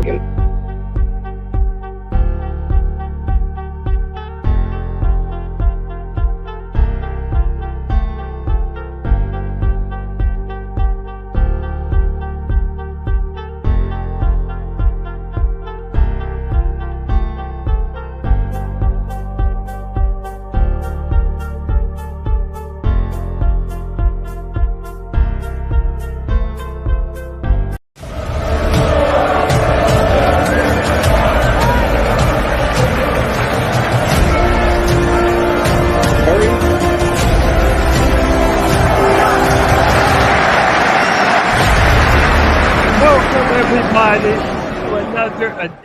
smoking.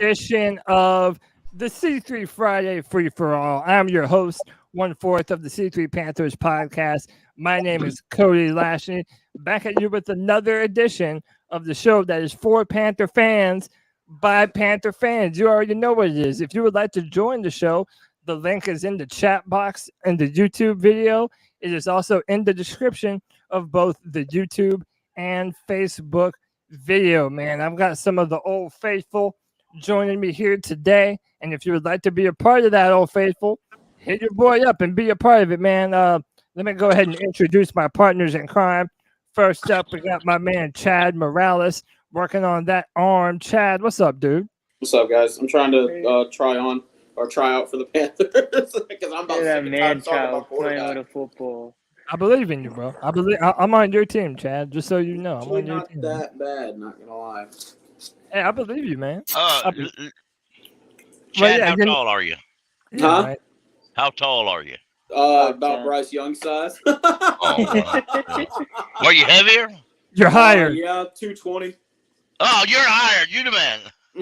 Edition of the C3 Friday Free for All. I'm your host, 1/4 of the C3 Panthers Podcast. My name is Cody Lashley. Back at you with another edition of the show that is for Panther fans by Panther fans. You already know what it is. If you would like to join the show, the link is in the chat box in the YouTube video. It is also in the description of both the YouTube and Facebook video, man. I've got some of the old faithful joining me here today, and if you would like to be a part of that, old faithful, hit your boy up and be a part of it, man. Let me go ahead and introduce my partners in crime. First up, we got my man Chad Morales working on that arm. Chad, what's up, dude? What's up, guys? I'm trying to try out for the Panthers because I'm about to man child playing with a football. I believe in you, bro. I'm on your team, Chad. Just so you know, I'm on your team. Not that bad, not gonna lie. Hey, I believe you, man. Chad, how tall are you? Yeah, huh? Right. How tall are you? About Bryce Young size. Are you heavier? You're higher. Yeah, 220. Oh, you're higher. You the man.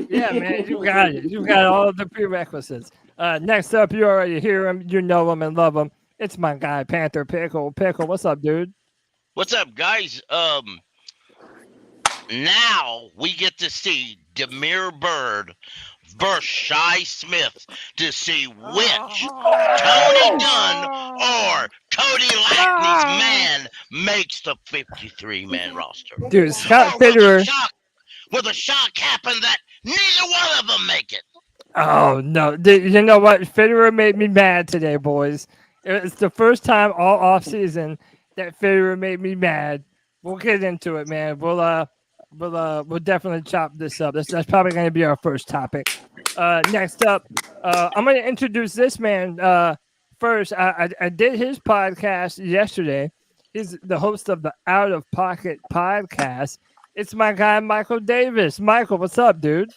Yeah, man, you got it. You got all of the prerequisites. Next up, you already hear him. You know him and love him. It's my guy, Panther Pickle. Pickle, what's up, dude? What's up, guys? Now we get to see Damiere Byrd versus Shi Smith to see which Tony Dunn or Cody Lackney's man makes the 53-man roster. Dude, Scott Fitterer. With a shock happened that neither one of them make it. Oh, no. Dude, you know what? Fitterer made me mad today, boys. It's the first time all offseason that Fitterer made me mad. We'll get into it, man. We'll definitely chop this up. That's probably going to be our first topic. Next up, I'm going to introduce this man first. I did his podcast yesterday. He's the host of the Out of Pocket podcast. It's my guy, Michael Davis. Michael, what's up, dude?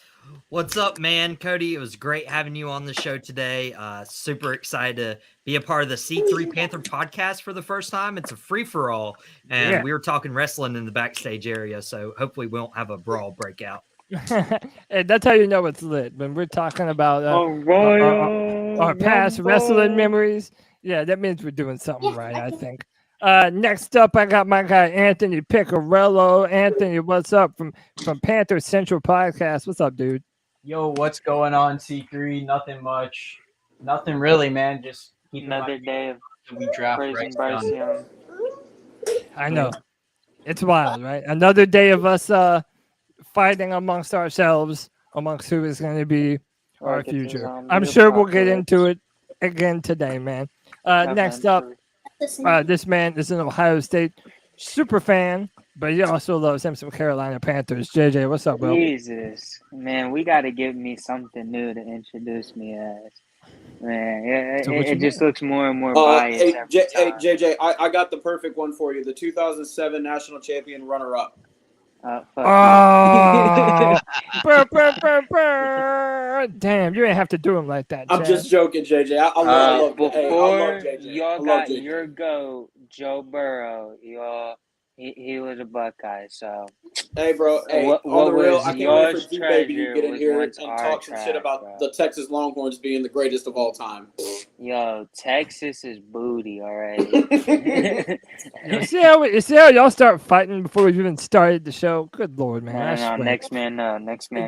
What's up, man? Cody, it was great having you on the show today. Super excited to be a part of the C3 Panther podcast for the first time. It's a free-for-all, and we were talking wrestling in the backstage area, so hopefully we won't have a brawl breakout. Hey, that's how you know it's lit. When we're talking about our past wrestling memories, yeah, that means we're doing something right, I think. Next up, I got my guy, Anthony Picarello. Anthony, what's up from Panther Central Podcast? What's up, dude? Yo, what's going on, C3? Nothing much. Nothing really, man. Just keep another day of we draft Bryce Young. I know. It's wild, right? Another day of us fighting amongst ourselves, amongst who is going to be our future. I'm sure we'll get into it again today, man. Next up, this man is an Ohio State super fan, but he also loves him some Carolina Panthers. JJ, what's up, bro? Jesus, man, we got to give me something new to introduce me as. Man, it just looks more and more biased. Hey, JJ, I got the perfect one for you. The 2007 national champion runner-up. Damn, you ain't have to do him like that. I'm just joking, JJ. I love JJ. Y'all got your GOAT, Joe Burrow. He was a Buckeye, so. Hey, bro. Hey, what on the real, I can't wait for treasure to get in here and talk some shit about bro. the Texas Longhorns being the greatest of all time. Yo, Texas is booty already. You see how y'all start fighting before we even started the show? Good Lord, man. No, next man.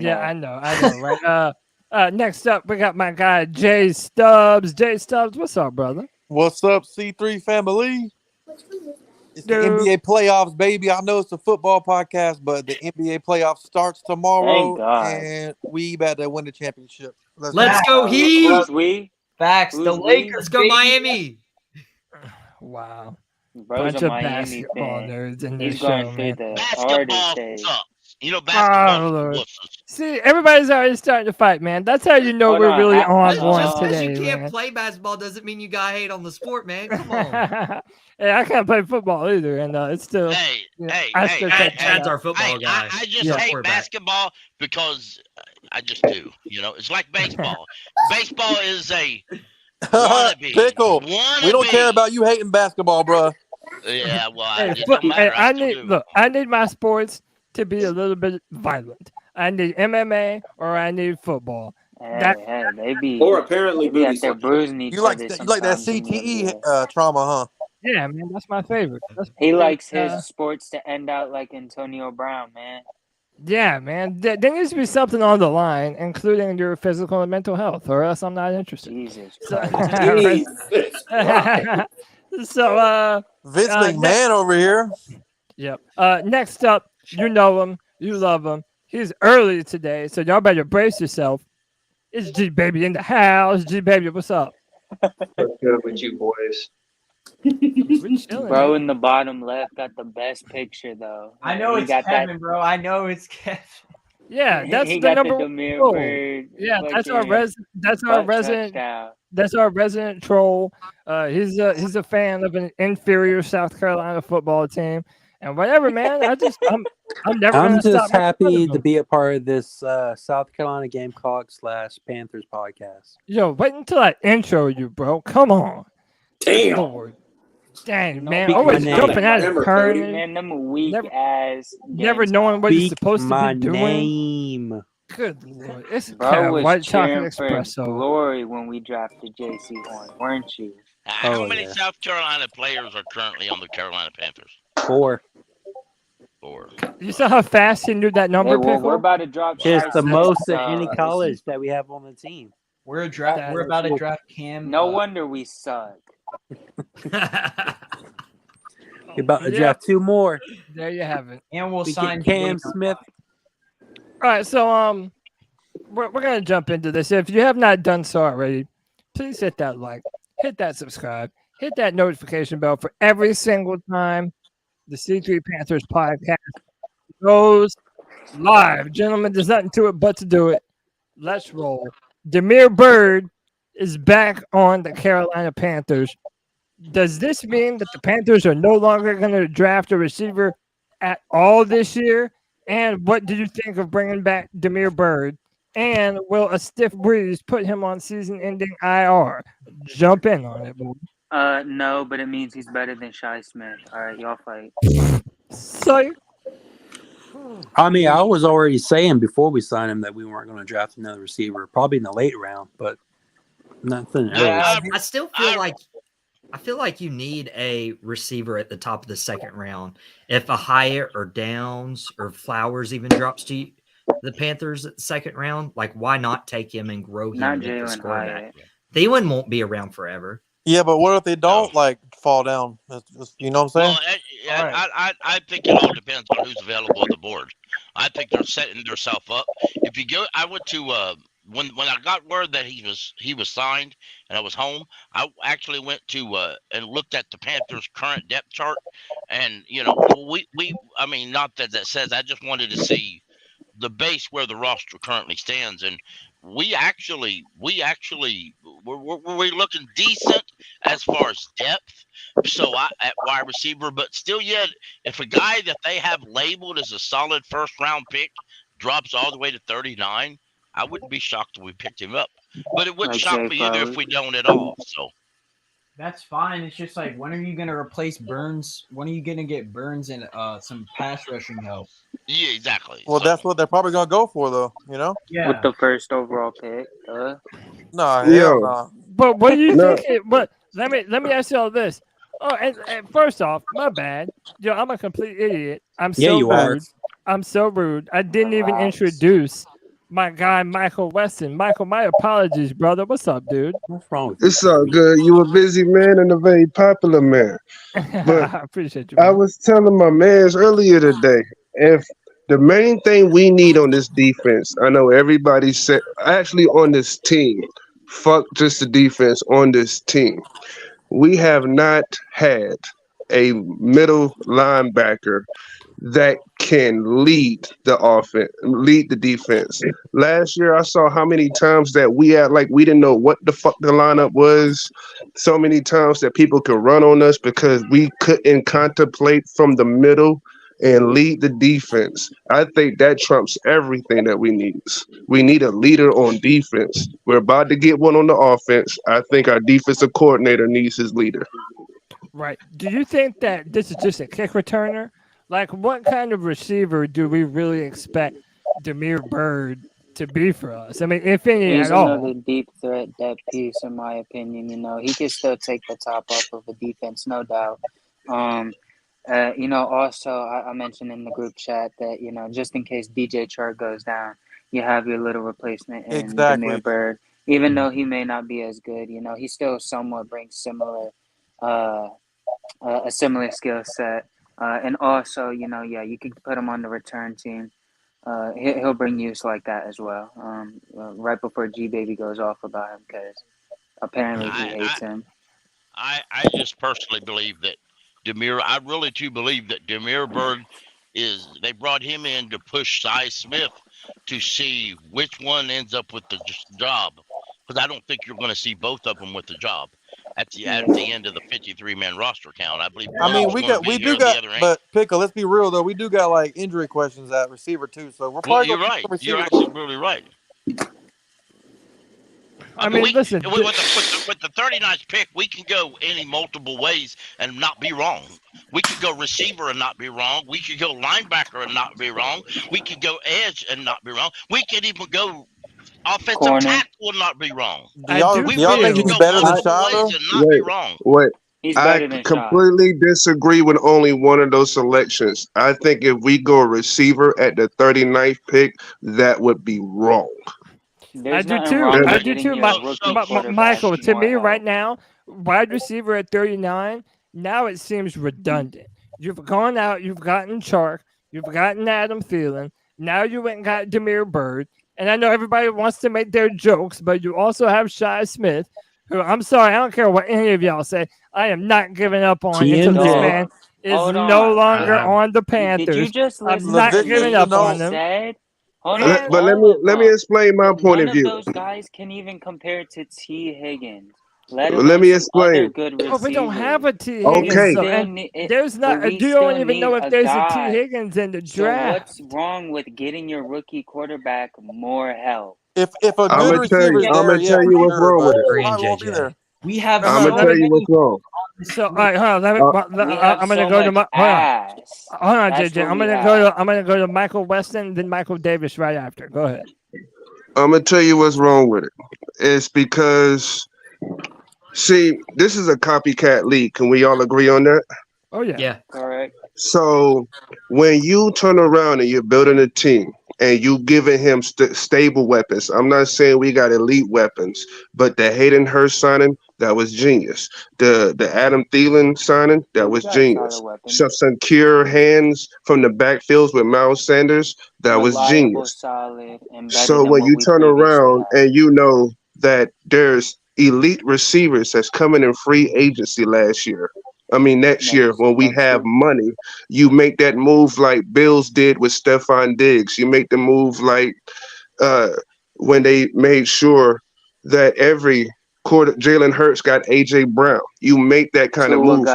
Yeah, I know, right? Next up, we got my guy, Jay Stubbs. Jay Stubbs, what's up, brother? What's up, C3 family? It's the NBA playoffs, baby. I know it's a football podcast, but the NBA playoffs starts tomorrow, and we about to win the championship. Let's go Heat! Facts. The Lakers. Let's go Miami. Wow. Bro's Bunch a of Miami basketball fan. nerds in He's this going show, through man. the Basketball hardest sucks. You know, basketball. See, everybody's already starting to fight, man. That's how you know Hold we're on, really on Just one because today, you can't man. play basketball doesn't mean you got hate on the sport, man. Come on. Hey, I can't play football either, and it's still. Chad's our football guy. I just hate basketball because I just do. You know, it's like baseball. Baseball is a wannabe. Pickle. Wannabe. We don't care about you hating basketball, bro. Yeah, well, I need my sports to be a little bit violent. I need MMA or I need football. They be apparently out there bruising each you like other. you like that CTE trauma, huh? Yeah, man, that's my favorite. He likes his sports to end out like Antonio Brown, man. Yeah, man. There needs to be something on the line, including your physical and mental health, or else I'm not interested. Jesus Christ. So, Vince McMahon over here. Yep. Next up, you know him, you love him. He's early today, so y'all better brace yourself. It's G Baby in the house. G Baby, what's up? What's good with you boys? Bro in the bottom left got the best picture though. I know it's Kevin, bro. I know it's Kevin. Yeah, that's he the got number the Damiere Byrd. Yeah, that's our resident. That's our resident troll. He's a fan of an inferior South Carolina football team, and whatever, man. I'm just happy to be a part of this South Carolina Gamecocks / Panthers podcast. Yo, wait until I intro you, bro. Come on. Damn. Lord. Dang, man. Always jumping out of turn. Man, them weak ass. Never knowing what you're supposed to be doing. Name. Good Lord. It's Bro was white chocolate for espresso. Glory when we drafted J.C. Horn, weren't you? How many South Carolina players are currently on the Carolina Panthers? 4. You saw how fast he knew that number, Pickle? Pickle? We're about to drop. Just the most at any college that we have on the team. We're about to draft Cam. No wonder we suck. We're about to draft 2 more. There you have it. And we'll sign Cam Smith. All right, so we're gonna jump into this. If you have not done so already, please hit that like, hit that subscribe, hit that notification bell for every single time the C3 Panthers podcast goes live. Gentlemen, there's nothing to it but to do it. Let's roll. Damiere Byrd is back on the Carolina Panthers. Does this mean that the Panthers are no longer going to draft a receiver at all this year? And what do you think of bringing back Damiere Byrd? And will a stiff breeze put him on season-ending IR? Jump in on it, boy. No, but it means he's better than Shi Smith. All right, y'all fight. So, I mean, I was already saying before we signed him that we weren't going to draft another receiver, probably in the late round, but nothing else. I still feel like you need a receiver at the top of the second round. If a Hyatt or Downs or Flowers even drops to the Panthers at the second round, like why not take him and grow him? Not and get the Jalen score Hyatt. back? Thielen won't be around forever. Yeah, but what if they don't fall down? You know what I'm saying? Well, I think it all depends on who's available on the board. I think they're setting themselves up. If you go, I went to when I got word that he was signed and I was home. I actually went to and looked at the Panthers' current depth chart, and I mean, not that says. I just wanted to see the base where the roster currently stands, and we're looking decent as far as depth. So at wide receiver, but still yet, if a guy that they have labeled as a solid first round pick drops all the way to 39, I wouldn't be shocked if we picked him up. But it wouldn't shock me either if we don't at all. So that's fine. It's just like, when are you going to replace Burns? When are you going to get Burns and some pass rushing help? Yeah, exactly. Well, that's what they're probably going to go for, though. You know? Yeah. With the first overall pick. No, hell no. But what do you think? But let me ask you all this. Oh, and first off, my bad. Yo, I'm a complete idiot. I'm so rude. I'm so rude. I didn't even introduce my guy Michael Weston. Michael, my apologies, brother. What's up, dude? What's wrong with you? It's all good. You a busy man and a very popular man. But I appreciate you. I Man. was telling my mans earlier today, if the main thing we need on this defense, I know everybody said, actually on this team, fuck just the defense, on this team, we have not had a middle linebacker that can lead the offense, lead the defense. Last year, I saw how many times that we had, like, we didn't know what the fuck the lineup was. So many times that people could run on us because we couldn't contemplate from the middle and lead the defense. I think that trumps everything that we need. We need a leader on defense. We're about to get one on the offense. I think our defensive coordinator needs his leader. Right. Do you think that this is just a kick returner? Like, what kind of receiver do we really expect Damiere Byrd to be for us? I mean, if any He's at all. another deep threat depth piece, in my opinion. You know, he can still take the top off of the defense, no doubt. You know, also, I mentioned in the group chat that, you know, just in case DJ Chark goes down, you have your little replacement in Damiere Byrd. Even though he may not be as good, you know, he still somewhat brings a similar skill set. And also, you know, yeah, you could put him on the return team. He'll bring use like that as well. Right before G Baby goes off about him, because apparently he hates him. I just personally believe that I really do believe that Damiere Byrd they brought him in to push Cy Smith to see which one ends up with the job. Because I don't think you're going to see both of them with the job at the end of the 53-man roster count. I believe. I mean, but Pickle, let's be real though. We do got like injury questions at receiver too, so we're probably. You're right. You're absolutely right. I mean, listen. With the 39th pick, we can go any multiple ways and not be wrong. We could go receiver and not be wrong. We could go linebacker and not be wrong. We could go edge and not be wrong. We could even go offensive tackle and not be wrong. Do y'all think he's better than Shroud? Wait. I completely disagree with only one of those selections. I think if we go receiver at the 39th pick, that would be wrong. I do too. Michael, to me right now, wide receiver at 39, now it seems redundant. You've gone out, you've gotten Chark, you've gotten Adam Thielen, now you went and got Damiere Byrd, and I know everybody wants to make their jokes, but you also have Shi Smith, who, I'm sorry, I don't care what any of y'all say, I am not giving up on you until this man is no longer on the Panthers. Did you just I'm not giving up on him. But let me explain my point of view. None of those guys can even compare to T. Higgins. Let me explain. We don't have a T. Higgins. Okay. There's not. You don't even know if there's a T. Higgins in the draft. So what's wrong with getting your rookie quarterback more help? If a good receiver, I'm gonna tell you what's wrong with it. We have. I'm gonna tell you what's wrong. So, all right, hold on. I'm gonna go to hold on, JJ. I'm gonna go to Michael Weston, then Michael Davis right after. Go ahead. I'm gonna tell you what's wrong with it. It's because, see, this is a copycat league. Can we all agree on that? Oh yeah. Yeah. Correct. So when you turn around and you're building a team and you giving him stable weapons, I'm not saying we got elite weapons, but the Hayden Hurst signing, that was genius. The Adam Thielen signing, that was genius. Some secure hands from the backfields with Miles Sanders, that was genius. So when you turn around and you know that there's elite receivers that's coming in free agency next year when we have money, you make that move like Bills did with Stephon Diggs. You make the move like when they made sure that every quarter Jalen Hurts got AJ Brown. You make that kind of move.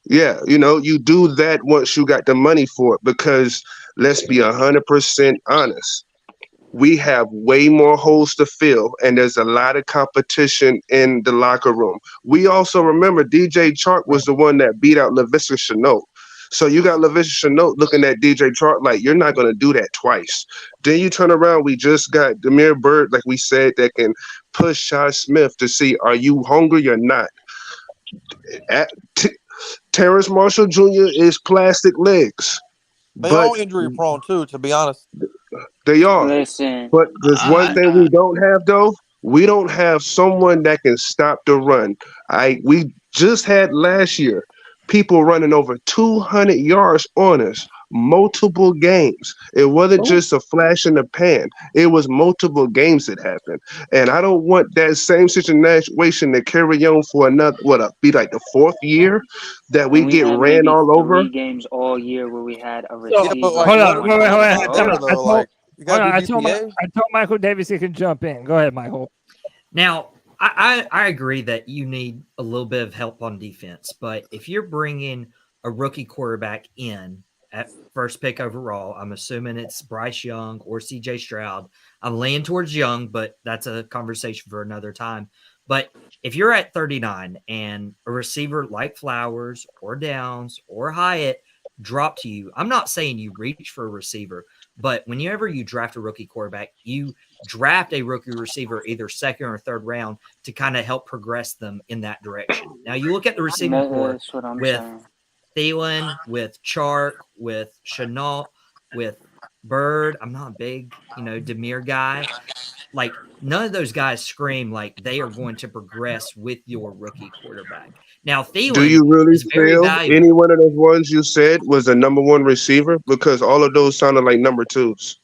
Yeah, you do that once you got the money for it, because let's be 100% honest. We have way more holes to fill, and there's a lot of competition in the locker room. We also remember DJ Chark was the one that beat out Laviska Shenault. So you got Laviska Shenault looking at DJ Chark like, you're not going to do that twice. Then you turn around, we just got Damiere Byrd, like we said, that can push Shi Smith to see, are you hungry or not? Terrence Marshall Jr. is plastic legs. They all injury prone too, to be honest. They are. Listen, But there's one thing we don't have though. We don't have someone that can stop the run. We just had last year people running over 200 yards on us, multiple games. It wasn't just a flash in the pan. It was multiple games that happened. And I don't want that same situation to carry on for another, be like the fourth year that we get ran all over. 3 games all year where we had a receiver. Hold on, wait. I told Michael Davis he can jump in. Go ahead, Michael. Now, I agree that you need a little bit of help on defense, but if you're bringing a rookie quarterback in at first pick overall, I'm assuming it's Bryce Young or CJ Stroud. I'm leaning towards Young, but that's a conversation for another time. But if you're at 39 and a receiver like Flowers or Downs or Hyatt drop to you, I'm not saying you reach for a receiver, but whenever you draft a rookie quarterback, you draft a rookie receiver either second or third round to kind of help progress them in that direction. Now you look at the receiving core with Thielen, with Chark, with Shenault, with Byrd. I'm not a big, Damiere guy. Like, none of those guys scream like they are going to progress with your rookie quarterback. Now, Thielen, do you really feel any one of those ones you said was a number one receiver? Because all of those sounded like number twos.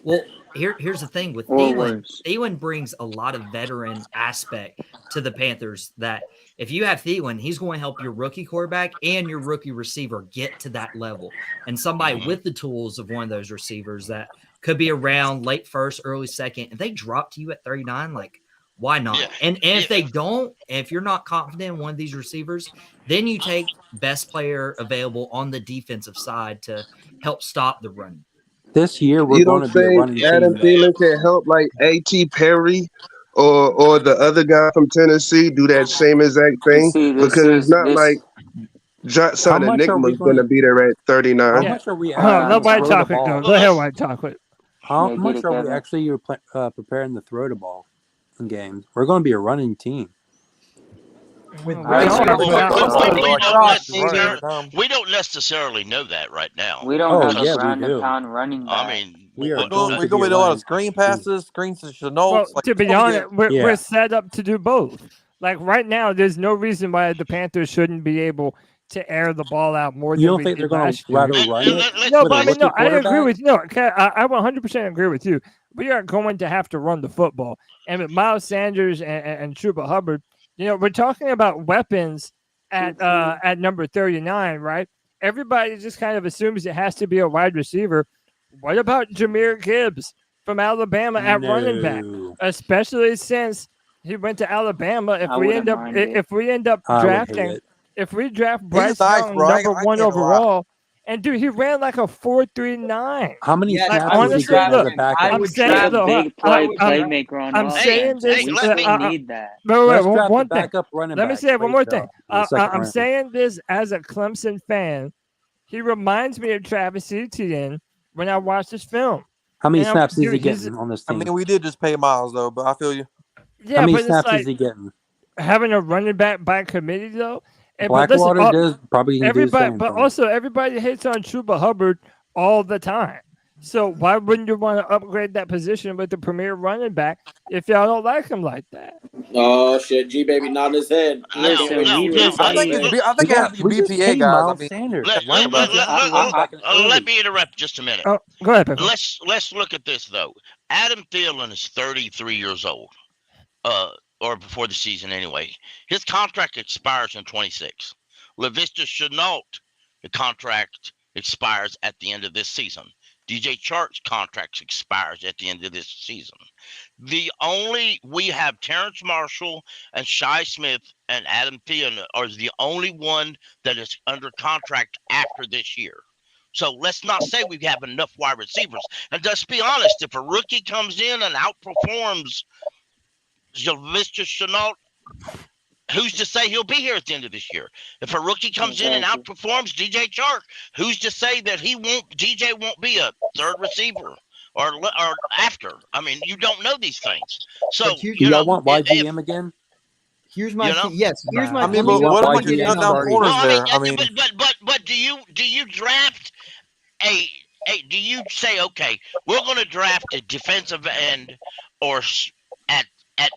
Well, here's the thing with Thielen. Thielen brings a lot of veteran aspect to the Panthers that if you have Thielen, he's going to help your rookie quarterback and your rookie receiver get to that level. And somebody with the tools of one of those receivers that could be around late first, early second, if they drop to you at 39, like, why not? Yeah. And if they don't, if you're not confident in one of these receivers, then you take best player available on the defensive side to help stop the run. This year, we're going to be a running team. Adam Thielen can help like A.T. Perry or the other guy from Tennessee do that same exact thing? Because it's not like Johnson and Nickman's going to be there at 39. How much are we nobody talking. Go ahead, White Chocolate. How much are we actually preparing to throw the ball in games? We're going to be a running team. We don't necessarily know that right now. We don't have a ground and pound running back. I mean, we're going to be a lot of screen passes, screens to Shenault. Well, to be honest, we're set up to do both. Like right now, there's no reason why the Panthers shouldn't be able to air the ball out more than we did last year. No, but I agree with you. No, I 100% agree with you. We are going to have to run the football. And with Miles Sanders and Chuba Hubbard, we're talking about weapons at number 39, right? Everybody just kind of assumes it has to be a wide receiver. What about Jahmyr Gibbs from Alabama at running back? Especially since he went to Alabama. If we end up drafting, if we draft Bryce Young number 1 overall, and dude, he ran like a 4.39. How many snaps honestly, did he get as a backup? I would draft big playmaker on offense. Saying this. We need that. One thing. Let me say one more thing. I'm saying this as a Clemson fan. He reminds me of Travis Etienne when I watched this film. How many snaps is he getting on this team? I mean, we did just pay Miles though, but I feel you. Yeah, how many snaps is he getting? Having a running back by committee though. Blackwater does probably everybody, but also everybody hates on Chuba Hubbard all the time. So why wouldn't you want to upgrade that position with the premier running back if y'all don't like him like that? Oh shit, G baby nodding his head. I think it has to be BPA guys. Let me interrupt just a minute. Oh, go ahead, Pepper. Let's look at this though. Adam Thielen is 33 years old. Or before the season anyway. His contract expires in 26. Laviska Shenault, the contract expires at the end of this season. DJ Chark's contract expires at the end of this season. We have Terrence Marshall and Shi Smith and Adam Thielen are the only one that is under contract after this year. So let's not say we have enough wide receivers. And let's be honest, if a rookie comes in and outperforms Laviska Shenault, who's to say he'll be here at the end of this year? If a rookie comes in and outperforms DJ Chark, who's to say that DJ won't be a third receiver or after? I mean, you don't know these things. So y'all want YGM again? Here's my yes. Here's my. I mean, but what if we cut down corners there? But do you draft do you say, okay, we're going to draft a defensive end or at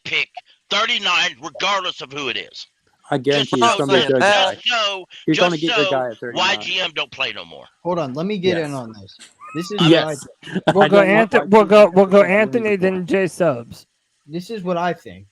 pick 39, regardless of who it is? I guarantee Just it's going to be a good guy. You're going to get your guy at 39. YGM don't play no more. Hold on, let me get in on this. This is yes. We'll go Anthony, then J Subs. This is what I think.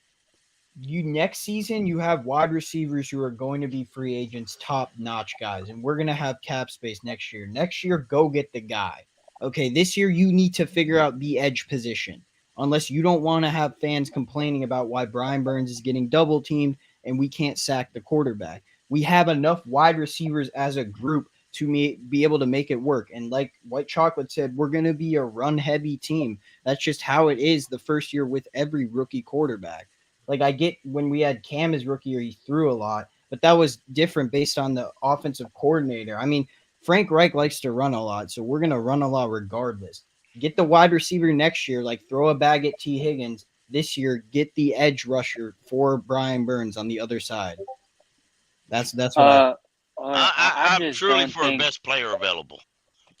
Next season, you have wide receivers who are going to be free agents, top-notch guys, and we're going to have cap space next year. Next year, go get the guy. Okay, this year you need to figure out the edge position, unless you don't want to have fans complaining about why Brian Burns is getting double-teamed and we can't sack the quarterback. We have enough wide receivers as a group to be able to make it work. And like White Chocolate said, we're going to be a run-heavy team. That's just how it is the first year with every rookie quarterback. Like, I get when we had Cam as rookie year, he threw a lot, but that was different based on the offensive coordinator. I mean, Frank Reich likes to run a lot, so we're going to run a lot regardless. Get the wide receiver next year, like throw a bag at T. Higgins. This year, get the edge rusher for Brian Burns on the other side. That's what I'm truly for a best player available.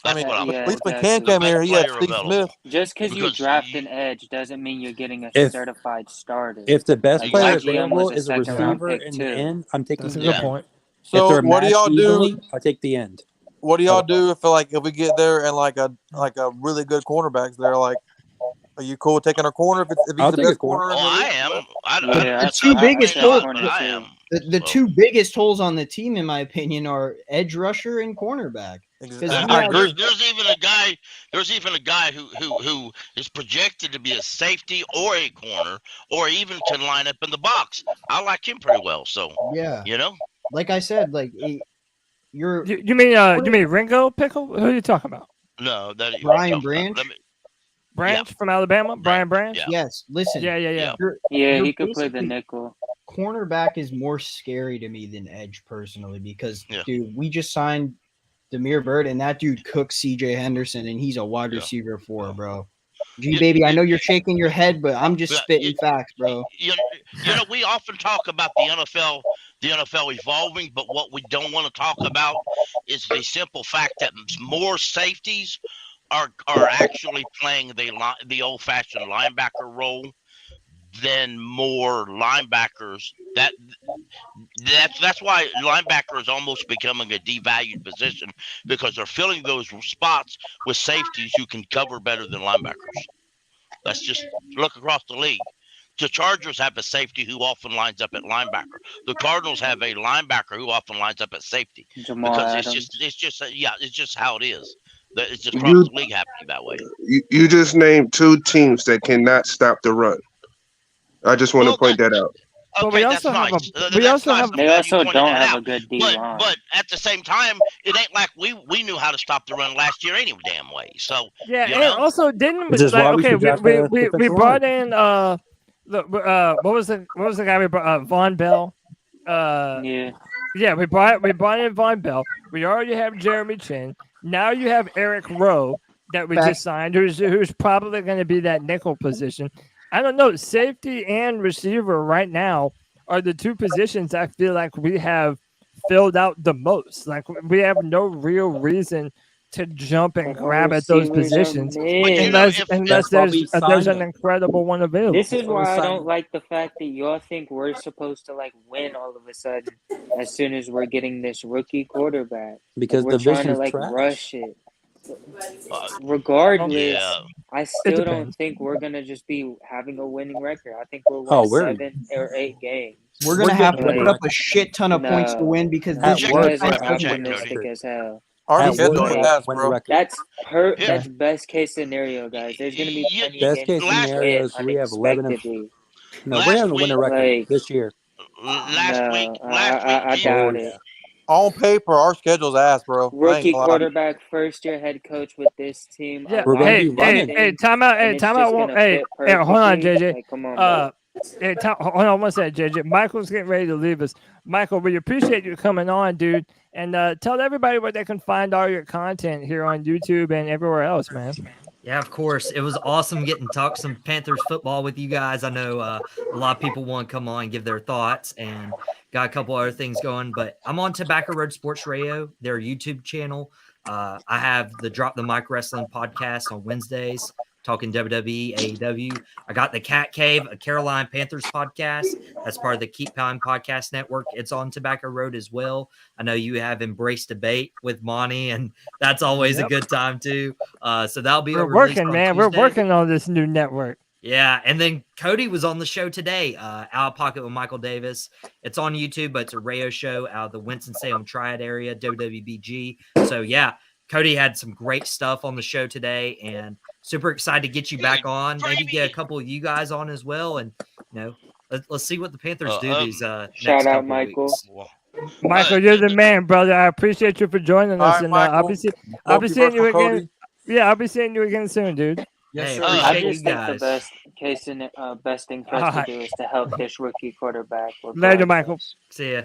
That's what I'm at least when Cam came here, he had Steve Smith. Just because you draft an edge doesn't mean you're getting a certified starter. If the best player available is a receiver in the end, I'm taking the good point. So what do y'all do? I take the end. What do y'all do if we get there and like a really good cornerbacks there? Like, are you cool taking a corner if he's the best corner? I am. The two biggest holes. The two biggest holes on the team, in my opinion, are edge rusher and cornerback. There's even a guy who is projected to be a safety or a corner or even can line up in the box. I like him pretty well. So yeah, like I said, like you mean Ringo Pickle? Who are you talking about? No, that Brian Branch. Branch from Alabama, Brian Branch. Yeah. Yes, listen. Yeah. He could play the nickel. Cornerback is more scary to me than edge personally because, dude, we just signed Damiere Byrd, and that dude cooks CJ Henderson, and he's a wide receiver bro. Baby, I know you're shaking your head, but I'm just spitting facts, bro. We often talk about the NFL evolving, but what we don't want to talk about is the simple fact that more safeties are actually playing the old-fashioned linebacker role than more linebackers. That's why linebacker is almost becoming a devalued position because they're filling those spots with safeties who can cover better than linebackers. Let's just look across the league. The Chargers have a safety who often lines up at linebacker. The Cardinals have a linebacker who often lines up at safety because it's just how it is. It's just across the league happening that way. You just named two teams that cannot stop the run. I just want to point that out. But Okay, we also that's have nice. we also have They also don't have a good D line. But at the same time, it ain't like we knew how to stop the run last year any damn way. So and also didn't Which is why we should draft a we defensive brought line. in what was the guy we brought Von Bell. We brought in Von Bell. We already have Jeremy Chin. Now you have Eric Rowe that we just signed, who's probably going to be that nickel position. I don't know. Safety and receiver right now are the two positions I feel like we have filled out the most. Like we have no real reason to jump and grab at those positions unless there's an incredible one available. This is why I don't like the fact that y'all think we're supposed to win all of a sudden as soon as we're getting this rookie quarterback. Because we're trying to trash. rush it. Regardless, I still don't think we're gonna just be having a winning record. I think we'll win 7 or 8 games. We're gonna have to put up a shit ton of points to win because this is optimistic as hell. That's best case scenario, guys. There's gonna be plenty best case scenario is we have 11. No, we're having a winning record this year. Last week, I doubt it. On paper, our schedule's ass, bro. Rookie quarterback, first year head coach with this team. Yeah. Hey, time out. Hey, hold on, JJ. Like, come on, bro. Hold on one second, JJ. Michael's getting ready to leave us. Michael, we appreciate you coming on, dude. And tell everybody where they can find all your content here on YouTube and everywhere else, man. Yeah, of course. It was awesome getting to talk some Panthers football with you guys. I know a lot of people want to come on and give their thoughts and got a couple other things going. But I'm on Tobacco Road Sports Radio, their YouTube channel. I have the Drop the Mic Wrestling podcast on Wednesdays, talking WWE, AEW. I got the Cat Cave, a Carolina Panthers podcast. That's part of the Keep Time Podcast Network. It's on Tobacco Road as well. I know you have Embrace Debate with Monty, and that's always a good time too. So that'll be We're working, man. Tuesday. We're working on this new network. Yeah, and then Cody was on the show today, Out of Pocket with Michael Davis. It's on YouTube, but it's a radio show out of the Winston-Salem Triad area, WWBG. So, yeah, Cody had some great stuff on the show today, and super excited to get you back on. Maybe get a couple of you guys on as well, and, let's see what the Panthers do these next shout out, couple Michael. weeks. Michael, you're the man, brother. I appreciate you for joining us, and Michael. I'll be seeing you again. Cody. Yeah, I'll be seeing you again soon, dude. Yes, Hey, I just think the best thing for us to do is to help this rookie quarterback. Later, Michael. See ya.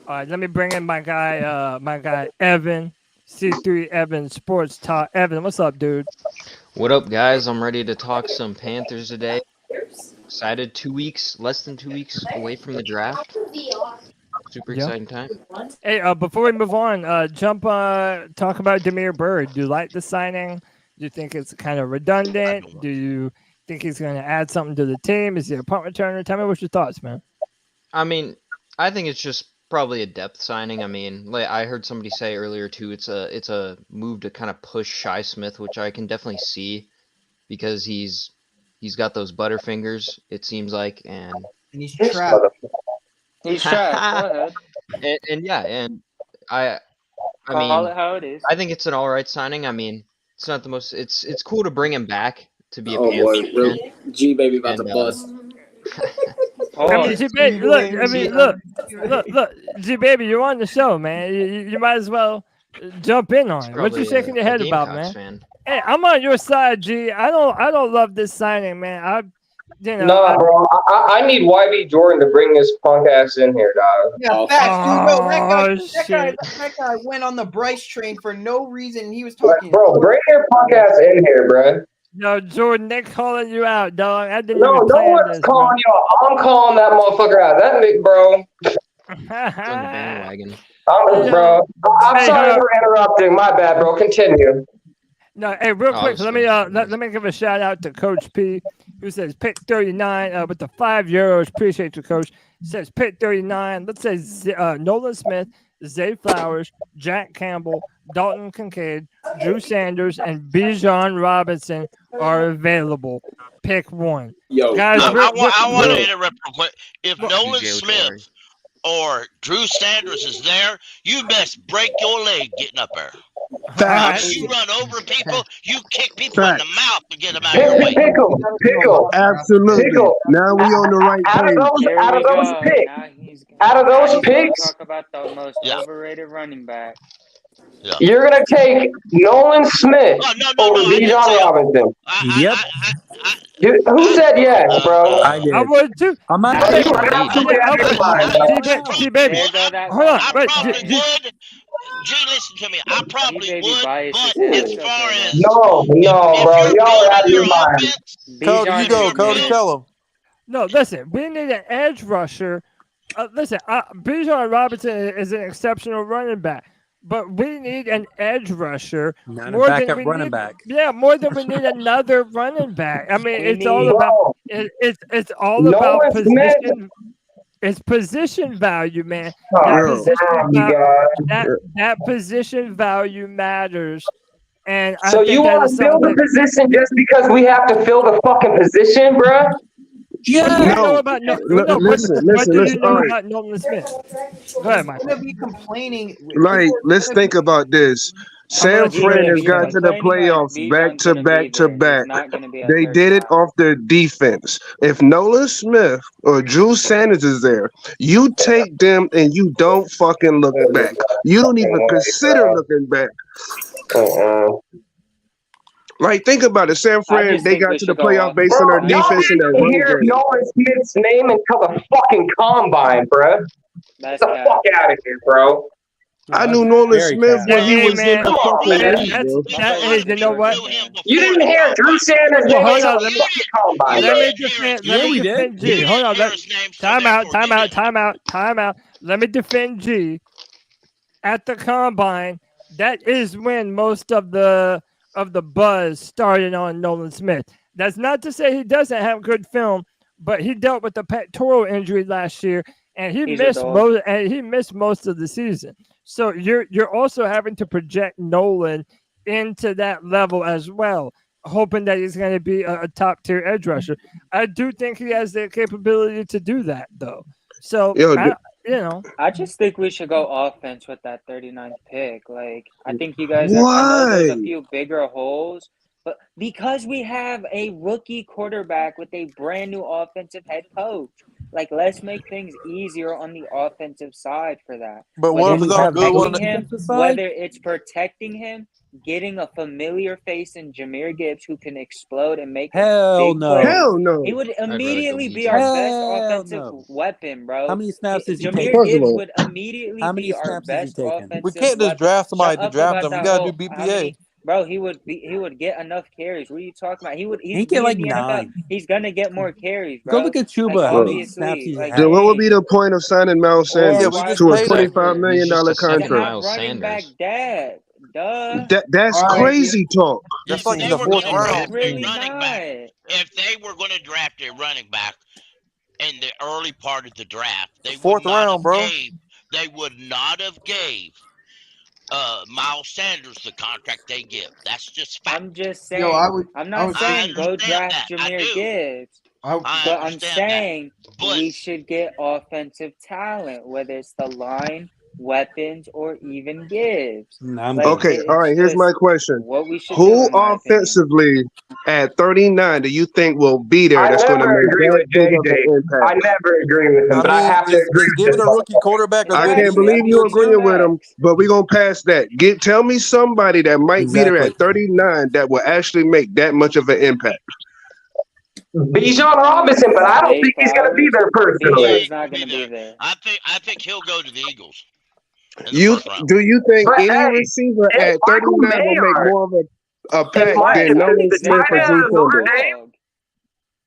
All right, let me bring in my guy Evan, C3 Evan Sports Talk. Evan, what's up, dude? What up, guys? I'm ready to talk some Panthers today. Excited. Less than 2 weeks away from the draft. Super exciting time. Hey, before we move on, talk about Damiere Byrd. Do you like the signing? Do you think it's kind of redundant? Do you think he's going to add something to the team? Is he a punt returner? Tell me what's your thoughts, man. I mean, I think it's just probably a depth signing. I mean, like I heard somebody say earlier too, it's a move to kind of push Shi Smith, which I can definitely see because he's got those butterfingers, it seems like, and he's trapped. He's trapped. Go ahead. And I mean, call it how it is. I think it's an all right signing. I mean, it's not the most. It's cool to bring him back to be a boy, Panther. really? G baby about to bust. Look, G baby, you're on the show, man. You might as well jump in on it. What you shaking your head about, man? Fan. Hey, I'm on your side, G. I don't love this signing, man. Nah, bro. I need YB Jordan to bring this punk ass in here, dog. Yeah, facts, dude. That guy went on the Bryce train for no reason. He was talking. Bro, bring your punk ass in here, bro. No, Jordan, they're calling you out, dog. No one's calling you out. I'm calling that motherfucker out. That Nick, bro. On the bandwagon. Bro. I'm sorry for interrupting. My bad, bro. Continue. No, hey, real quick, let me give a shout out to Coach P, who says pick 39 with the €5. Appreciate you, Coach. Says pick 39. Let's say Nolan Smith, Zay Flowers, Jack Campbell, Dalton Kincaid, Drew Sanders, and Bijan Robinson are available. Pick one. Yo, guys, I want to interrupt real quick. If Nolan Smith or Drew Sanders is there, you best break your leg getting up there. You run over people, you kick people in the mouth to get them out of your way. Pickle. Absolutely. Pickle. Now we on the right page. Out of those picks, talk about the most overrated running back. Yeah. You're gonna take Nolan Smith over Bijan Robinson. Yep. Who said yes, bro? I did. I would too. I'm not. G-Baby. Hold on. Wait. G, listen to me. I probably would, but as far as no, bro, y'all are out of your mind. Cody, you go. Cody, tell him. No, listen. We need an edge rusher. Bijan Robinson is an exceptional running back. But we need an edge rusher. Not a backup running back. Yeah, more than we need another running back. I mean, it's all about position. It's position value, man. That position value matters. And so you want to fill the position just because we have to fill the fucking position, bro? Yeah. Listen. All right. About Nolan Smith. Go ahead, Mike. Be complaining. Like, let's think about this. San Fran has got to the playoffs back to back. They did it off their defense. If Nolan Smith or Drew Sanders is there, you take them and you don't fucking look back. You don't even consider looking back. Like, think about it. San Fran, they got to the playoff based on their defense and their run game. Hear Nolan Smith's name until the fucking combine, bro. Get the fuck out of here, bro. I knew Nolan Smith when he was in the fucking you know what? You didn't hear Drew Sanders' name until the fucking combine. Let me defend G. Hold on. Time out. Let me defend G. At the combine, that is when most of the buzz started on Nolan Smith. That's not to say he doesn't have good film, but he dealt with the pectoral injury last year, and he missed most of the season. So you're also having to project Nolan into that level as well, hoping that he's going to be a top tier edge rusher. I do think he has the capability to do that, though. So I just think we should go offense with that 39th pick. Like, I think you guys. I know there's a few bigger holes. But because we have a rookie quarterback with a brand new offensive head coach, like, let's make things easier on the offensive side for that. But what if it's all good on the defensive side? Whether it's protecting him, getting a familiar face in Jahmyr Gibbs who can explode and make Hell no. He would immediately be our best offensive weapon, bro. How many snaps is he Jahmyr taking? Gibbs would immediately be our best offensive. We can't just draft somebody to draft them. We gotta do BPA. Bro, he would get enough carries. What are you talking about? He'd get like in the 9. NFL. He's gonna get more carries, bro. Go look at Chuba. Like, How many snaps he's like, had? What would be the point of signing Miles Sanders to a $25 million contract? Running back dad. Duh. That's crazy talk. That's like in the fourth round. Really not. If they were going to draft a running back in the early part of the draft, they would not have gave Miles Sanders the contract they give. That's just fact. I'm just saying. I'm not saying go draft Jahmyr Gibbs. But I'm saying we should get offensive talent, whether it's the line, weapons, or even Gibbs. Okay, all right, here's my question. Who offensively at 39 do you think will be there that's going to make that big of an impact? I never agree with him, but I have to agree with Give it a rookie quarterback. I can't believe you agreeing with him, but we're going to pass that. Tell me somebody that might be there at 39 that will actually make that much of an impact. Bijan Robinson, but I don't think he's going to be there personally. He's not going to be there. I think he'll go to the Eagles. Do you think any receiver at 39 will make more of a pack than Nolan Smith or Drew Campbell?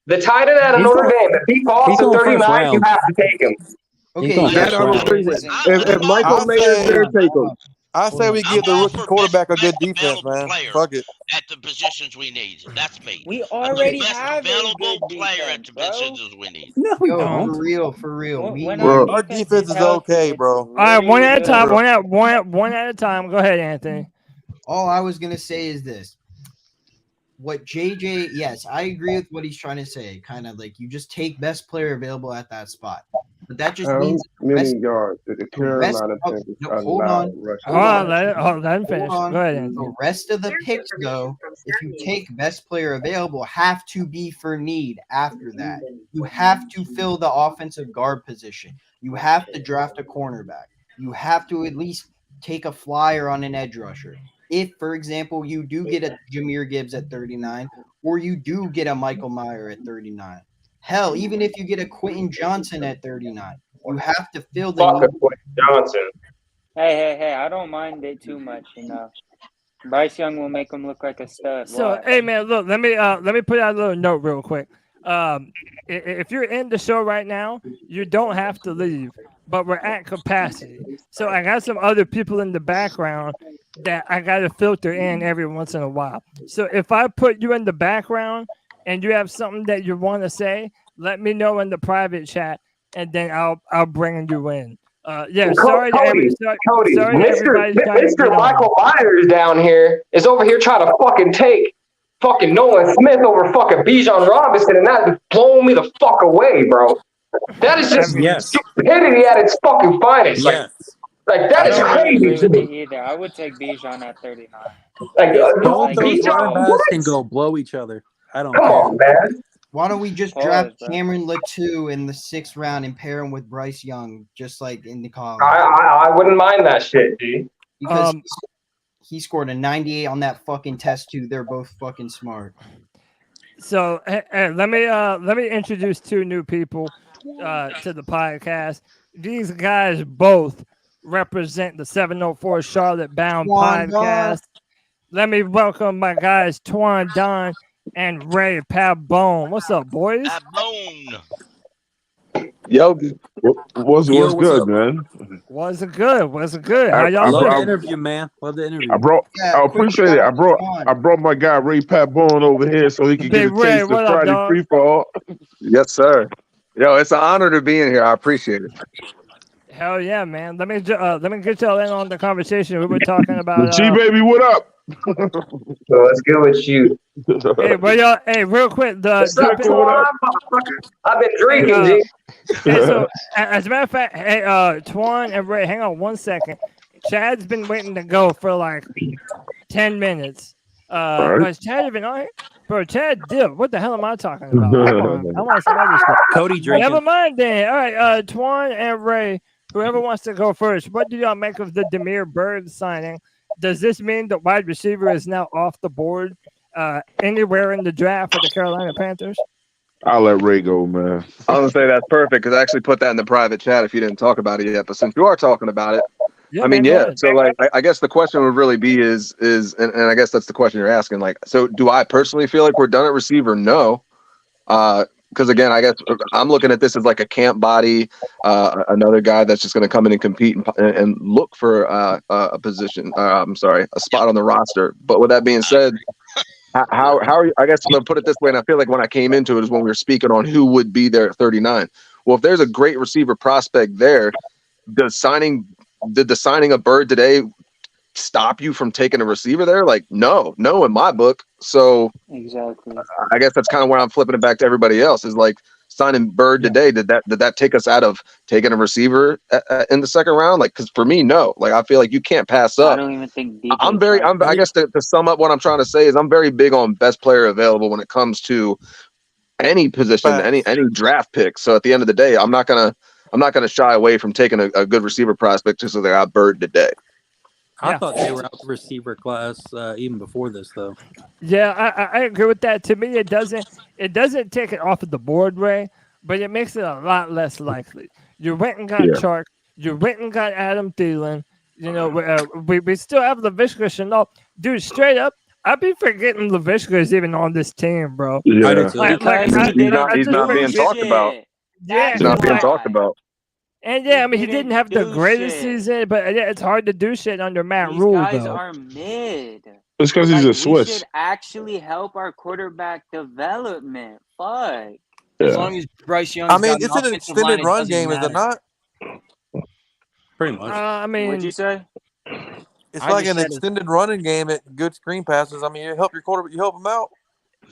The tight end out of Notre Dame, if he falls to 39, you have to take him. If Michael Mayer's there, take him. I say we give the rookie quarterback a good defense, man. Fuck it. At the positions we need. That's me. We already have available player at the positions we need. No, we don't. For real. Our defense is okay, bro. All right, one at a time. One at a time. Go ahead, Anthony. All I was gonna say is this. What JJ, yes, I agree with what he's trying to say. Kind of like you just take best player available at that spot. But that just means many yards the Carolina Panthers hold on. Let him finish. Go ahead, Anthony. The rest of the picks, though, if you take best player available, have to be for need after that. You have to fill the offensive guard position. You have to draft a cornerback. You have to at least take a flyer on an edge rusher. If, for example, you do get a Jahmyr Gibbs at 39, or you do get a Michael Mayer at 39. Hell, even if you get a Quentin Johnson at 39, you have to fill the Fuck a Quentin Johnson. Hey, I don't mind it too much, Bryce Young will make him look like a stud. So, hey, man, look, let me put out a little note real quick. If you're in the show right now, you don't have to leave, but we're at capacity. So I got some other people in the background that I got to filter in every once in a while. So if I put you in the background and you have something that you want to say, let me know in the private chat, and then I'll bring you in. Sorry to Cody, Mr. Michael Myers down here is over here trying to fucking take fucking Nolan Smith over fucking Bijan Robinson, and that's blowing me the fuck away, bro. That is just stupidity at its fucking finest. Like that is crazy to me. Either I would take Bijan at 39. Both those running backs can go blow each other. I don't. Come on, man. Why don't we just draft Cameron Latou in the 6th round and pair him with Bryce Young, just like in the college? I wouldn't mind that shit, G. Because he scored a 98 on that fucking test too. They're both fucking smart. So let me introduce 2 new people to the podcast. These guys both represent the 704 Charlotte Bound podcast. Let me welcome my guys Twan Don and Ray Pabone. What's up, boys? Pabone. Yo, what's good, man? Was it good? How y'all Love the doing? interview, man. Love the interview. I appreciate it. I brought my guy Ray Pat Bone over here so he can get a taste of Friday free fall. Yes, sir. Yo, it's an honor to be in here. I appreciate it. Hell yeah, man. Let me get y'all in on the conversation we were talking about. G baby, what up? So let's go with you. Hey, but y'all, hey, real quick, I've been drinking, G. Hey, so as a matter of fact, hey, Twan and Ray, hang on 1 second. Chad's been waiting to go for like 10 minutes. Has Chad even on here? Bro, Chad did. What the hell am I talking about? I want some other stuff. Cody drinking. Never mind then. All right, Twan and Ray, whoever wants to go first. What do y'all make of the Damiere Byrd signing? Does this mean that wide receiver is now off the board anywhere in the draft for the Carolina Panthers? I'll let Ray go, man. I was gonna say that's perfect because I actually put that in the private chat if you didn't talk about it yet. But since you are talking about it, So like, I guess the question would really be is, and I guess that's the question you're asking. Like, so do I personally feel like we're done at receiver? No. Because again, I guess I'm looking at this as like a camp body, another guy that's just going to come in and compete and look for a position. A spot on the roster. But with that being said, how are you? I guess I'm going to put it this way, and I feel like when I came into it is when we were speaking on who would be there at 39. Well, if there's a great receiver prospect there, did the signing of Byrd today stop you from taking a receiver there? Like, no, in my book. So exactly. I guess that's kind of where I'm flipping it back to everybody else is like signing Byrd today. Did that take us out of taking a receiver in the second round? Like, because for me, no. Like, I feel like you can't pass up. I don't even think I guess to sum up what I'm trying to say is I'm very big on best player available when it comes to any position, any draft pick. So at the end of the day, I'm not gonna shy away from taking a good receiver prospect just so they got Byrd today. I thought they were out the receiver class even before this, though. Yeah, I agree with that. To me, it doesn't take it off of the board, Ray, but it makes it a lot less likely. You went and got Chark. You went and got Adam Thielen. You know, we still have LaVishka Chenault. Dude, straight up, I'd be forgetting LaVishka is even on this team, bro. Yeah. He's not being talked about. Yeah, he's not being talked about. And yeah, I mean, he didn't have the greatest season, but yeah, it's hard to do shit under Matt Rule, though. These guys are mid. It's because he's a Swiss. We should actually help our quarterback development. Fuck. As long as Bryce Young. I mean, it's an extended run game, is it not? Pretty much. I mean, what'd you say? It's like an extended running game at good screen passes. I mean, you help your quarterback, you help him out.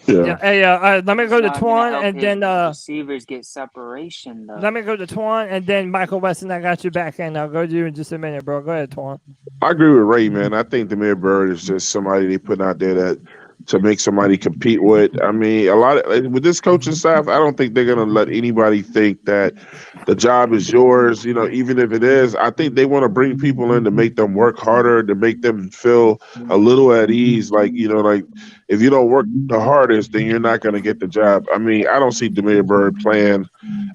Yeah. Hey, let me go to Twan and then receivers get separation though. Let me go to Twan and then Michael Weston. I got you back, and I'll go to you in just a minute, bro. Go ahead, Twan. I agree with Ray, man. I think Damiere Byrd is just somebody they put out there to make somebody compete with. I mean, with this coaching staff, I don't think they're gonna let anybody think that the job is yours. You know, even if it is, I think they want to bring people in to make them work harder, to make them feel a little at ease. Like, you know, like if you don't work the hardest, then you're not gonna get the job. I mean, I don't see Damiere Byrd playing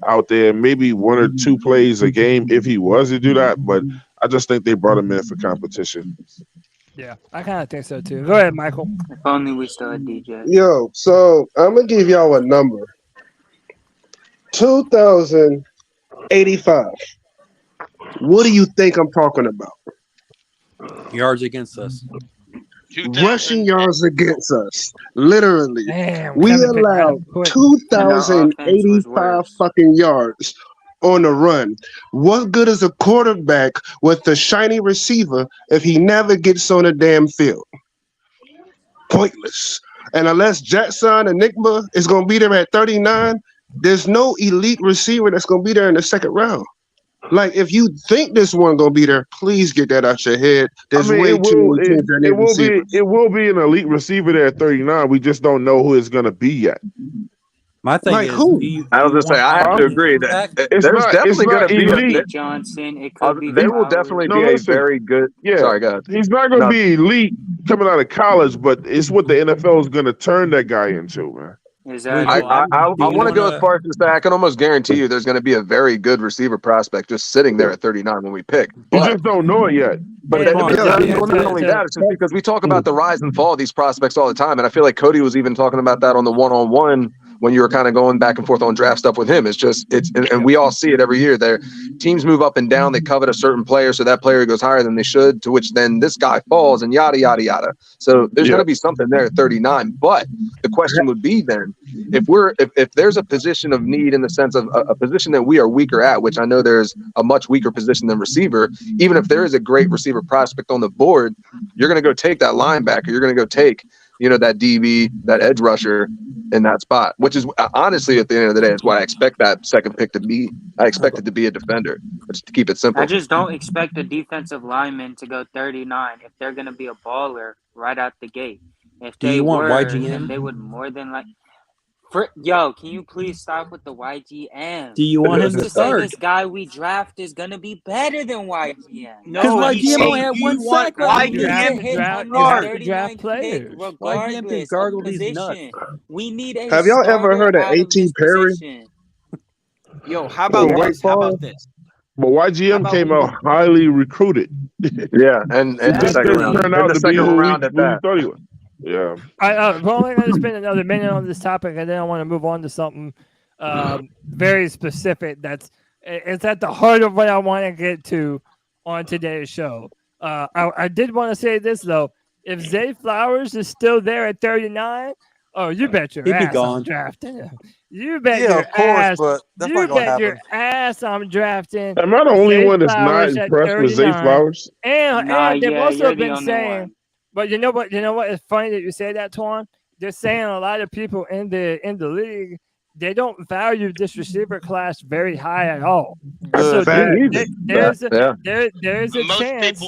out there maybe 1 or 2 plays a game if he was to do that, but I just think they brought him in for competition. Yeah, I kind of think so too. Go ahead, Michael. If only we still had DJ. Yo, so I'm gonna give y'all a number. 2,085. What do you think I'm talking about? Yards against us. Rushing yards against us. Literally. Damn, we allowed 2,085 fucking yards on the run. What good is a quarterback with a shiny receiver if he never gets on the damn field? Pointless. And unless Jetson and Enigma is going to be there at 39, there's no elite receiver that's going to be there in the second round. Like, if you think this one going to be there, please get that out your head. There's way too many teams that need receivers. It will be an elite receiver there at 39. We just don't know who it's going to be yet. My thing like is, who? I was gonna say I have to agree that there's definitely going to be elite. Johnson. It could be. There will definitely be a very good. Yeah, sorry, go ahead. He's not going to be elite coming out of college, but it's what the NFL is going to turn that guy into, man. Exactly. I want to go as far as to say I can almost guarantee you there's going to be a very good receiver prospect just sitting there at 39 when we pick. You just don't know it yet. But not only that, it's just because we talk about the rise and fall of these prospects all the time, and I feel like Cody was even talking about that on the one-on-one when you were kind of going back and forth on draft stuff with him. And we all see it every year. Their teams move up and down. They covet a certain player, so that player goes higher than they should, to which then this guy falls and yada, yada, yada. So there's going to be something there at 39. But the question would be then, if there's a position of need in the sense of a position that we are weaker at, which I know there's a much weaker position than receiver, even if there is a great receiver prospect on the board, you're going to go take that linebacker. You're going to go take, that DB, that edge rusher in that spot, which is honestly at the end of the day, is why I expect that second pick to be. I expect it to be a defender, just to keep it simple. I just don't expect a defensive lineman to go 39 if they're going to be a baller right out the gate. If Do they you want were, YGM? then they would more than like. Yo, can you please stop with the YGM? Do you want him to say start? this guy we draft is gonna be better than YGM? Because YGM only had one sack. Draft players. YGM can gargle these nuts. We need a. Have y'all ever heard of A.T. Perry? Yo, how about this? How about this? But YGM came out highly recruited. Yeah, and the second round. Turned out to be who we thought he was. Yeah. We're only going to spend another minute on this topic, and then I want to move on to something very specific. It's at the heart of what I want to get to on today's show. I did want to say this though: if Zay Flowers is still there at 39, oh, you bet your ass I'm drafting him. You bet your ass. But that's you bet your ass I'm drafting. Am I the only one that's not Flowers impressed with Zay Flowers? And they've also been saying. But you know what? It's funny that you say that, Twan. They're saying a lot of people in the league, they don't value this receiver class very high at all. So there's a chance.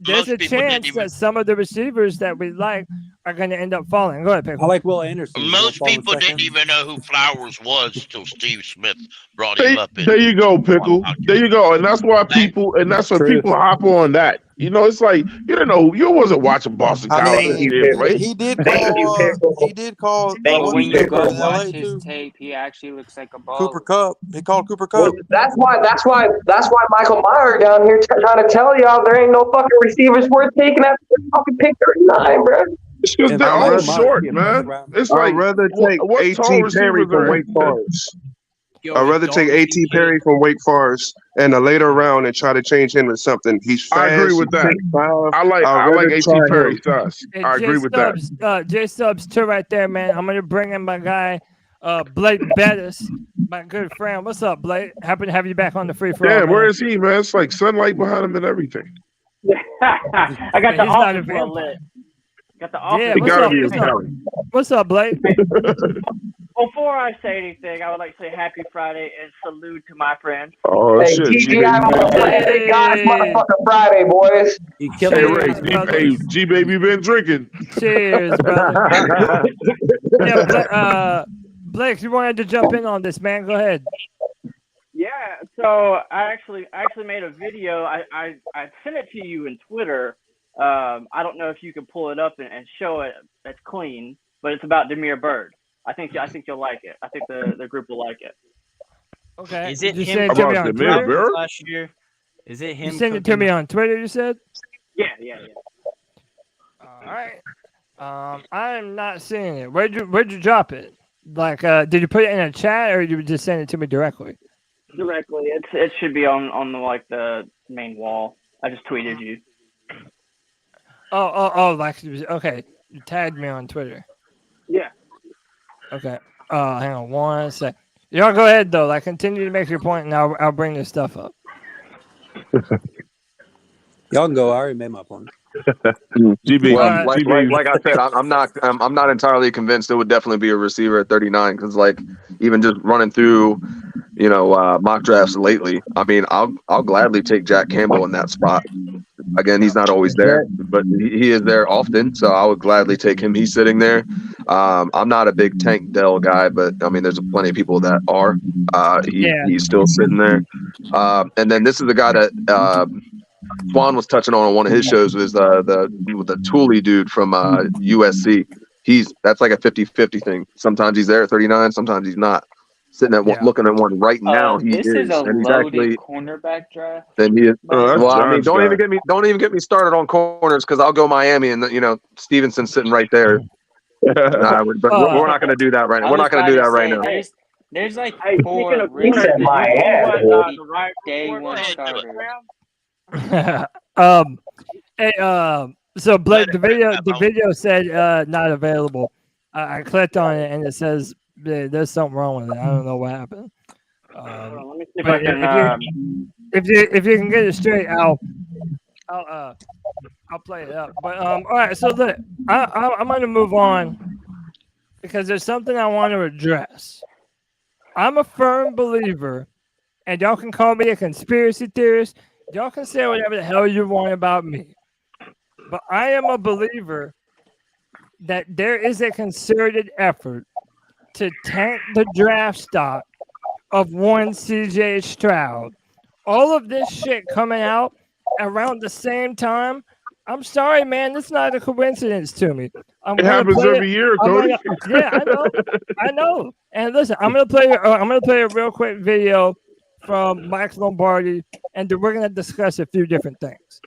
There's a chance that some of the receivers that we like are going to end up falling. Go ahead, Pickle. I like Will Anderson. Most people didn't even know who Flowers was till Steve Smith brought him up. There you go, Pickle. There you go, and that's why people hop on that. It's like you wasn't watching Boston College. He did call. When you go watch his tape, he actually looks like a baller. Cooper Kupp. He called Cooper Kupp. That's why Michael Meyer down here trying to tell y'all there ain't no fucking receivers worth taking after fucking pick 39, bro. It's because they're all short, man. It's like I'd rather take A.T. Perry from Wake Forest. I'd rather take A.T. Perry from Wake Forest in a later round and try to change him to something. He's fast. I agree with that. I like A.T. Perry size. I agree with that. J Subs too right there, man. I'm gonna bring in my guy, Blake Bettis, my good friend. What's up, Blake? Happy to have you back on the free for all. Yeah, where is he, man? It's like sunlight behind him and everything. I got the office well lit. Got the office. What's up, Blake? Before I say anything, I would like to say happy Friday and salute to my friends. Oh, shit. Thank God it's motherfucking Friday, boys. G-Baby been drinking. Cheers, brother. Blake, you wanted to jump in on this, man. Go ahead. Yeah, so I actually made a video. I sent it to you in Twitter. I don't know if you can pull it up and show it. It's clean, but it's about Damiere Byrd. I think you'll like it. I think the group will like it. Okay. Is it you him about Damiere Byrd last year? Is it him? You sent it to me on Twitter, you said? Yeah. All right. I'm not seeing it. Where'd you drop it? Like, did you put it in a chat or did you just send it to me directly? Directly. It should be on the main wall. I just tweeted you. Oh, like, okay. You tagged me on Twitter. Yeah. Okay. Hang on one sec. Y'all go ahead though. Like, continue to make your point, and I'll bring this stuff up. Y'all can go. I already made my point. GB, like I said, I'm not entirely convinced it would definitely be a receiver at 39 because even just running through mock drafts lately, I mean I'll gladly take Jack Campbell in that spot. Again, he's not always there, but he is there often, so I would gladly take him. He's sitting there. I'm not a big Tank Dell guy, but I mean there's plenty of people that are. He's still sitting there. And then this is the guy that Swan was touching on one of his shows was the Tooley dude from USC. That's like a 50-50 thing. Sometimes he's there at 39, sometimes he's not. Sitting at looking at one right now, this is a loaded cornerback draft. Then he is. Don't even get me started on corners because I'll go Miami and Stevenson's sitting right there. Nah, but we're not going to do that right now. We're not going to do that right now. There's like Hey, four speaking of really corners, good my ass, the right day one starters. So Blake, the video said not available. I clicked on it and it says there's something wrong with it. I don't know what happened. Let me see if I can. If you can get it straight, I'll play it up. But all right, so look, I'm gonna move on because there's something I want to address. I'm a firm believer, and y'all can call me a conspiracy theorist. Y'all can say whatever the hell you want about me. But I am a believer that there is a concerted effort to tank the draft stock of one CJ Stroud. All of this shit coming out around the same time. I'm sorry, man. It's not a coincidence to me. It happens every year, Cody. Yeah, I know. And listen, I'm gonna play a real quick video from Mike Lombardi, and then we're gonna discuss a few different things.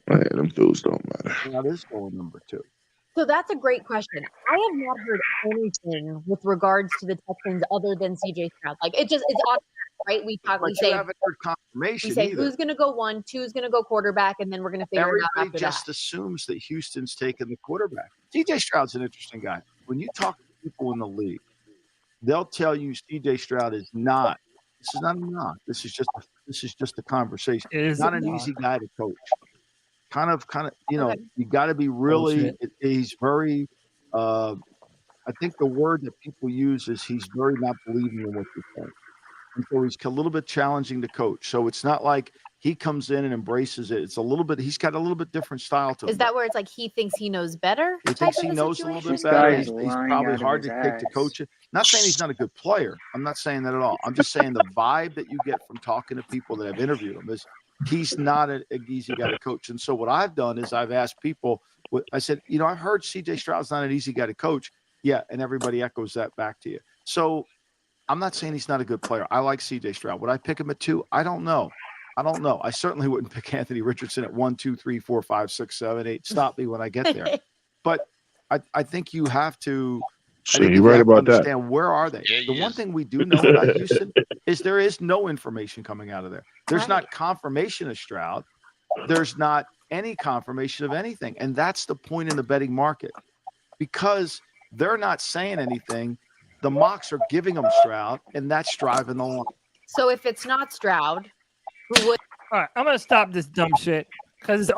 Man, them dudes don't matter. Now this going number 2. So that's a great question. I have not heard anything with regards to the Texans other than CJ Stroud. Like it's automatic, right? We say haven't heard confirmation. We say either. who's going to go 1, 2's going to go quarterback, and then we're going to figure it out Everybody after just that. assumes that Houston's taking the quarterback. CJ Stroud's an interesting guy. When you talk to people in the league, they'll tell you CJ Stroud is not. This is not a knock. This is just a conversation. It's not an easy guy to coach. Kind of, Okay. you got to be really. He's very. I think the word that people use is he's very not believing in what you're saying, and so he's a little bit challenging to coach. So it's not like he comes in and embraces it. It's a little bit. He's got a little bit different style to him. Is that where it's like he thinks he knows better? He thinks he knows a little bit better. He's probably hard to take to coach it. Not saying he's not a good player. I'm not saying that at all. I'm just saying the vibe that you get from talking to people that have interviewed him is he's not an easy guy to coach. And so what I've done is I've asked people, I said, I've heard CJ Stroud's not an easy guy to coach. Yeah, and everybody echoes that back to you. So I'm not saying he's not a good player. I like CJ Stroud. Would I pick him at 2? I don't know. I certainly wouldn't pick Anthony Richardson at 1, 2, 3, 4, 5, 6, 7, 8. Stop me when I get there. But I think you have to. So you're right about that. Understand where are they? The one thing we do know about Houston is there is no information coming out of there. There's not confirmation of Stroud. There's not any confirmation of anything. And that's the point in the betting market. Because they're not saying anything, the mocks are giving them Stroud, and that's driving the line. So if it's not Stroud, who would? All right, I'm gonna stop this dumb shit because it's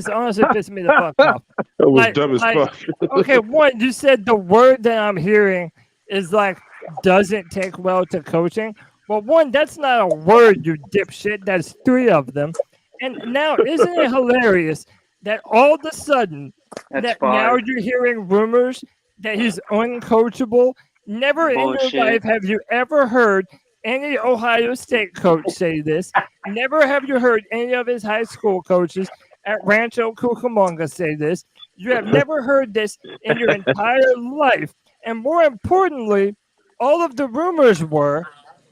honestly pissing me the fuck off. That was dumb as fuck. Okay, one, you said the word that I'm hearing is like doesn't take well to coaching. Well, one, that's not a word, you dipshit. That's 3 of them. And now, isn't it hilarious that all of a sudden now you're hearing rumors that he's uncoachable? Never in your life have you ever heard any Ohio State coach say this. Never have you heard any of his high school coaches at Rancho Cucamonga say this. You have never heard this in your entire life. And more importantly, all of the rumors were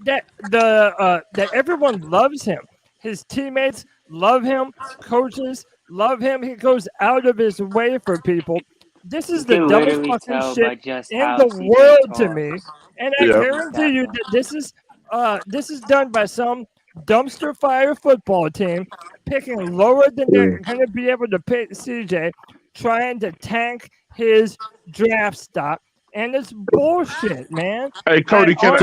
that that everyone loves him. His teammates love him. Coaches love him. He goes out of his way for people. This is the dumbest fucking shit in the world to me. And I guarantee you that this is done by some dumpster fire football team picking lower than they're going to be able to pick CJ, trying to tank his draft stock. And it's bullshit, man. Hey, Cody, can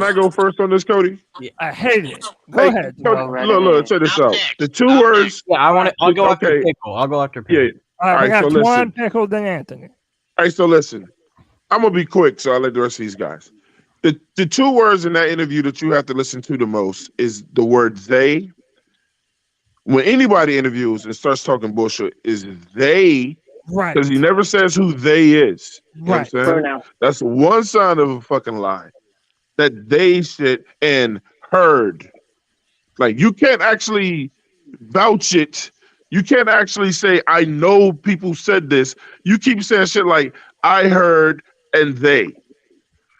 I go first on this, Cody? I hate it. Go ahead. Cody, look, check this out. The 2 words. Yeah, I'll go after Pickle. I'll go after Pickle. Yeah. All right, so we got one listen. Pickle than Anthony. All right, so listen. I'm gonna be quick, so I'll let the rest of these guys. The 2 words in that interview that you have to listen to the most is the word they. When anybody interviews and starts talking bullshit, is they. Right. Because he never says who they is. You know Right. what I'm saying? That's one sign of a fucking lie. That they shit and heard. Like, you can't actually vouch it. You can't actually say, I know people said this. You keep saying shit like, I heard and they.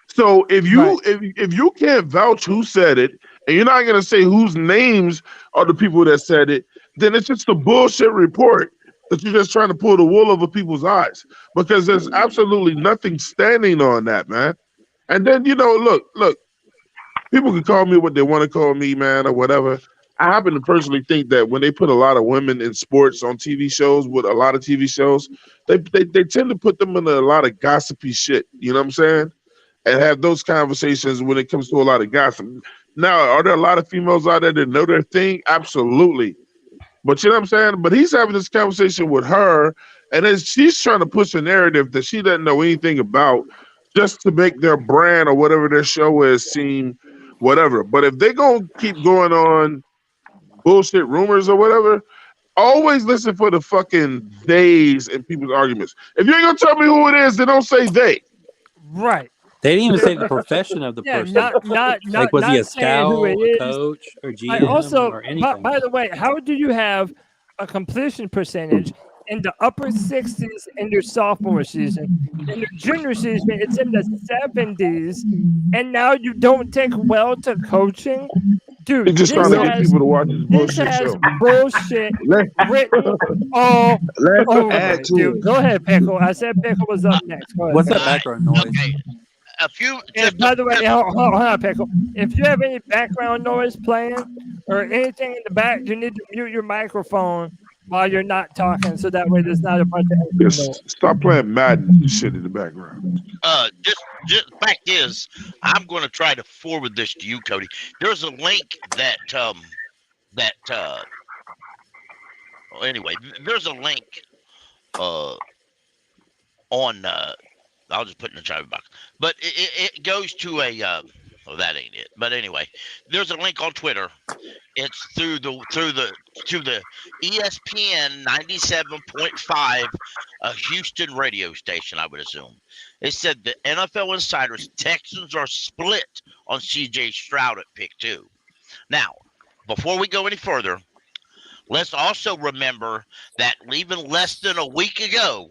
So if you if you can't vouch who said it, and you're not gonna say whose names are the people that said it, then it's just a bullshit report that you're just trying to pull the wool over people's eyes because there's absolutely nothing standing on that, man. And then, look, people can call me what they want to call me, man, or whatever. I happen to personally think that when they put a lot of women in sports on TV shows, with a lot of TV shows, they tend to put them in a lot of gossipy shit. You know what I'm saying? And have those conversations when it comes to a lot of gossip. Now, are there a lot of females out there that know their thing? Absolutely. But you know what I'm saying? But he's having this conversation with her, and then she's trying to push a narrative that she doesn't know anything about just to make their brand or whatever their show is seem whatever. But if they're going to keep going on bullshit rumors or whatever, always listen for the fucking theys in people's arguments. If you ain't going to tell me who it is, then don't say they. Right. They didn't even say the profession of the person. Like, was he a scout, a coach, or GM, or anything? By the way, how do you have a completion percentage in the upper 60s in your sophomore season? In your junior season, it's in the 70s, and now you don't take well to coaching? Dude, he's just trying to get people to watch his bullshit show. Bullshit written all over it, dude. Go ahead, Pickle. I said Pickle was up next. Go ahead, what's that background noise? Okay. By the way, hold on, Pickle. If you have any background noise playing or anything in the back, you need to mute your microphone while you're not talking, so that way there's not a bunch of noise. Stop playing Madden shit in the background. Just fact is, I'm going to try to forward this to you, Cody. There's a link that anyway, there's a link on I'll just put it in the chat box. But it goes to a that ain't it. But anyway, there's a link on Twitter. It's through the ESPN 97.5 Houston radio station, I would assume. It said the NFL insiders Texans are split on CJ Stroud at pick 2. Now, before we go any further, let's also remember that even less than a week ago,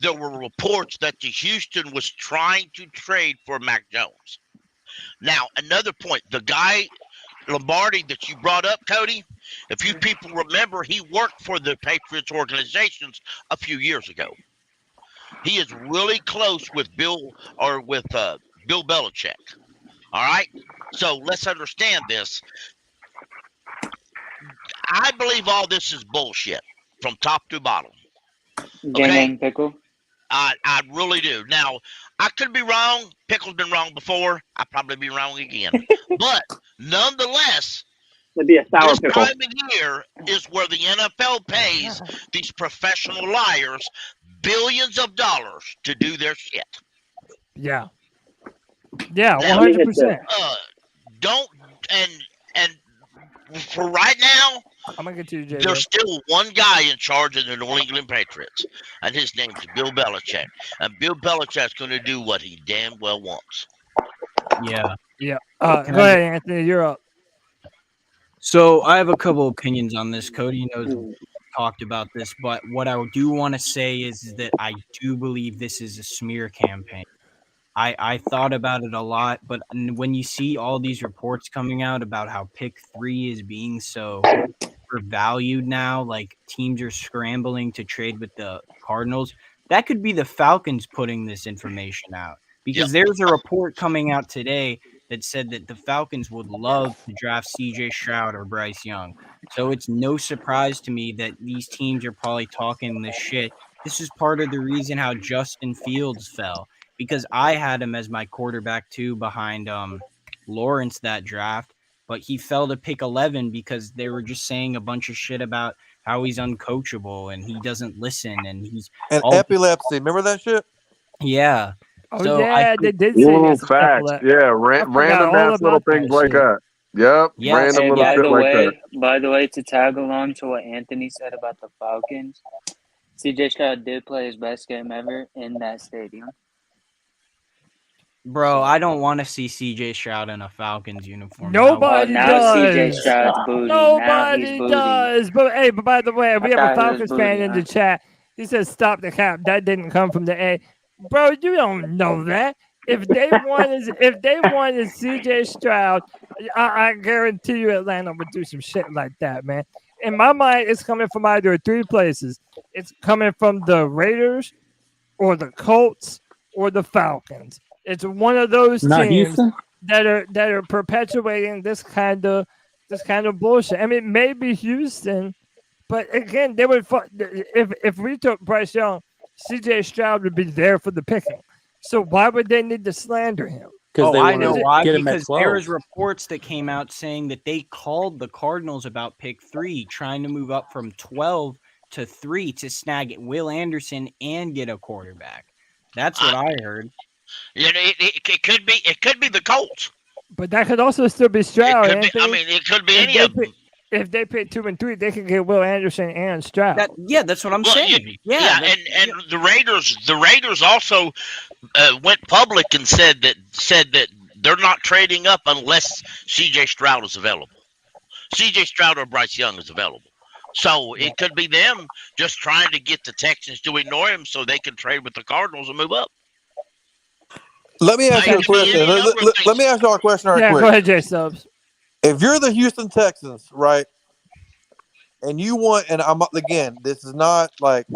there were reports that the Houston was trying to trade for Mac Jones. Now, another point, the guy, Lombardi, that you brought up, Cody, if you people remember, he worked for the Patriots organizations a few years ago. He is really close with Bill Belichick. All right? So let's understand this. I believe all this is bullshit from top to bottom. Okay? Pickle. I really do. Now, I could be wrong. Pickle's been wrong before. I'll probably be wrong again. But nonetheless, it'd be a sour this pickle. time of year is where the NFL pays these professional liars billions of dollars to do their shit. Yeah. Yeah, 100%. Don't and for right now, I'm gonna get to you, Jay. There's still one guy in charge of the New England Patriots, and his name is Bill Belichick. And Bill Belichick's going to do what he damn well wants. Yeah. Yeah. Go ahead, Anthony. You're up. So I have a couple opinions on this. Cody knows we talked about this, but what I do want to say is that I do believe this is a smear campaign. I thought about it a lot, but when you see all these reports coming out about how pick 3 is being so overvalued now, like teams are scrambling to trade with the Cardinals, that could be the Falcons putting this information out. Because there's a report coming out today that said that the Falcons would love to draft CJ Stroud or Bryce Young. So it's no surprise to me that these teams are probably talking this shit. This is part of the reason how Justin Fields fell. Because I had him as my quarterback too behind Lawrence that draft, but he fell to pick 11 because they were just saying a bunch of shit about how he's uncoachable and he doesn't listen and he's epilepsy. Remember that shit? Yeah. Oh so yeah, they did say facts. Yeah, random ass little things like that. Yep. Yeah, random little shit like that. By the way, to tag along to what Anthony said about the Falcons, CJ Stroud did play his best game ever in that stadium. Bro, I don't want to see CJ Stroud in a Falcons uniform. Nobody does. CJ Stroud's booty. Nobody does. But by the way, we have a Falcons fan in the chat. He says, "Stop the cap." That didn't come from the A. Bro, you don't know that. If they wanted CJ Stroud, I guarantee you Atlanta would do some shit like that, man. in my mind, it's coming from either three places. It's coming from the Raiders, or the Colts, or the Falcons. It's one of those Not teams Houston? that are perpetuating this kind of bullshit. I mean, maybe Houston, but again, they would if we took Bryce Young, CJ Stroud would be there for the picking. So why would they need to slander him? Oh, I know why. Because there was reports that came out saying that they called the Cardinals about pick 3, trying to move up from 12 to 3 to snag Will Anderson and get a quarterback. That's what I heard. It could be the Colts. But that could also still be Stroud. It could be any of them. If they pick 2 and 3, they can get Will Anderson and Stroud. That's what I'm saying. And the Raiders also went public and said that they're not trading up unless CJ Stroud is available. CJ Stroud or Bryce Young is available. So it could be them just trying to get the Texans to ignore him so they can trade with the Cardinals and move up. Let me ask you a question. Let me ask y'all a question right quick. Go ahead, Jay Stubbs. If you're the Houston Texans, right, and you want, and this is not like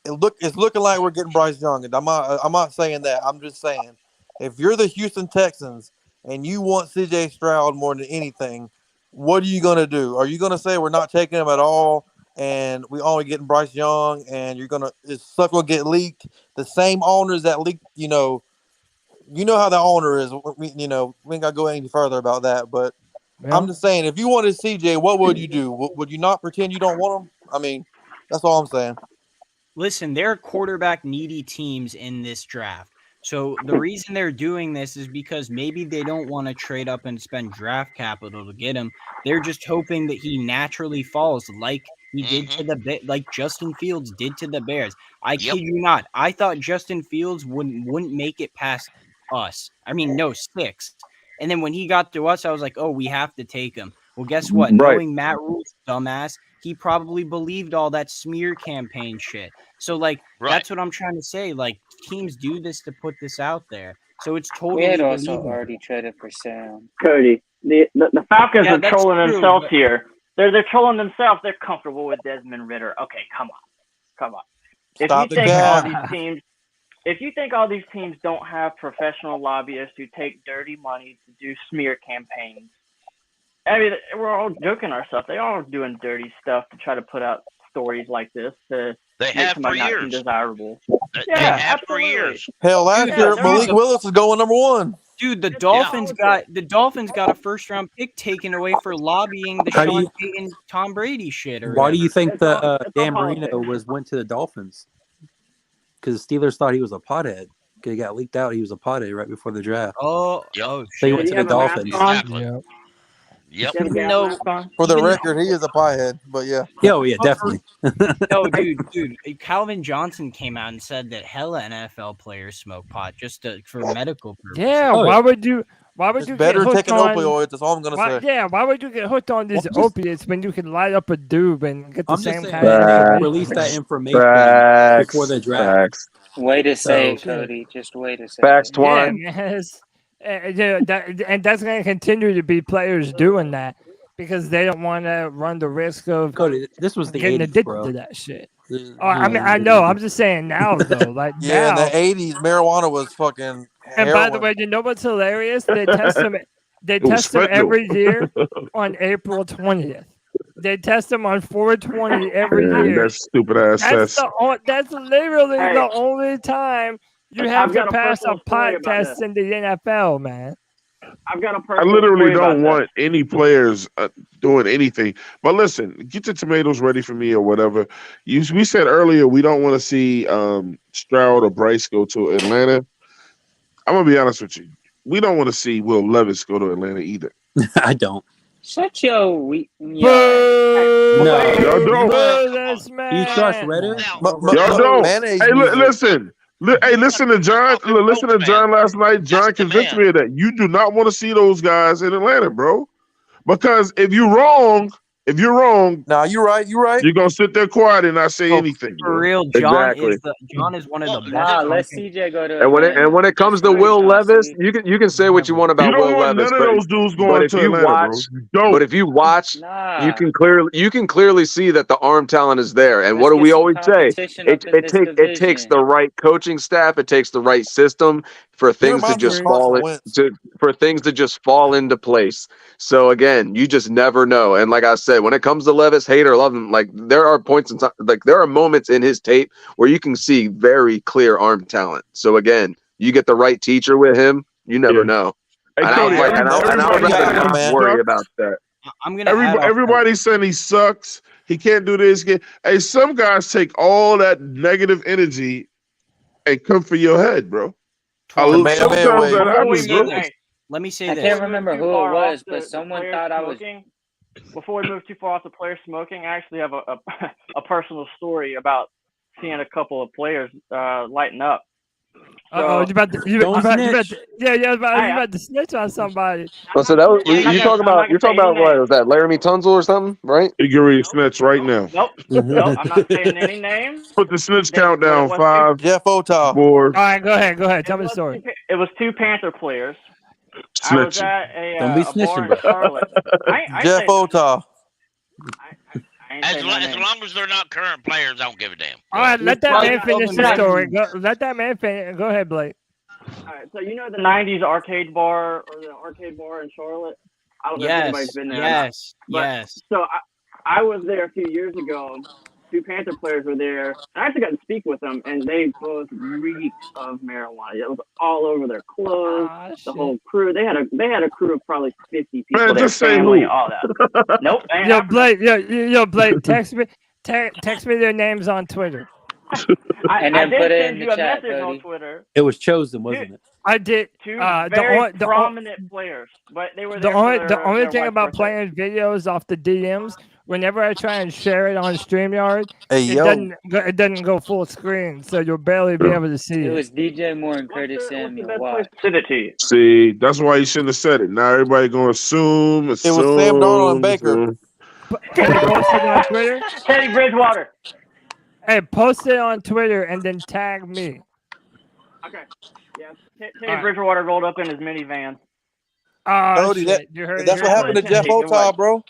it's looking like we're getting Bryce Young, and I'm not saying that. I'm just saying, if you're the Houston Texans and you want CJ Stroud more than anything, what are you gonna do? Are you gonna say we're not taking him at all, and we only getting Bryce Young, and is stuff gonna get leaked? The same owners that leaked, you know how the owner is. We ain't got to go any further about that. But I'm just saying, if you wanted CJ, what would you do? Would you not pretend you don't want him? I mean, that's all I'm saying. Listen, there are quarterback needy teams in this draft. So the reason they're doing this is because maybe they don't want to trade up and spend draft capital to get him. They're just hoping that he naturally falls like he did to like Justin Fields did to the Bears. I kid you not. I thought Justin Fields wouldn't make it past us. I mean, no, 6. And then when he got to us, I was like, oh, we have to take him. Well, guess what? Right. Knowing Matt Rule's dumbass, he probably believed all that smear campaign shit. So, that's what I'm trying to say. Like, teams do this to put this out there. So it's totally We had also believable. already traded for Sam. Cody, the Falcons are that's trolling true, themselves but- here. They're trolling themselves. They're comfortable with Desmond Ridder. Okay, come on. Stop the If gap. you think all these teams don't have professional lobbyists who take dirty money to do smear campaigns, I mean, we're all joking ourselves. They're all doing dirty stuff to try to put out stories like this to make somebody not seem desirable. They have for years. Hell, last year Malik Willis is going number 1. Dude, the Dolphins got a first-round pick taken away for lobbying the Sean Payton, Tom Brady shit. Why do you think Dan Marino went to the Dolphins? Because the Steelers thought he was a pothead. It got leaked out he was a pothead right before the draft. So he went to the Dolphins. Exactly. Yep. For the record, he is a piehead, but yeah. Oh, yeah, definitely. No, dude. Calvin Johnson came out and said that hella NFL players smoke pot just for medical purposes. Yeah, why would you It's get better hooked taking on opioids. That's all I'm gonna say. Yeah, why would you get hooked on these opiates when you can light up a doob and get the same kind of of release that information before the draft? Way to say it, Cody. Just way to say Facts, it. Twine. Yes. And that's going to continue to be players doing that because they don't want to run the risk of Cody. This was the getting 80s, addicted bro. to that shit. I mean, I know. I'm just saying now, though. Like Yeah, now, in the 80s, marijuana was fucking and heroin. by the way, you know what's hilarious? They test them. They test them every year on April 20th. They test them on 4/20 every year. That's stupid ass test. That's literally the only time you have I've to got a pass a personal story pot about test this. in the NFL, man. I've got a I personal literally story don't about want any players doing anything. But listen, get your tomatoes ready for me or whatever. We said earlier we don't want to see Stroud or Bryce go to Atlanta. I'm gonna be honest with you. We don't want to see Will Levis go to Atlanta either. I don't. Shut your No, y'all don't. You trust Redder? Y'all don't. Hey, listen. Hey, listen to John. Listen to John last night. John convinced me of that. You do not want to see those guys in Atlanta, bro. Because if you're wrong, If you're wrong, you're right. You're right. You're gonna sit there quiet and not say anything. For real, John is one of the best. Let CJ go to. And when it comes to Will Levis, you can say what you want about Will Levis. None of those dudes going to Atlanta, but if you watch, you can clearly see that the arm talent is there. And what do we always say? It takes the right coaching staff. It takes the right system for things to just fall into place. So again, you just never know. And like I said, when it comes to Levis, hate or love him, like there are points in time, like there are moments in his tape where you can see very clear arm talent. So again, you get the right teacher with him, you never know. Hey, and Cody, I would rather not worry about that. I'm gonna. Everybody's saying he sucks. He can't do this. Hey, some guys take all that negative energy and come for your head, bro. Let me say I this. can't remember who it was, but someone thought I was. Before we move too far off the players smoking, I actually have a personal story about seeing a couple of players lighten up. You about to snitch on somebody. Well, so that was, you're talking about what was that? Laramie Tunzel or something, right? You get ready to snitch right now. Nope, I'm not saying any names. Put the snitch count down. 5, Jeff Otah. 4. All right, go ahead. Tell me the story. It was 2 Panther players. Snitching. I was at a Don't be bar snitching, in bro. Charlotte. Jeff Otah. As long as they're not current players, I don't give a damn. All right, let that man finish the story. Let that man finish. Go ahead, Blake. All right, so you know the '90s arcade bar or the arcade bar in Charlotte? I don't know if anybody's been there. Yes. So I was there a few years ago. 2 Panther players were there. And I actually got to speak with them, and they both reeked of marijuana. It was all over their clothes. The whole crew. They had a crew of probably 50 people. Man, their just say family, who. all that. Nope. Yo, Blake, text me their names on Twitter. I And then did put it send in you the a chat, message on Cody. Twitter. It was chosen, wasn't it? I did. 2 very prominent players, but they were there The only thing wife's about birthday. playing videos off the DMs, whenever I try and share it on Streamyard, it doesn't go full screen, so you'll barely be able to see It it. was DJ Moore and Curtis Samuel. Why? Send it to you. See, that's why you shouldn't have said it. Now everybody going to assume. It was Sam Darnold and Baker. Can you post it on Twitter? Teddy Bridgewater. Hey, post it on Twitter and then tag me. Okay. Yeah. Teddy Bridgewater rolled up in his minivan. Cody, that's what happened to Jeff Otah, bro.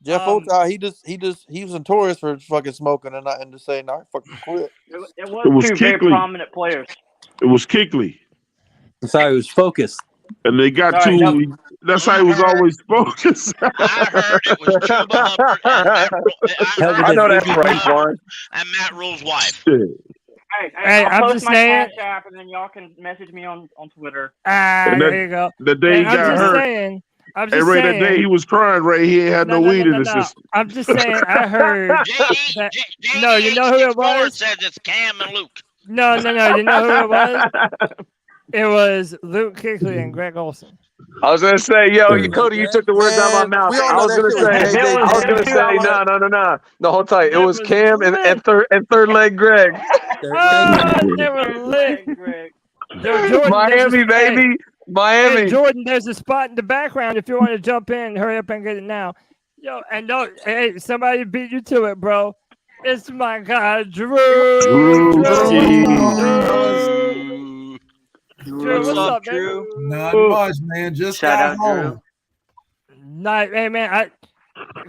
Jeff Otah, he was notorious for fucking smoking and just saying, "I fucking quit." It was 2 very prominent players. It was Kuechly. That's how he was focused. And they got Sorry, 2. That's how he was always focused. I heard it was Chuba Hubbard I know that's right, Warren. and Matt Rule's wife. Hey, I'm I'll just post my saying. Cash App, and then y'all can message me on Twitter. There you go. The day he got hurt. I'm Hey, just Ray, saying. that day he was crying, Ray, he ain't had no weed in his system. I'm just saying. I heard. that, no, you know who it was? Says it's Cam and Luke. No. You know who it was? It was Luke Kuechly and Greg Olsen. I was gonna say, Cody, you took the words out of my mouth. I was gonna say, no. The whole time it was Cam and third leg Greg. They were lit. Jordan, Miami, baby. Miami. Hey, Jordan, there's a spot in the background if you want to jump in. Hurry up and get it now. Hey, somebody beat you to it, bro. It's my guy, Drew. Drew, what's up, Drew? Not much, man. Just got home. Hey, man.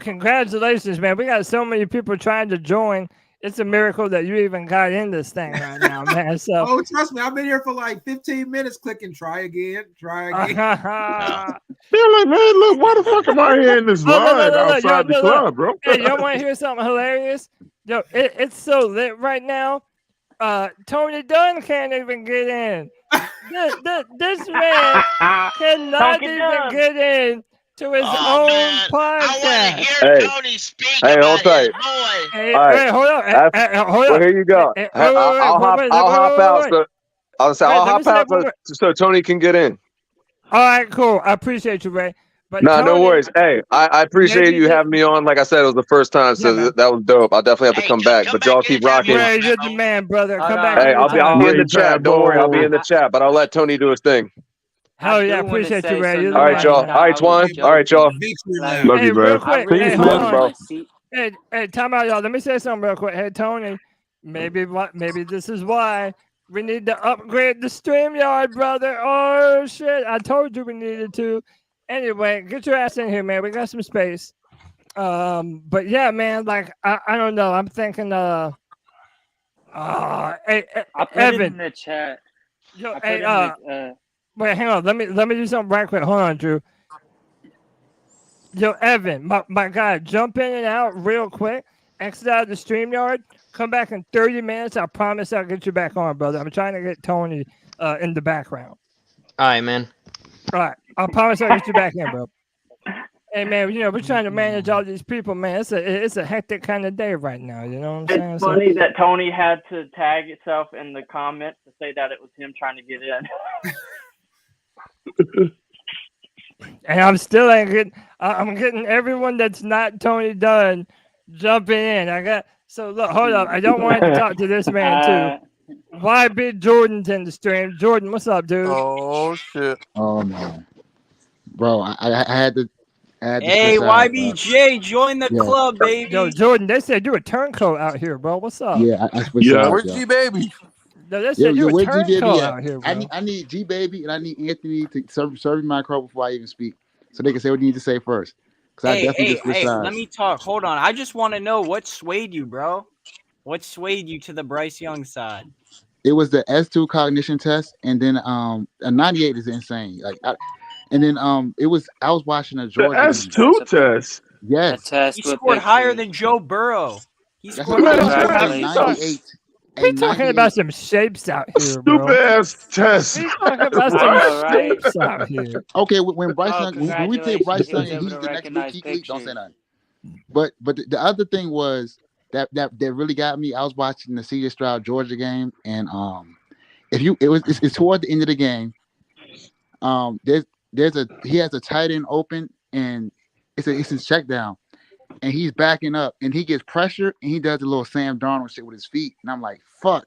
Congratulations, man. We got so many people trying to join. It's a miracle that you even got in this thing right now, man. So, trust me, I've been here for like 15 minutes clicking try again. They're like, man, look, why the fuck am I here in this line outside the club, bro? Hey, y'all want to hear something hilarious? Yo, it's so lit right now. Tony Dunn can't even get in. This man cannot even get in to his own podcast. Hey, hold tight. Hey, hold on. Hold on. Well, here you go. I'll hop out. I'll hop out so Tony can get in. All right, cool. I appreciate you, Ray. But no worries. Hey, I appreciate you having me on. Like I said, it was the first time, so that was dope. I'll definitely have to come back. But y'all keep rocking. Ray, you're the man, brother. Come back. Hey, I'll be in the chat. Don't worry, I'll be in the chat. But I'll let Tony do his thing. Hell yeah, appreciate you, Ray. All right, y'all. All right, Twan. All right, y'all. Love you, real man. quick. Peace, Hey, man, hold bro. on. Hey, time out, y'all. Let me say something real quick. Hey, Tony, maybe this is why we need to upgrade the Streamyard, brother. Oh, shit. I told you we needed to. Anyway, get your ass in here, man. We got some space. But yeah, man, like, I don't know. I'm thinking, hey, I put Evan. it in the chat. Yo, I put hey, it in the, wait, hang on. Let me do something right quick. Hold on, Drew. Yo, Evan, my guy, jump in and out real quick. Exit out of the StreamYard. Come back in 30 minutes. I promise I'll get you back on, brother. I'm trying to get Tony in the background. All right, man. All right. I promise I'll get you back in, bro. Hey, man, you know, we're trying to manage all these people, man. It's a hectic kind of day right now. You know what I'm saying? It's funny that Tony had to tag itself in the comments to say that it was him trying to get in. And I'm still I'm getting everyone that's not Tony Dunn jumping in. So look, hold up. I don't want to talk to this man too. YB Jordan's in the stream. Jordan, what's up, dude? Oh shit. Oh man, bro, I had to. Hey, YBJ, join the club, baby. Yo, Jordan, they said you're a turncoat out here, bro. What's up? Yeah, I switched sides, Where's yo. G Baby? No, they said you're a where's turncoat G-Baby out here, bro. I need G Baby and I need Anthony to serve me my crow before I even speak, so they can say what you need to say first. Because I definitely just switched sides. Let me talk. Hold on. I just want to know what swayed you, bro. What swayed you to the Bryce Young side? It was the S2 cognition test, and then a 98 is insane. And then it was I was watching a Georgia S2 test. Yes, He scored higher than Joe Burrow. He That's scored what higher I'm than saying. 98. We talking about some shapes out here, bro. Stupid ass test. We talking about some shapes out here. Okay, when Bryce Young, when we take Bryce Young and he's the next Luke Kuechly, don't say nothing. But the other thing was that really got me. I was watching the CJ Stroud Georgia game, and it's toward the end of the game. He has a tight end open, and it's his check down, and he's backing up, and he gets pressure, and he does a little Sam Darnold shit with his feet, and I'm like, fuck.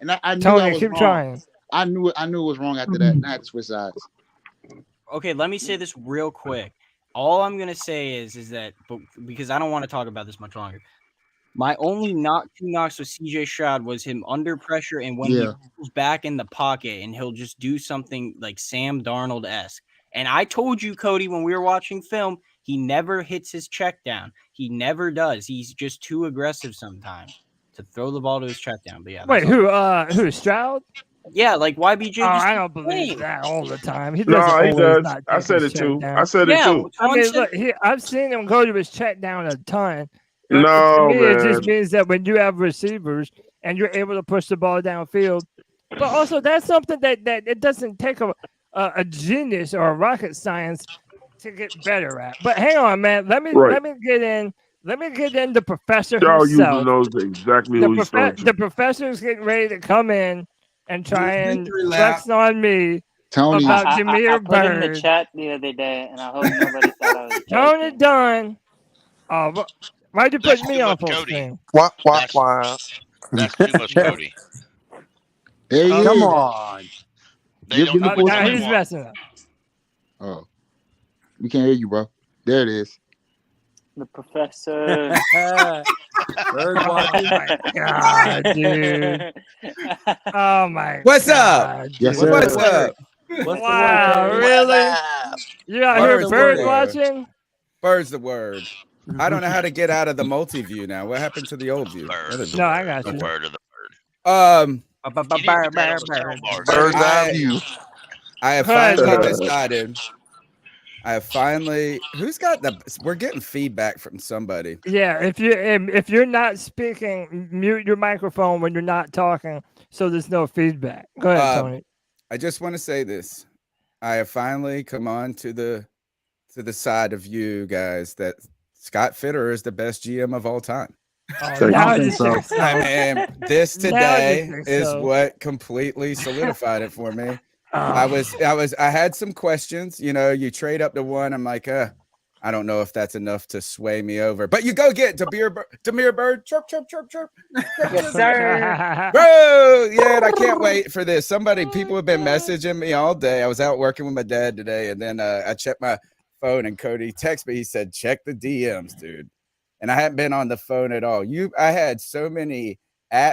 And I knew Tony, I was keep wrong. trying. I knew it was wrong after that, and I had to switch sides. Okay, let me say this real quick. All I'm gonna say is that, because I don't want to talk about this much longer. My only two knocks with CJ Stroud was him under pressure and when he pulls back in the pocket and he'll just do something like Sam Darnold-esque. And I told you, Cody, when we were watching film, he never hits his check down. He never does. He's just too aggressive sometimes to throw the ball to his check down. But yeah. Wait, who Stroud? Yeah, like YBJ. I don't believe that all the time. He does. Not I said it too. I said it too. I mean, look, I've seen him go to his check down a ton. No, to me, man. it just means that when you have receivers and you're able to push the ball downfield, but also that's something that it doesn't take a genius or a rocket science to get better at. But hang on, man. Let me get in. Let me get in the professor himself. Y'all knows exactly who he's talking to. The professor's getting ready to come in and try and flex on me. Tony, about Damiere I put it in Byrd. the chat the other day, and I hope nobody thought I was Tony Dunn. Why'd you put me on full screen? Why? That's too much Cody. Hey, come on. Give me full Now screen. he's messing up. Oh, we can't hear you, bro. There it is. The professor. Bird Oh my god, dude. Oh my What's god. up? Yes, dude. sir. What's up? Wow, really? You out here Bird's the bird word. watching? Bird's the word. I don't know how to get out of the multi-view now. What happened to the old view? That is No, I got The you. word of the bird. Bird's eye view. I have Go ahead, finally Tony. decided. I have finally. Who's got the? We're getting feedback from somebody. Yeah, if you're not speaking, mute your microphone when you're not talking, so there's no feedback. Go ahead, Tony. I just want to say this. I have finally come on to the side of you guys that Scott Fitterer is the best GM of all time. Oh, now you think so. I mean, this Now you today think is so. what completely solidified it for me. Oh. I had some questions. You know, you trade up to one. I'm like, I I don't know if that's enough to sway me over. But you go get Damiere Byrd. Chirp, chirp, chirp, chirp. Yes, sir. Bro, yeah, and I can't wait for this. People have been messaging me all day. I was out working with my dad today, and then I checked my phone, and Cody texted me. He said, check the DMs, dude. And I hadn't been on the phone at all. I had so many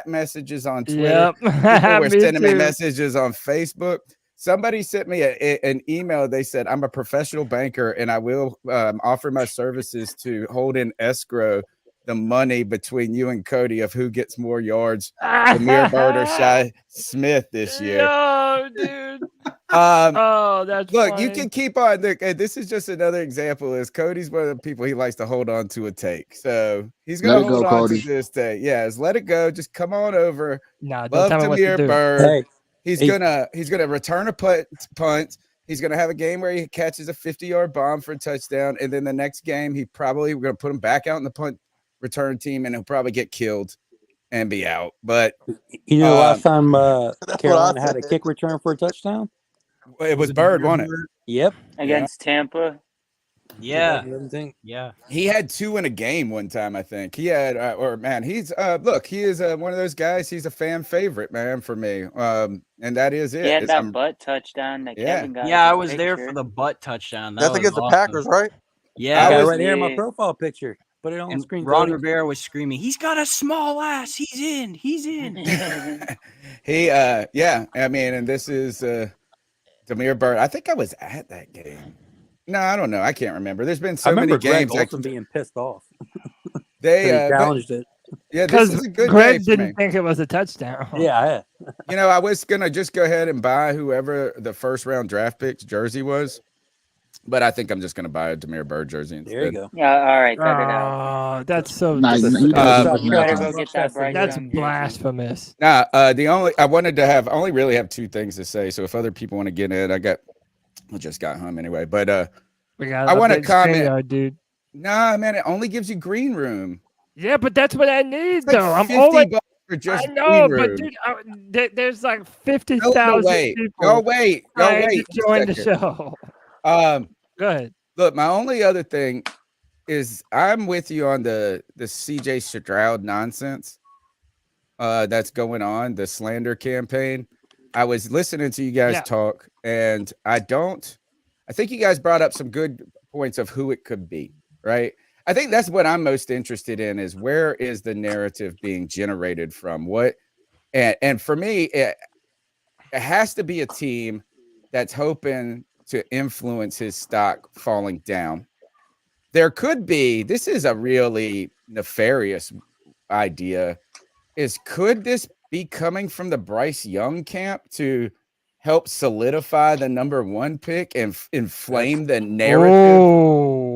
messages on Twitter. Yep. People were sending me too. messages on Facebook. Somebody sent me an email. They said, I'm a professional banker and I will offer my services to hold in escrow the money between you and Cody of who gets more yards, Damiere Byrd or Shi Smith this year. No, dude. Oh, that's look, funny. you can keep on. Look, and this is just another example. Is Cody's one of the people he likes to hold on to a take, so he's gonna hold on to this take. Yeah, just let it go. Just come on over. Nah, don't love tell me what to Damiere do. Byrd. Hey. He's gonna return a punt. He's gonna have a game where he catches a 50-yard bomb for a touchdown, and then the next game we're gonna put him back out in the punt return team, and he'll probably get killed and be out. But last time Carolina had a kick return for a touchdown, it was Byrd, wasn't it? Yep. Against Tampa. Yeah. Yeah. He had 2 in a game one time, I think. He had, he's he is one of those guys. He's a fan favorite, man, for me. And that is it. He had that butt touchdown that Kevin got. Yeah, I was there for the butt touchdown. That's against the Packers, right? Yeah, I got right here in my profile picture. Put it on the screen. Ron Rivera was screaming, "He's got a small ass. He's in. He's in." And this is Damiere Byrd. I think I was at that game. No, I don't know. I can't remember. There's been so many games. Greg Olsen being pissed off. They challenged it. Yeah, this is a good Greg day for didn't me. think it was a touchdown. Yeah. I was gonna just go ahead and buy whoever the first round draft pick's jersey was, but I think I'm just gonna buy a Damiere Byrd jersey instead. There you go. Yeah, all right, cut it out. Oh, that's so. Better go get that Bryce That's Young jersey. blasphemous. Nah, I only really have 2 things to say. So if other people want to get in, I just got home anyway. But I want to comment, Streamyard, dude. Nah, man, it only gives you green room. Yeah, but that's what I need, It's like though. I'm $50 always. for just I know, green but room. dude, there's like 50,000 people. Go wait. trying to join the show. Go ahead. Look, my only other thing is I'm with you on the CJ Stroud nonsense that's going on, the slander campaign. I was listening to you guys talk, and I think you guys brought up some good points of who it could be, right? I think that's what I'm most interested in is where is the narrative being generated from? And for me, it has to be a team that's hoping to influence his stock falling down. There could be, this is a really nefarious idea, could this be coming from the Bryce Young camp to help solidify the number 1 pick and inflame the narrative?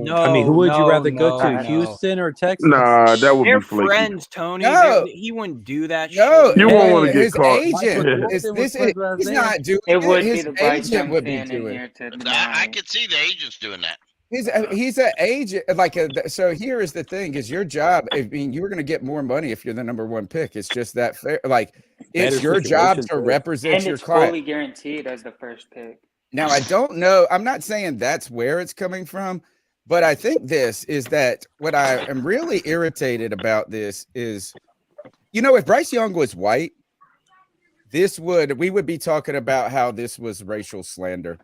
No, I mean, who would you rather go to, Houston or Texas? Nah, that would They're be flaky. friends, Tony. No. He wouldn't do that. No, shit. You won't want to get his caught. agent. He's not doing It it. would be His the Bryce agent Young would be fan in doing here it. to I could see the agents doing that. He's an agent. So here is the thing: is your job. I mean, you were going to get more money if you're the number 1 pick. It's just that fair. It's your job to represent and your it's client. fully guaranteed as the first pick. Now, I don't know. I'm not saying that's where it's coming from, but I think this is that what I am really irritated about this is, if Bryce Young was white, we would be talking about how this was racial slander.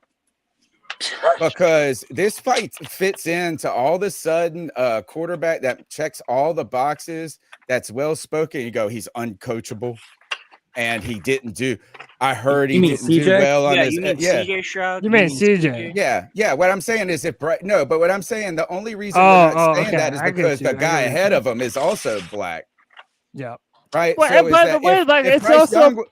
Because this fight fits into all of a sudden a quarterback that checks all the boxes, that's well spoken. You go, he's uncoachable, and he didn't do. I heard he didn't do well on his. CJ Shroud. You mean CJ? Yeah. What I'm saying is but what I'm saying, the only reason we're not saying that is because the guy ahead of him is also black. Yeah. Right. Well, So and is by that the way, if it's Bryce also Young-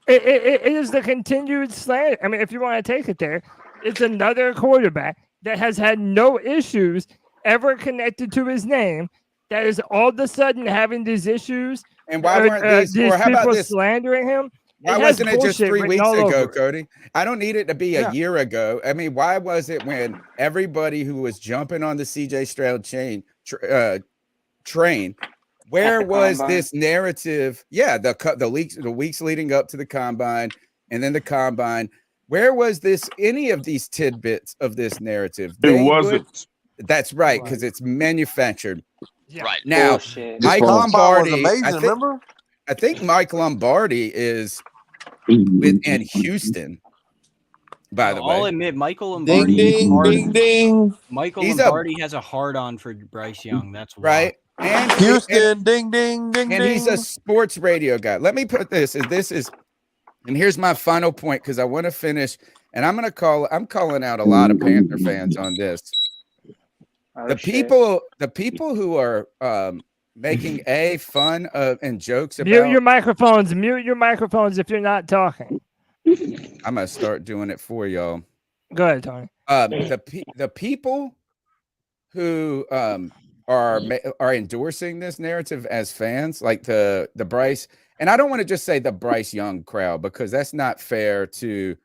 it is the continued slander. I mean, if you want to take it there, it's another quarterback that has had no issues ever connected to his name that is all of a sudden having these issues. And why weren't these or how people about this? slandering him? Why wasn't it just 3 written weeks all ago, over it. Cody? I don't need it to be a year ago. I mean, why was it when everybody who was jumping on the CJ Stroud train, where was combine. this narrative? Yeah, the weeks leading up to the combine, and then the combine. Where was any of these tidbits of this narrative? It wasn't. That's right, because it's manufactured. Right. Now, Bullshit. Mike This Lombardi. was amazing, remember? I think Mike Lombardi is in Houston. By the way, I'll admit, Michael Lombardi. Ding. Michael He's Lombardi has a hard on for Bryce Young. That's why. right. And Houston, ding. And he's a sports radio guy. Let me put this. And here's my final point because I want to finish. And I'm calling out a lot of Panther fans on this. The people who are making fun of and jokes about. Mute your microphones. Mute your microphones if you're not talking. I'm gonna start doing it for y'all. Go ahead, Tony. The people who are endorsing this narrative as fans, like the Bryce, and I don't want to just say the Bryce Young crowd because that's not fair to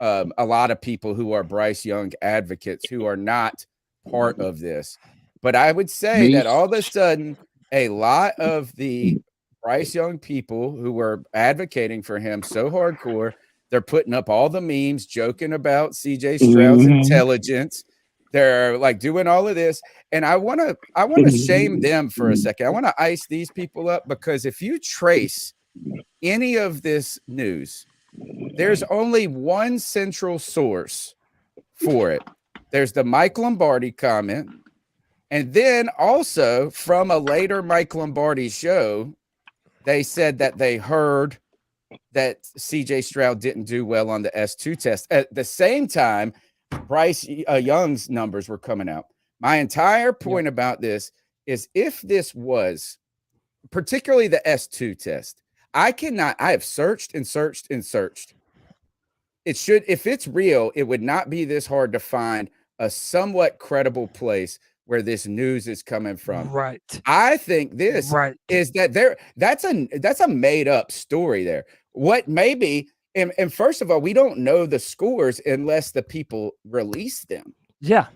a lot of people who are Bryce Young advocates who are not part of this. But I would say that all of a sudden, a lot of the Bryce Young people who were advocating for him so hardcore, they're putting up all the memes, joking about CJ Stroud's intelligence. They're like doing all of this. And I want to shame them for a second. I want to ice these people up because if you trace any of this news, there's only one central source for it. There's the Mike Lombardi comment. And then also from a later Mike Lombardi show, they said that they heard that CJ Stroud didn't do well on the S2 test. At the same time, Bryce Young's numbers were coming out. My entire point about this is if this was particularly the S2 test, I have searched and searched and searched. If it's real, it would not be this hard to find a somewhat credible place where this news is coming from. Right. I think this is that that's a made up story there. What maybe, and first of all, we don't know the scores unless the people release them. Yeah.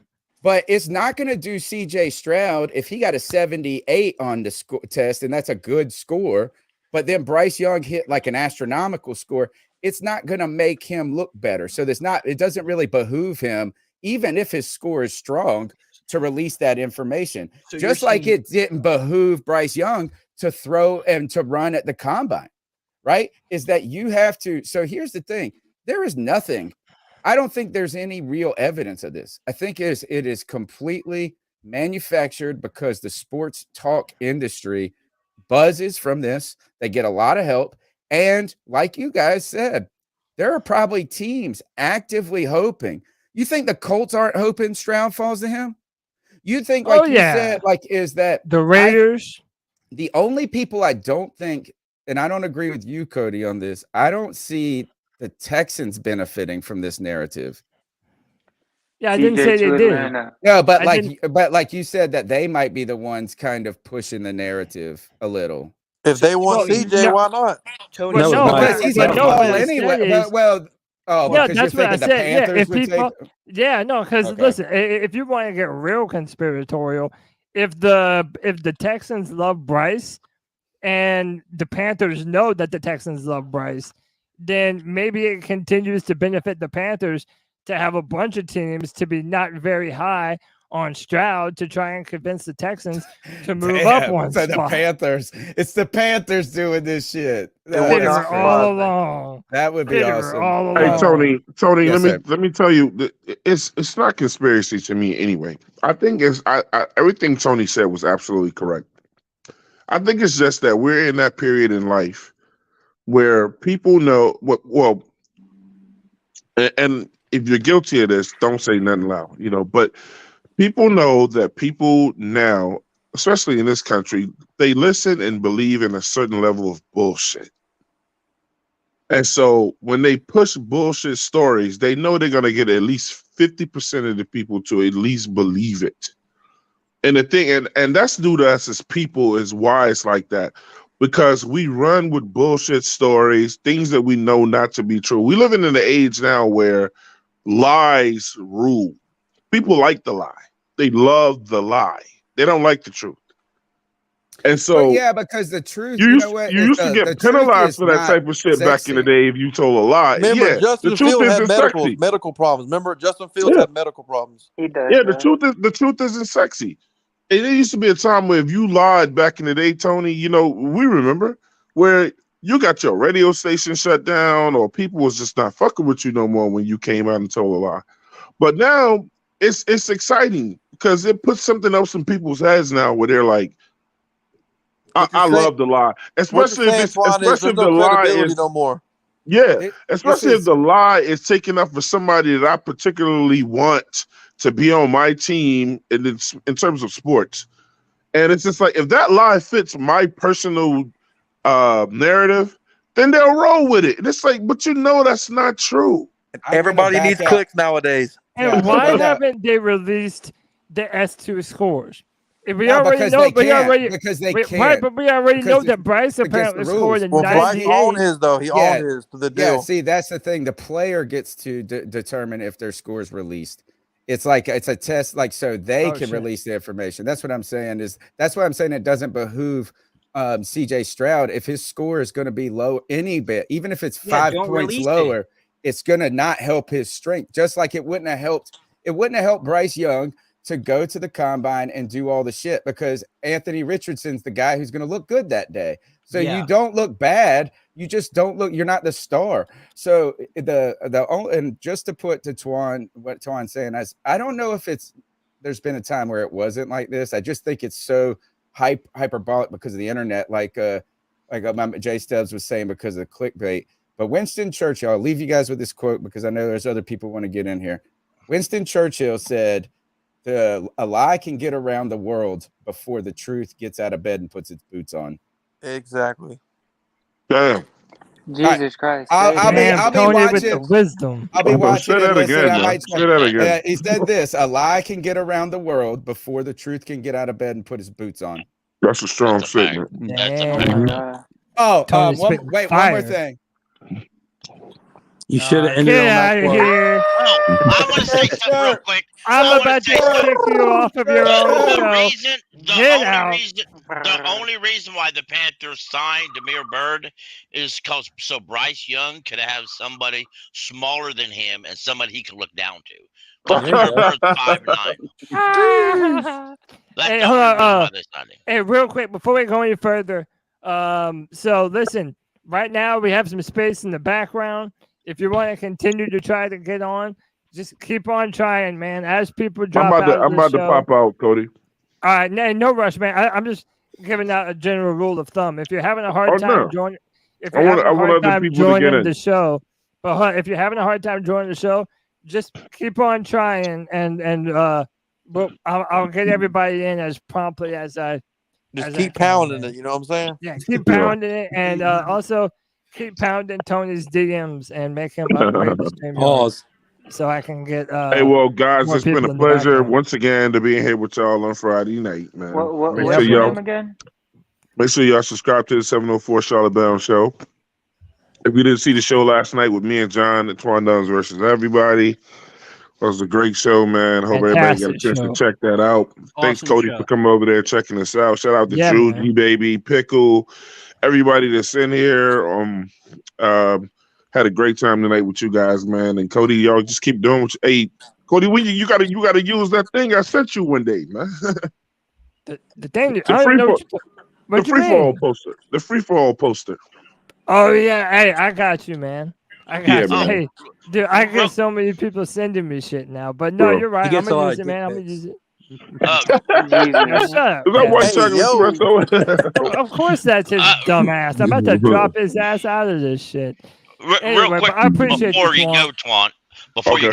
But it's not going to do CJ Stroud if he got a 78 on the test, and that's a good score. But then Bryce Young hit like an astronomical score. It's not going to make him look better. So it doesn't really behoove him, even if his score is strong, to release that information. So just like it didn't behoove Bryce Young to throw and to run at the combine, right? Is that you have to. So here's the thing. There is nothing. I don't think there's any real evidence of this. I think it is completely manufactured because the sports talk industry buzzes from this. They get a lot of help. And like you guys said, there are probably teams actively hoping. You think the Colts aren't hoping Stroud falls to him? You think, like you said, like, is that the Raiders? The only people I don't think, and I don't agree with you, Cody, on this, I don't see the Texans benefiting from this narrative. Yeah, I didn't say they did. No, but like you said, that they might be the ones kind of pushing the narrative a little. If they want CJ, why not? Tony, because he's a ball anyway. that's what I said. Because listen, if you want to get real conspiratorial, if the Texans love Bryce and the Panthers know that the Texans love Bryce, then maybe it continues to benefit the Panthers to have a bunch of teams to be not very high on Stroud to try and convince the Texans to move up one spot. The Panthers. It's the Panthers doing this shit. All along. That would be awesome. Hey, Tony, Yes, let me tell you, it's not conspiracy to me anyway. I think everything Tony said was absolutely correct. I think it's just that we're in that period in life where people know and if you're guilty of this, don't say nothing loud, but people know that people now, especially in this country, they listen and believe in a certain level of bullshit. And so when they push bullshit stories, they know they're going to get at least 50% of the people to at least believe it. And the thing, and that's due to us as people, is why it's like that. Because we run with bullshit stories, things that we know not to be true. We live in an age now where lies rule. People like the lie. They love the lie. They don't like the truth. And so, yeah, because the truth, you used, know what? you used to get penalized for that type of shit back in the day if you told a lie. Remember, Justin the truth Fields had isn't medical problems. Remember, Justin Fields had medical problems. He does. Yeah, the truth isn't sexy. And there used to be a time where if you lied back in the day, Tony, we remember where you got your radio station shut down or people was just not fucking with you no more when you came out and told a lie. But now it's exciting because it puts something else in people's heads now where they're like, I love the lie, especially if the lie is no more. Yeah, especially if the lie is taken up for somebody that I particularly want to be on my team in terms of sports. And it's just like, if that lie fits my personal narrative, then they'll roll with it. And it's like, but that's not true. Everybody needs clicks nowadays. And why haven't they released the S2 scores? If we already know, because they can't. Right, but we already know that Bryce apparently scored a 98. Bryce owned his though. He owned his to the deal. Yeah, see, that's the thing. The player gets to determine if their score is released. It's like it's a test, so they can release the information. That's what I'm saying. That's why I'm saying it doesn't behoove CJ Stroud if his score is going to be low any bit, even if it's 5 points lower. It's going to not help his strength. Just like it wouldn't have helped. It wouldn't have helped Bryce Young to go to the combine and do all the shit because Anthony Richardson's the guy who's going to look good that day. So you don't look bad. You just don't look. You're not the star. So and just to put to Twan what Twan's saying, I don't know if there's been a time where it wasn't like this. I just think it's so hyperbolic because of the internet, like Jay Stubbs was saying because of the clickbait. But Winston Churchill, I'll leave you guys with this quote because I know there's other people who want to get in here. Winston Churchill said, a lie can get around the world before the truth gets out of bed and puts its boots on. Exactly. Damn. Jesus Christ. I'll be watching with the wisdom. I'll be watching. Say that again. He said this: a lie can get around the world before the truth can get out of bed and put his boots on. That's a strong statement. One more thing. You should have ended Get on out that of quote. here. I want to say something real quick. I'm about to kick you off of your own show. The only reason why the Panthers signed Damiere Byrd is because so Bryce Young could have somebody smaller than him and somebody he could look down to. Damiere Byrd's 5'9". Hey, hold on. Hey, real quick before we go any further. So listen, right now we have some space in the background. If you want to continue to try to get on, just keep on trying, man. As people drop I'm about to pop out, Cody. All right, no rush, man. I'm just giving out a general rule of thumb. If you're having a hard time joining, the show, but if you're having a hard time joining the show, just keep on trying, and I'll get everybody in as promptly as I. Just keep pounding it. You know what I'm saying? Yeah, keep pounding it, and also keep pounding Tony's DMs and make him upgrade the stream. Pause. So I can get. Hey, well, guys, it's been a pleasure once again to be here with y'all on Friday night, man. What's your name again? Make sure y'all subscribe to the 704 Charlotte Bound Show. If you didn't see the show last night with me and John, the Twan Duns versus everybody, it was a great show, man. Hope everybody got a chance to check that out. Thanks, Cody, for coming over there checking us out. Shout out to Drew, G-Baby, Pickle, everybody that's in here. Had a great time tonight with you guys, man. And Cody, y'all just keep doing what you Cody, you gotta use that thing I sent you one day, man. the thing I don't know the free for all poster. The free for all poster. Oh yeah, hey, I got you, man. I got you. Man. Hey, dude, I get so many people sending me shit now. But no, you're right. I'm gonna use it, man. I'm gonna use it. Shut up. Of course that's his dumb ass. I'm about to drop his ass out of this shit. Anyway, real quick, I appreciate before you Twan.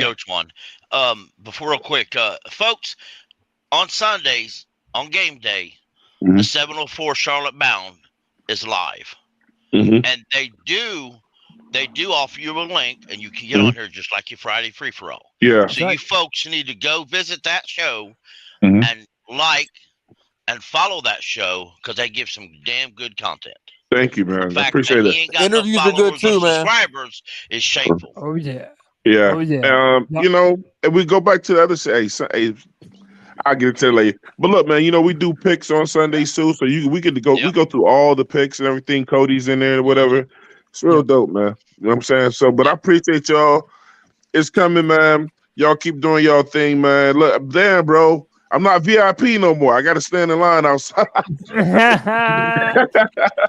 go, Twan. Folks, on Sundays, on game day, the 704 Charlotte Bound is live. And they do offer you a link, and you can get on here just like your Friday free-for-all. Yeah. So you folks need to go visit that show and like and follow that show because they give some damn good content. Thank you, man. I appreciate it. Interviews are good too, man. Subscribers is shameful. Oh yeah. Yeah. Oh, yeah. You know, and we go back to the other side. I'll get it to you later. But look, man, we do picks on Sundays too, so we go through all the picks and everything. Cody's in there, whatever. It's real dope, man. You know what I'm saying? So, but I appreciate y'all. It's coming, man. Y'all keep doing y'all thing, man. Look, damn, bro. I'm not VIP no more. I got to stand in line outside.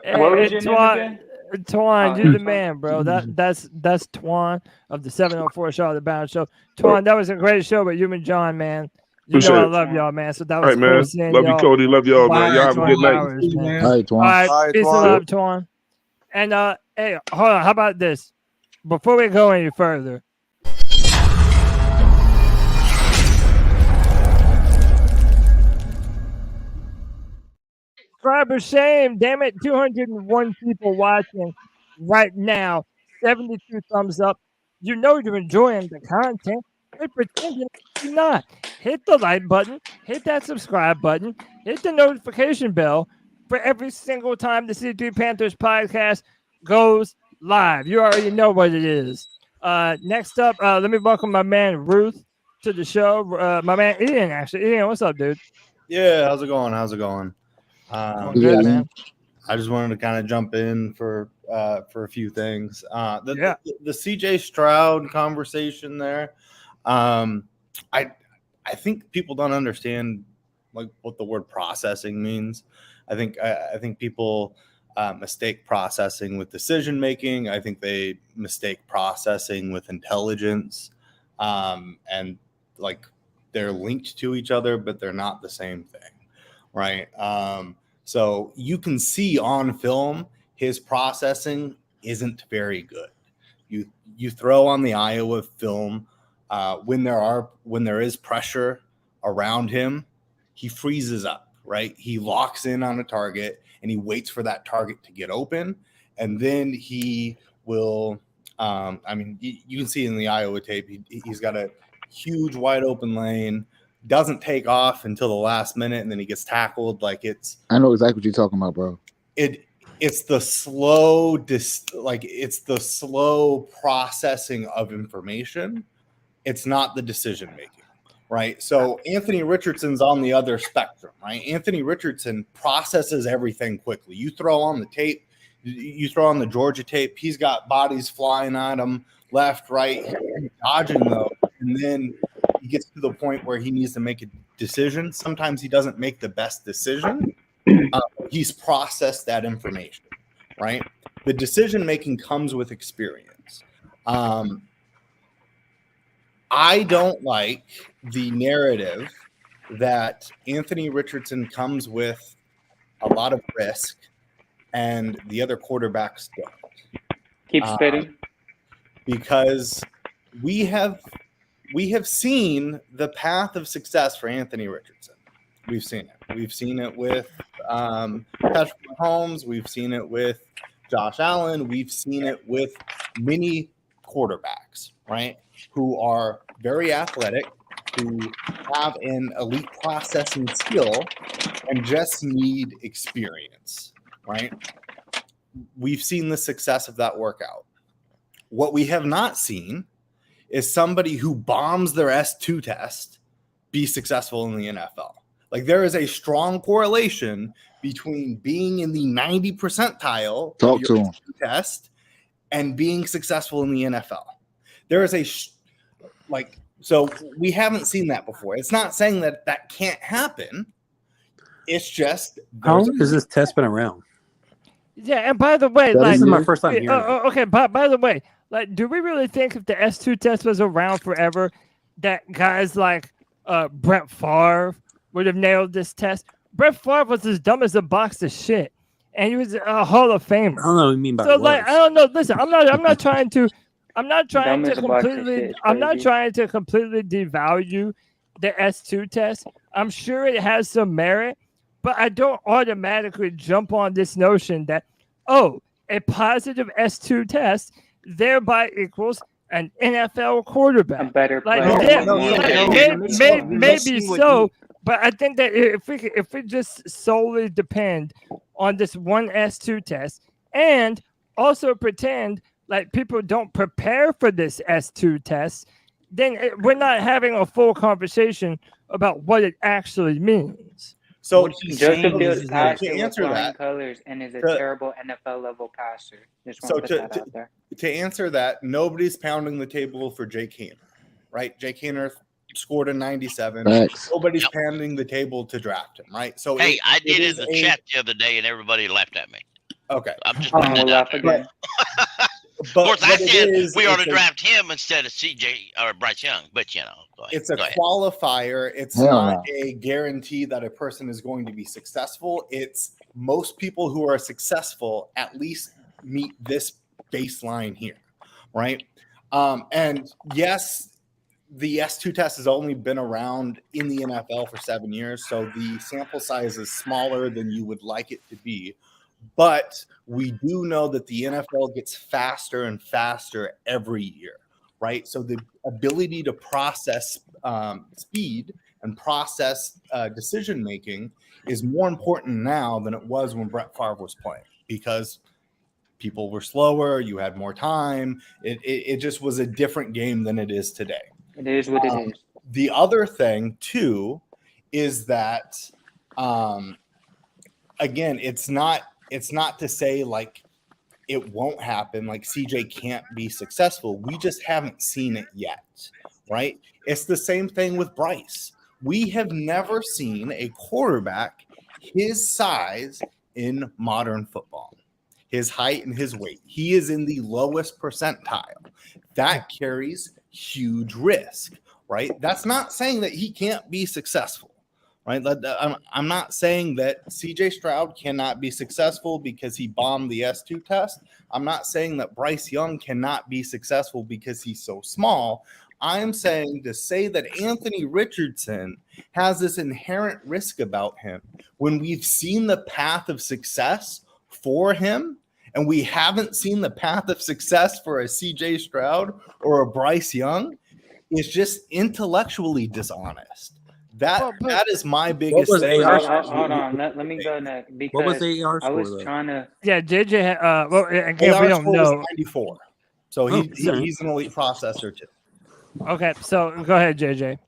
What was your name again? Twan, you're the man, bro. That's Twan of the 704 Charlotte Bound Show. Twan, that was a great show with you and John, man. You know I love y'all, man. So that was all right, cool man. seeing Love y'all. you, Cody. Love y'all, man. Y'all have a good night. All right, Twan. All right, peace and Twan. love, Twan. And hey, hold on. How about this? Before we go any further, subscriber shame, damn it, 201 people watching right now, 72 thumbs up. You know you're enjoying the content. Quit pretending you're not. Hit the like button, hit that subscribe button, hit the notification bell for every single time the C3 Panthers podcast goes live. You already know what it is. Next up, let me welcome my man Ruth to the show. My man Ian, actually. Ian, what's up, dude? Yeah, how's it going? Good, man. I just wanted to kind of jump in for a few things. The CJ Stroud conversation there. I think people don't understand like what the word processing means. I think people mistake processing with decision making. I think they mistake processing with intelligence, and like they're linked to each other, but they're not the same thing, right? So you can see on film his processing isn't very good. You throw on the Iowa film when there is pressure around him, he freezes up, right? He locks in on a target and he waits for that target to get open, and then he will. You can see in the Iowa tape, he's got a huge wide open lane. Doesn't take off until the last minute, and then he gets tackled. I know exactly what you're talking about, bro. It's the slow processing of information. It's not the decision making, right? So Anthony Richardson's on the other spectrum, right? Anthony Richardson processes everything quickly. You throw on the tape, you throw on the Georgia tape, he's got bodies flying at him left, right, dodging those, and then he gets to the point where he needs to make a decision. Sometimes he doesn't make the best decision. He's processed that information, right? The decision making comes with experience. I don't like the narrative that Anthony Richardson comes with a lot of risk and the other quarterbacks don't. Keep spitting. Because we have seen the path of success for Anthony Richardson. We've seen it. We've seen it with Patrick Mahomes. We've seen it with Josh Allen. We've seen it with many quarterbacks, right, who are very athletic, who have an elite processing skill and just need experience, right? We've seen the success of that workout. What we have not seen is somebody who bombs their S2 test be successful in the NFL. Like, there is a strong correlation between being in the 90 percentile of your S2 test and being successful in the NFL. There is so we haven't seen that before. It's not saying that that can't happen. It's just, how long has this test been around? Yeah, and by the way, this is my first time hearing it. Okay, by the way, do we really think if the S2 test was around forever, that guys like Brett Favre would have nailed this test? Brett Favre was as dumb as a box of shit, and he was a Hall of Famer. I don't know what you mean by so. was. I don't know. Listen, I'm not trying to completely devalue the S2 test. I'm sure it has some merit, but I don't automatically jump on this notion that a positive S2 test thereby equals an NFL quarterback. A better player. Maybe so, but I think that if we just solely depend on this one S2 test and also pretend like people don't prepare for this S2 test, then we're not having a full conversation about what it actually means. So Joseph Fields passed to it with answer flying that, colors and is a to- terrible NFL level passer. Just So want to put that out there. to answer that, nobody's pounding the table for Jake Haener, right? Jake Haener scored a 97. Facts. Nobody's pounding the table to draft him, right? So Hey, I it did is in the chat the other day, and everybody laughed at me. Okay. I'm just putting we'll that out laugh there. again. Of course, I what it said is, we ought to it's a- draft him instead of CJ or Bryce Young, but you know, go ahead. It's a Go ahead. qualifier. It's Hell not a guarantee that a person is going to be successful. It's most people who are successful at least meet this baseline here, right? And yes, the S2 test has only been around in the NFL for 7 years, so the sample size is smaller than you would like it to be. But we do know that the NFL gets faster and faster every year, right? So the ability to process speed and process decision making is more important now than it was when Brett Favre was playing, because people were slower, you had more time. It just was a different game than it is today. It is what it is. The other thing too is that again, it's not to say like it won't happen, like CJ can't be successful. We just haven't seen it yet, right? It's the same thing with Bryce. We have never seen a quarterback his size in modern football, his height and his weight. He is in the lowest percentile. That carries huge risk, right? That's not saying that he can't be successful. Right, I'm not saying that CJ Stroud cannot be successful because he bombed the S2 test. I'm not saying that Bryce Young cannot be successful because he's so small. I'm saying to say that Anthony Richardson has this inherent risk about him when we've seen the path of success for him, and we haven't seen the path of success for a CJ Stroud or a Bryce Young, is just intellectually dishonest. That is my biggest thing. Hold on. Let me go next because What was the AR I was score, though? trying to. Yeah, JJ. Well, again, AR we don't score was know. 94. So he's an elite processor too. Okay, so go ahead, JJ.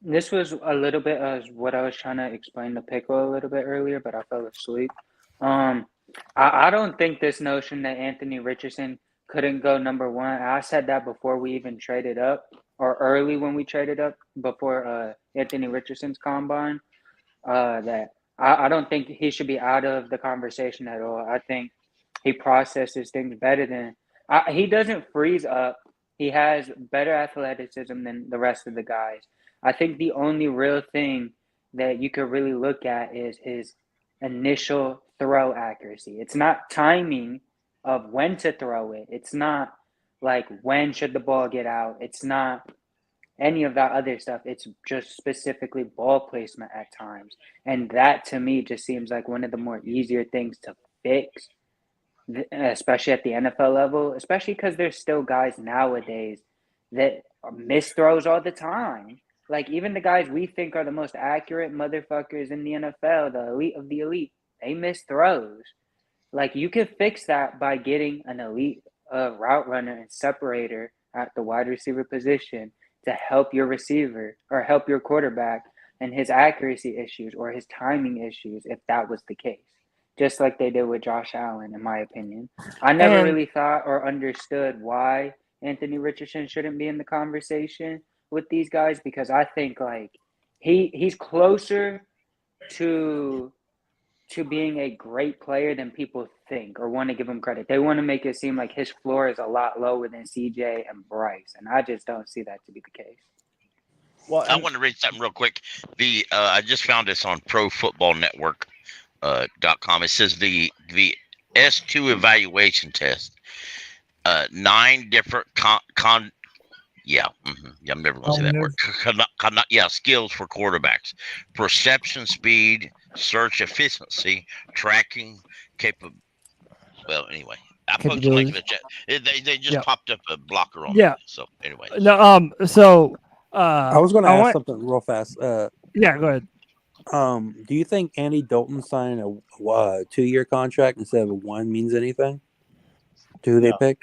This was a little bit of what I was trying to explain to Pickle a little bit earlier, but I fell asleep. I don't think this notion that Anthony Richardson couldn't go number one. I said that before we even traded up, or early when we traded up before Anthony Richardson's combine. That I don't think he should be out of the conversation at all. I think he processes things better than he doesn't freeze up. He has better athleticism than the rest of the guys. I think the only real thing that you could really look at is his initial throw accuracy. It's not timing of when to throw it. It's not like when should the ball get out. It's not any of that other stuff. It's just specifically ball placement at times. And that to me just seems like one of the more easier things to fix, especially at the NFL level, especially because there's still guys nowadays that miss throws all the time. Like even the guys we think are the most accurate motherfuckers in the NFL, the elite of the elite, they miss throws. Like you could fix that by getting an elite route runner and separator at the wide receiver position to help your receiver or help your quarterback and his accuracy issues or his timing issues if that was the case. Just like they did with Josh Allen, in my opinion. I never really thought or understood why Anthony Richardson shouldn't be in the conversation with these guys, because I think like he's closer to being a great player than people think or want to give him credit. They want to make it seem like his floor is a lot lower than CJ and Bryce, and I just don't see that to be the case. Well, I want to read something real quick. I just found this on ProFootballNetwork.com. It says the S2 evaluation test, 9 different I'm never going to say that word. Skills for quarterbacks: perception, speed, search efficiency, tracking, Well, anyway, I posted a link in the chat. They just popped up a blocker on me. So anyway. No. So I was going to ask something real fast. Yeah, go ahead. Do you think Andy Dalton signing a 2-year contract instead of a 1 means anything to who they pick?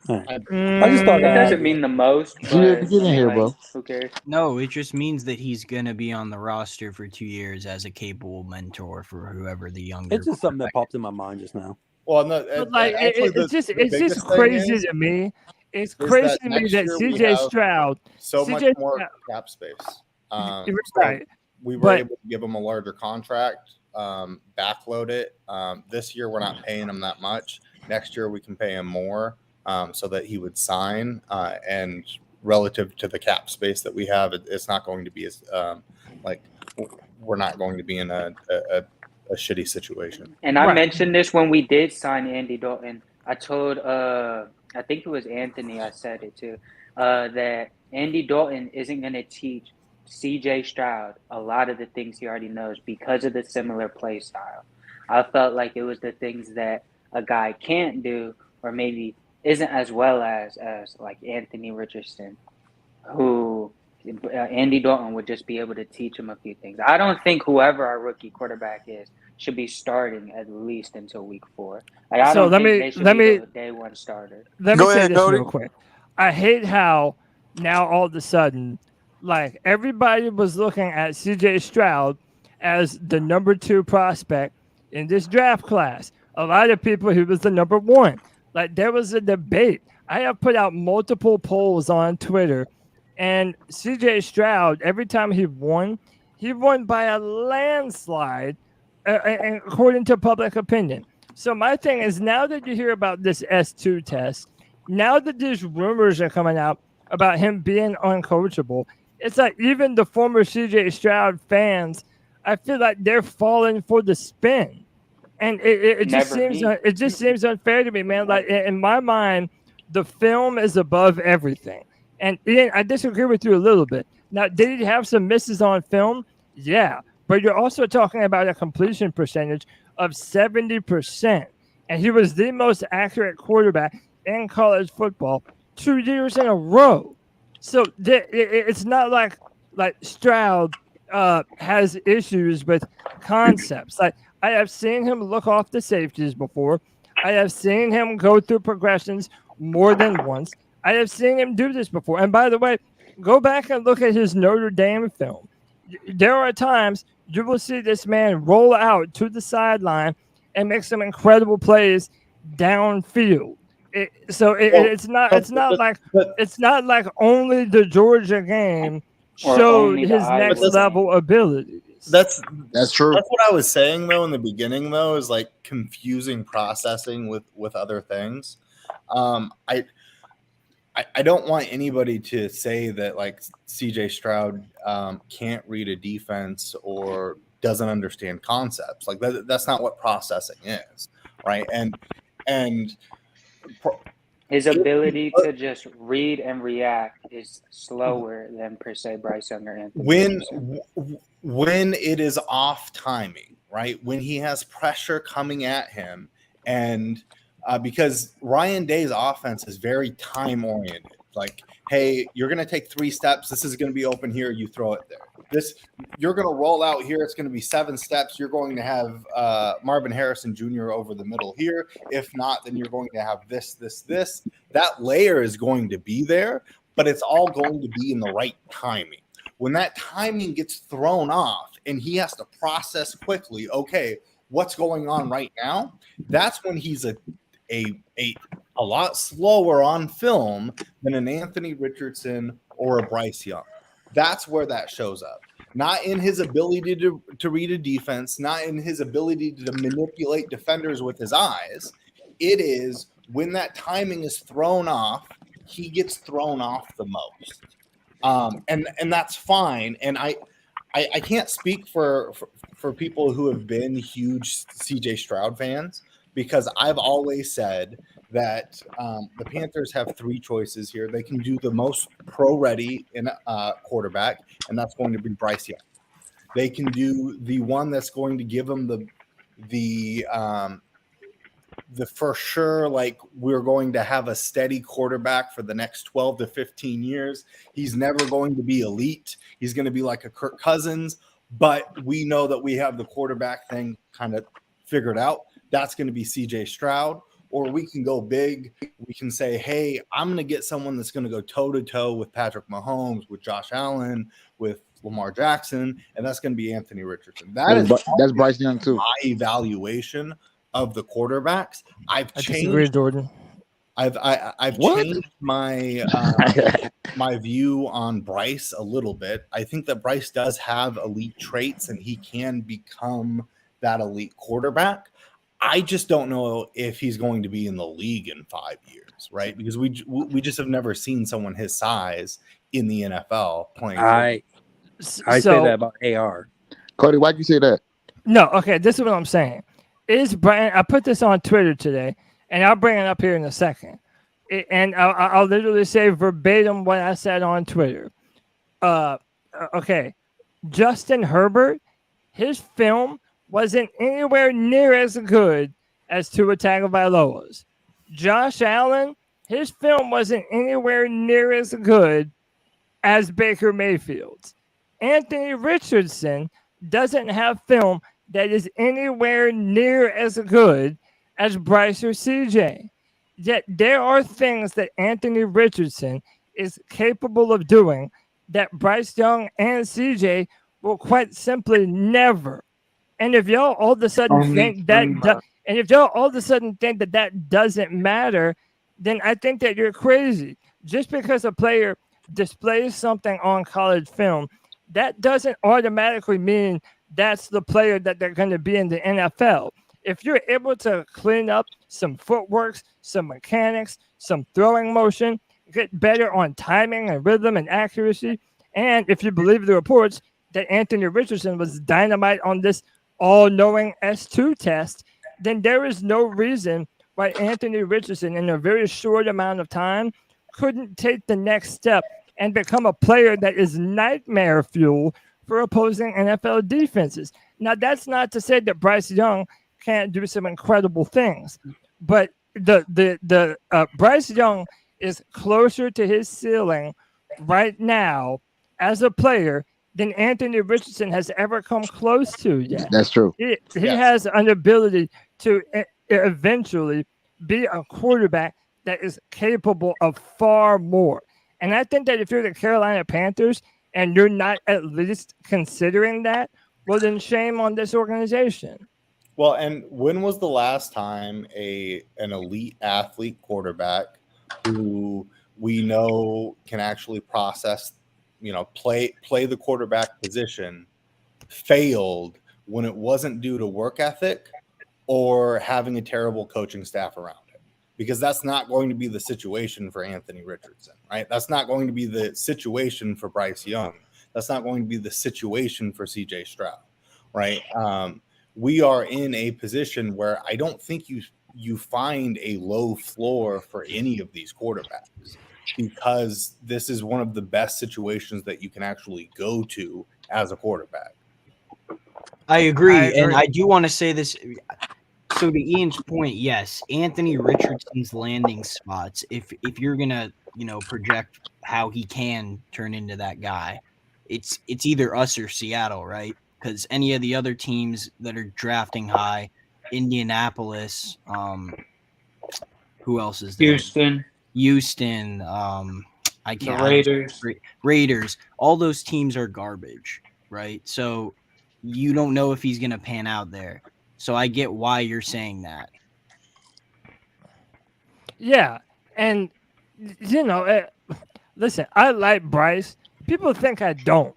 Right. I just thought It doesn't mean the most, but Get in here, bro. who cares? No, it just means that he's gonna be on the roster for 2 years as a capable mentor for whoever the younger. It's just something that popped in my mind just now. Well, no, But like it's just crazy to me. It's crazy to me that CJ Stroud, so much CJ more Stroud- cap space. You're So right. we were But- able to give him a larger contract, backload it. This year we're not paying him that much. Next year we can pay him more, so that he would sign. And relative to the cap space that we have, it's not going to be as like we're not going to be in a shitty situation. And I mentioned this when we did sign Andy Dalton. I told, I think it was Anthony, I said it too, that Andy Dalton isn't going to teach CJ Stroud a lot of the things he already knows because of the similar play style. I felt like it was the things that a guy can't do or maybe isn't as well as like Anthony Richardson, who Andy Dalton would just be able to teach him a few things. I don't think whoever our rookie quarterback is should be starting at least until week 4. Like, I don't think they should be the day one starter. Let me say this real quick. I hate how now all of a sudden, like everybody was looking at CJ Stroud as the number 2 prospect in this draft class. A lot of people, he was the number 1. Like there was a debate. I have put out multiple polls on Twitter, and CJ Stroud, every time he won by a landslide, according to public opinion. So my thing is, now that you hear about this S2 test, now that these rumors are coming out about him being uncoachable, it's like even the former CJ Stroud fans, I feel like they're falling for the spin. And it just seems unfair to me, man. Like in my mind, the film is above everything. And Ian, I disagree with you a little bit. Now, did he have some misses on film? Yeah, but you're also talking about a completion percentage of 70%, and he was the most accurate quarterback in college football 2 years in a row. So it's not like Stroud has issues with concepts. Like I have seen him look off the safeties before. I have seen him go through progressions more than once. I have seen him do this before. And by the way, go back and look at his Notre Dame film. There are times you will see this man roll out to the sideline and make some incredible plays downfield. It's not like only the Georgia game showed his next level ability. That's true. That's what I was saying though in the beginning though, is like confusing processing with other things. I don't want anybody to say that like CJ Stroud can't read a defense or doesn't understand concepts. Like that's not what processing is, right? And his ability to just read and react is slower than per se Bryce Young or Anthony. When it is off timing, right? When he has pressure coming at him, and because Ryan Day's offense is very time oriented. Like, hey, you're going to take 3 steps. This is going to be open here. You throw it there. You're going to roll out here. It's going to be 7 steps. You're going to have Marvin Harrison Jr. over the middle here. If not, then you're going to have this. That layer is going to be there, but it's all going to be in the right timing. When that timing gets thrown off and he has to process quickly, okay, what's going on right now? That's when he's a lot slower on film than an Anthony Richardson or a Bryce Young. That's where that shows up. Not in his ability to read a defense, not in his ability to manipulate defenders with his eyes. It is when that timing is thrown off, he gets thrown off the most. And that's fine. And I can't speak for people who have been huge CJ Stroud fans, because I've always said that the Panthers have 3 choices here. They can do the most pro-ready in quarterback, and that's going to be Bryce Young. They can do the one that's going to give them the for sure, like, we're going to have a steady quarterback for the next 12 to 15 years. He's never going to be elite. He's going to be like a Kirk Cousins, but we know that we have the quarterback thing kind of figured out. That's going to be CJ Stroud. or we can go big. We can say, hey, I'm going to get someone that's going to go toe-to-toe with Patrick Mahomes, with Josh Allen, with Lamar Jackson, and that's going to be Anthony Richardson. That's Bryce Young too. My evaluation of the quarterbacks. I disagree, Jordan. I've changed my my view on Bryce a little bit. I think that Bryce does have elite traits and he can become that elite quarterback. I just don't know if he's going to be in the league in 5 years, right? Because we just have never seen someone his size in the NFL playing. I say that about AR. Cody, why'd you say that? No, okay, this is what I'm saying. Is Brian? I put this on Twitter today, and I'll bring it up here in a second. And I'll literally say verbatim what I said on Twitter. Okay, Justin Herbert, his film wasn't anywhere near as good as Tua Tagovailoa's. Josh Allen, his film wasn't anywhere near as good as Baker Mayfield's. Anthony Richardson doesn't have film that is anywhere near as good as Bryce or CJ. Yet there are things that Anthony Richardson is capable of doing that Bryce Young and CJ will quite simply never. And if y'all all of a sudden think that that doesn't matter, then I think that you're crazy. Just because a player displays something on college film, that doesn't automatically mean that's the player that they're going to be in the NFL. If you're able to clean up some footworks, some mechanics, some throwing motion, get better on timing and rhythm and accuracy, and if you believe the reports that Anthony Richardson was dynamite on this all-knowing S2 test, then there is no reason why Anthony Richardson in a very short amount of time couldn't take the next step and become a player that is nightmare fuel for opposing NFL defenses. Now, that's not to say that Bryce Young can't do some incredible things, but the Bryce Young is closer to his ceiling right now as a player than Anthony Richardson has ever come close to yet. That's true. He has an ability to eventually be a quarterback that is capable of far more. And I think that if you're the Carolina Panthers and you're not at least considering that, well, then shame on this organization. Well, and when was the last time an elite athlete quarterback who we know can actually process, play the quarterback position failed when it wasn't due to work ethic or having a terrible coaching staff around it? Because that's not going to be the situation for Anthony Richardson, right? That's not going to be the situation for Bryce Young. That's not going to be the situation for CJ Stroud, right? We are in a position where I don't think you find a low floor for any of these quarterbacks, because this is one of the best situations that you can actually go to as a quarterback. I agree. And I do want to say this. So to Ian's point, yes, Anthony Richardson's landing spots, if you're going to, project how he can turn into that guy, it's either us or Seattle, right? Because any of the other teams that are drafting high, Indianapolis, who else is there? Houston, I can't. Raiders, all those teams are garbage, right? So you don't know if he's going to pan out there. So I get why you're saying that. Yeah, and listen, I like Bryce. People think I don't.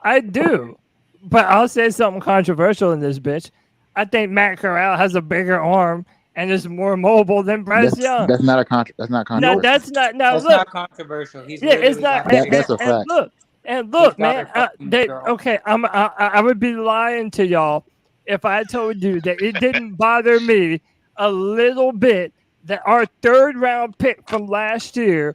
I do, but I'll say something controversial in this bitch. I think Matt Corral has a bigger arm and is more mobile than Bryce Young. That's not controversial. No, that's not. No, that's look, not controversial. It's not. That's a fact. And look, man. I would be lying to y'all if I told you that it didn't bother me a little bit that our third round pick from last year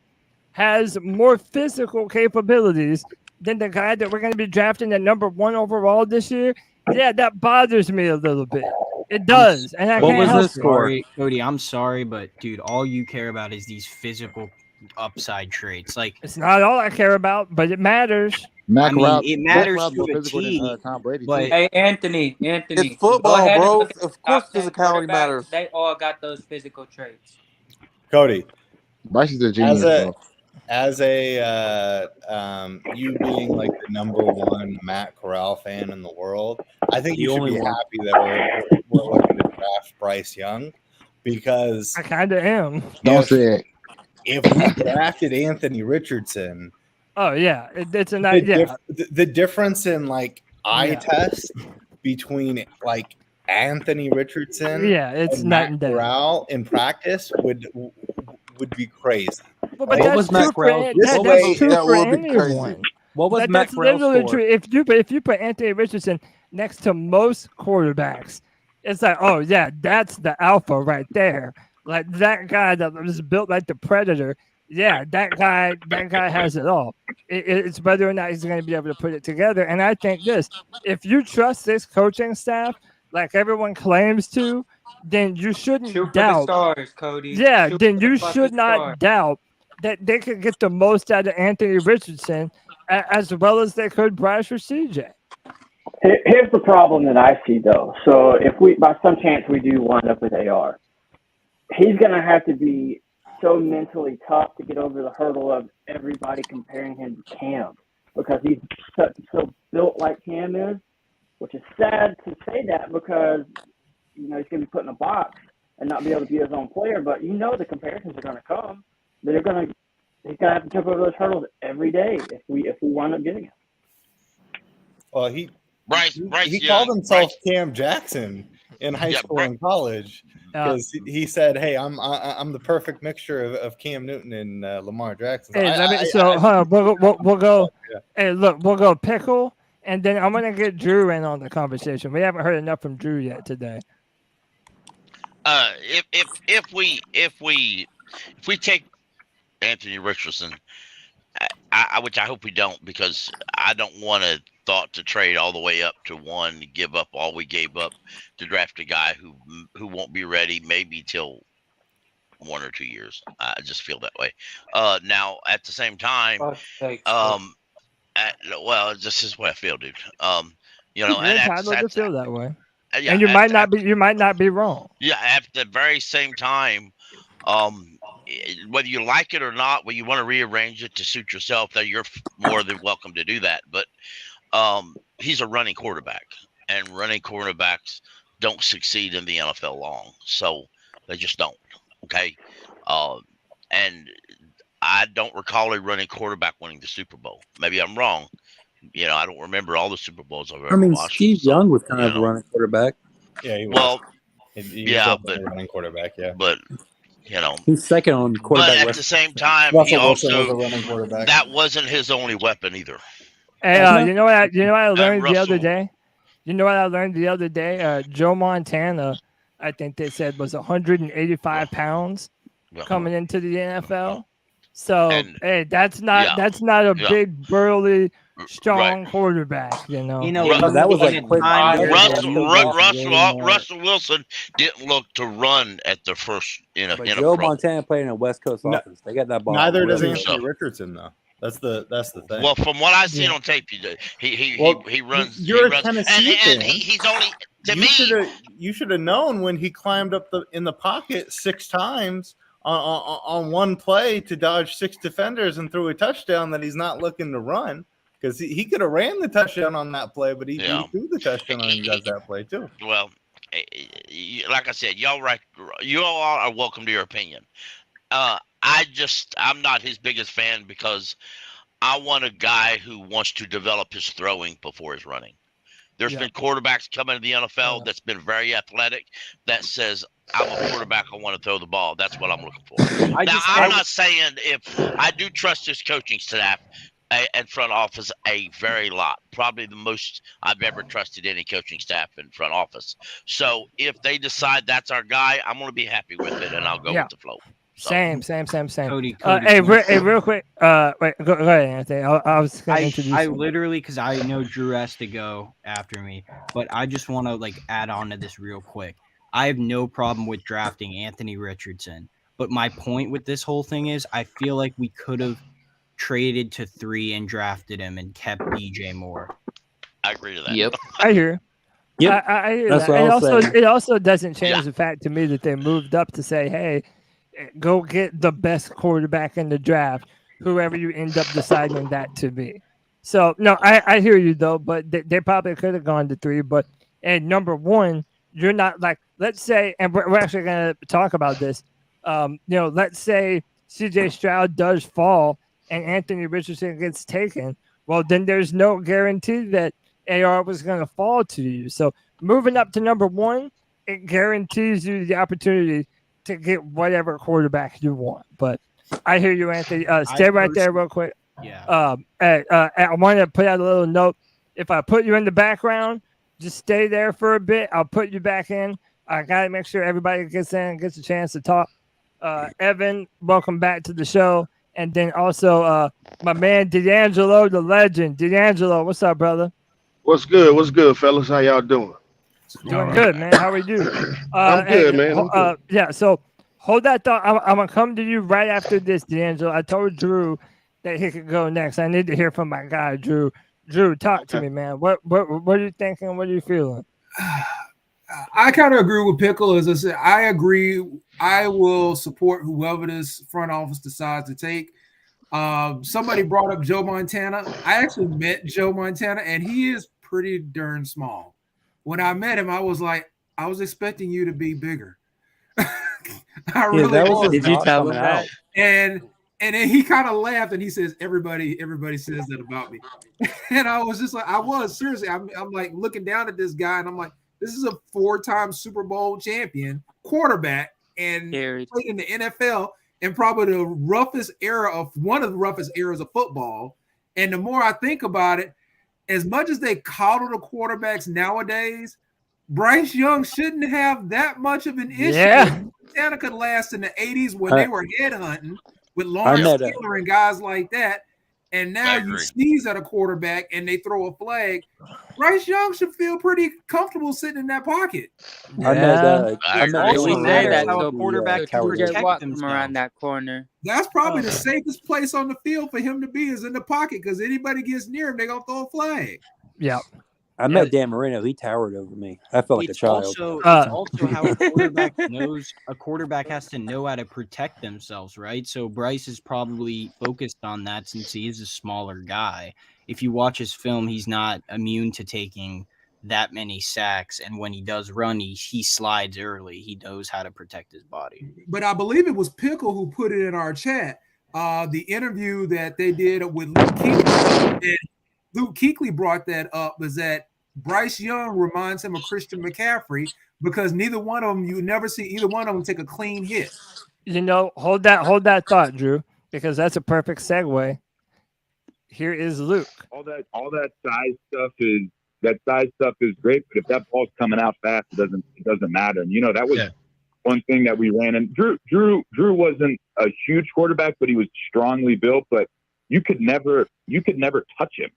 has more physical capabilities than the guy that we're going to be drafting at number 1 overall this year. Yeah, that bothers me a little bit. It does. And I what can't was help this for? Cody, I'm sorry, but dude, all you care about is these physical, upside traits. Like it's not all I care about, but it matters. It matters Mac to more a physical than T. Tom Brady. But Hey, Anthony, It's go football, ahead and bro. look at the Of course, top 10 physicality quarterbacks. matters. They all got those physical traits. Cody, Bryce is a genius, bro. as a you being like the number one Matt Corral fan in the world, I think you The should only be one. happy that we're looking to draft Bryce Young, because I kind of am. Don't say it. if we drafted Anthony Richardson, Oh yeah, it's a nice. Yeah, the difference in like eye Yeah. test between like Anthony Richardson Yeah, it's and night Matt and day. Corral in practice would be crazy. But Like, that's true for that's true for anyone. What was That- Matt that's Corral's literally score? true. If you put Anthony Richardson next to most quarterbacks, it's like, oh yeah, that's the alpha right there. Like that guy that was built like the Predator. Yeah, that guy has it all. It's whether or not he's going to be able to put it together. And I think this: if you trust this coaching staff, like everyone claims to, then you shouldn't Shoot for the doubt. stars, Cody. Yeah, Shoot then for the you fucking should not stars. doubt that they could get the most out of Anthony Richardson as well as they could Bryce or CJ. Here's the problem that I see, though. So if we, by some chance, we do wind up with AR, he's going to have to be so mentally tough to get over the hurdle of everybody comparing him to Cam, because he's so built like Cam is, which is sad to say that because, you know, he's going to be put in a box and not be able to be his own player. But you know the comparisons are going to come. He's going to have to jump over those hurdles every day if we wind up getting him. Well, he Bryce called himself Cam Jackson in high school and college because he said, "Hey, I'm the perfect mixture of Cam Newton and Lamar Jackson." Hey, we'll go. Yeah. Hey, look, we'll go Pickle, and then I'm gonna get Drew in on the conversation. We haven't heard enough from Drew yet today. If we take Anthony Richardson, which I hope we don't, because I don't want to thought to trade all the way up to one, give up all we gave up to draft a guy who won't be ready maybe till 1 or 2 years. I just feel that way. Now at the same time, well, this is what I feel, dude. You know, You're and entitled to feel that way, yeah, and you might not be wrong. Yeah, at the very same time, whether you like it or not, when you want to rearrange it to suit yourself, that you're more than welcome to do that. But he's a running quarterback, and running quarterbacks don't succeed in the NFL long, so they just don't. Okay, and I don't recall a running quarterback winning the Super Bowl. Maybe I'm wrong. You know, I don't remember all the Super Bowls I've ever watched. Steve Young was kind of a running quarterback. Yeah, he was. Well, He yeah, was but a running quarterback. Yeah, but you know, He's second on quarterback. but at the same time, Russell he Wilson was also a running quarterback. that wasn't his only weapon either. Hey, you know what I learned the other Russell. day? You know what I learned the other day? Joe Montana, I think they said, was 185 pounds coming into the NFL. So hey, that's not a big burly strong quarterback, you know. You know, that was like quick. Russell Wilson didn't look to run at the first in a Joe pro. Montana played in a West Coast offense. They got that ball. Neither does really Anthony well. Richardson, though. That's the thing. Well, from what I've seen on tape, he runs. You're he runs, a Tennessee fan. and he's only to you me. You should have known when he climbed up in the pocket 6 times on one play to dodge 6 defenders and threw a touchdown that he's not looking to run, because he could have ran the touchdown on that play, but he threw the touchdown and he does that play too. Well, like I said, you all are welcome to your opinion. I'm not his biggest fan because I want a guy who wants to develop his throwing before his running. There's been quarterbacks coming to the NFL that's been very athletic that says, I'm a quarterback, I want to throw the ball. That's what I'm looking for. I'm not saying if I do trust this coaching staff and front office a very lot, probably the most I've ever trusted any coaching staff in front office. So if they decide that's our guy, I'm going to be happy with it, and I'll go with the flow. So. Same. Cody, Hey, real quick. Wait, go ahead, Anthony. I was going to introduce I you. literally, because I know Drew has to go after me, but I just want to add on to this real quick. I have no problem with drafting Anthony Richardson. But my point with this whole thing is I feel like we could have traded to 3 and drafted him and kept DJ Moore. I agree to that. Yep. I hear. Yep. I hear That's that. what It also doesn't change the fact to me that they moved up to say, hey, go get the best quarterback in the draft, whoever you end up deciding that to be. So, no, I hear you, though, but they probably could have gone to 3. But at number 1, you're not like, let's say, and we're actually going to talk about this. Let's say CJ Stroud does fall and Anthony Richardson gets taken. Well, then there's no guarantee that AR was going to fall to you. So moving up to number 1, it guarantees you the opportunity to get whatever quarterback you want. But I hear you, Anthony. Stay right there real quick. Yeah. I want to put out a little note. If I put you in the background, just stay there for a bit. I'll put you back in. I got to make sure everybody gets in and gets a chance to talk. Evan, welcome back to the show. And then also my man D'Angelo, the legend. D'Angelo, what's up, brother? What's good? What's good, fellas? How y'all doing? Doing good, man. How are you? I'm good, man. I'm good. Yeah, so hold that thought. I'm going to come to you right after this, D'Angelo. I told Drew that he could go next. I need to hear from my guy, Drew. Drew, talk to me, man. What are you thinking? What are you feeling? I kind of agree with Pickle. As I said, I agree. I will support whoever this front office decides to take. Somebody brought up Joe Montana. I actually met Joe Montana, and he is pretty darn small. When I met him, I was like, I was expecting you to be bigger. I really was. Did you tell him that? And then he kind of laughed and he says, everybody says that about me. And I was just like, I was seriously. I'm like looking down at this guy and I'm like, this is a 4-time Super Bowl champion quarterback and played in the NFL in probably the roughest era of one of the roughest eras of football. And the more I think about it, as much as they coddle the quarterbacks nowadays, Bryce Young shouldn't have that much of an issue. Yeah. Montana could last in the 80s when they were headhunting with Lawrence Taylor and guys like that. And now you sneeze at a quarterback and they throw a flag. Bryce Young should feel pretty comfortable sitting in that pocket. It really matters how a quarterback can protect walk themselves. from around that corner. That's probably the safest place on the field for him to be is in the pocket because anybody gets near him, they're going to throw a flag. Yeah. I met Dan Marino. He towered over me. I felt like a child. It's also how a quarterback knows. A quarterback has to know how to protect themselves, right? So Bryce is probably focused on that since he is a smaller guy. If you watch his film, he's not immune to taking that many sacks. And when he does run, he slides early. He knows how to protect his body. But I believe it was Pickle who put it in our chat. The interview that they did with Luke Kuechly, and Luke Kuechly brought that up, was that Bryce Young reminds him of Christian McCaffrey because neither one of them, you never see either one of them take a clean hit. Hold that thought, Drew, because that's a perfect segue. Here is Luke. All that size stuff is great, but if that ball's coming out fast, it doesn't matter. And that was one thing that we ran. And Drew wasn't a huge quarterback, but he was strongly built. But you could never touch him.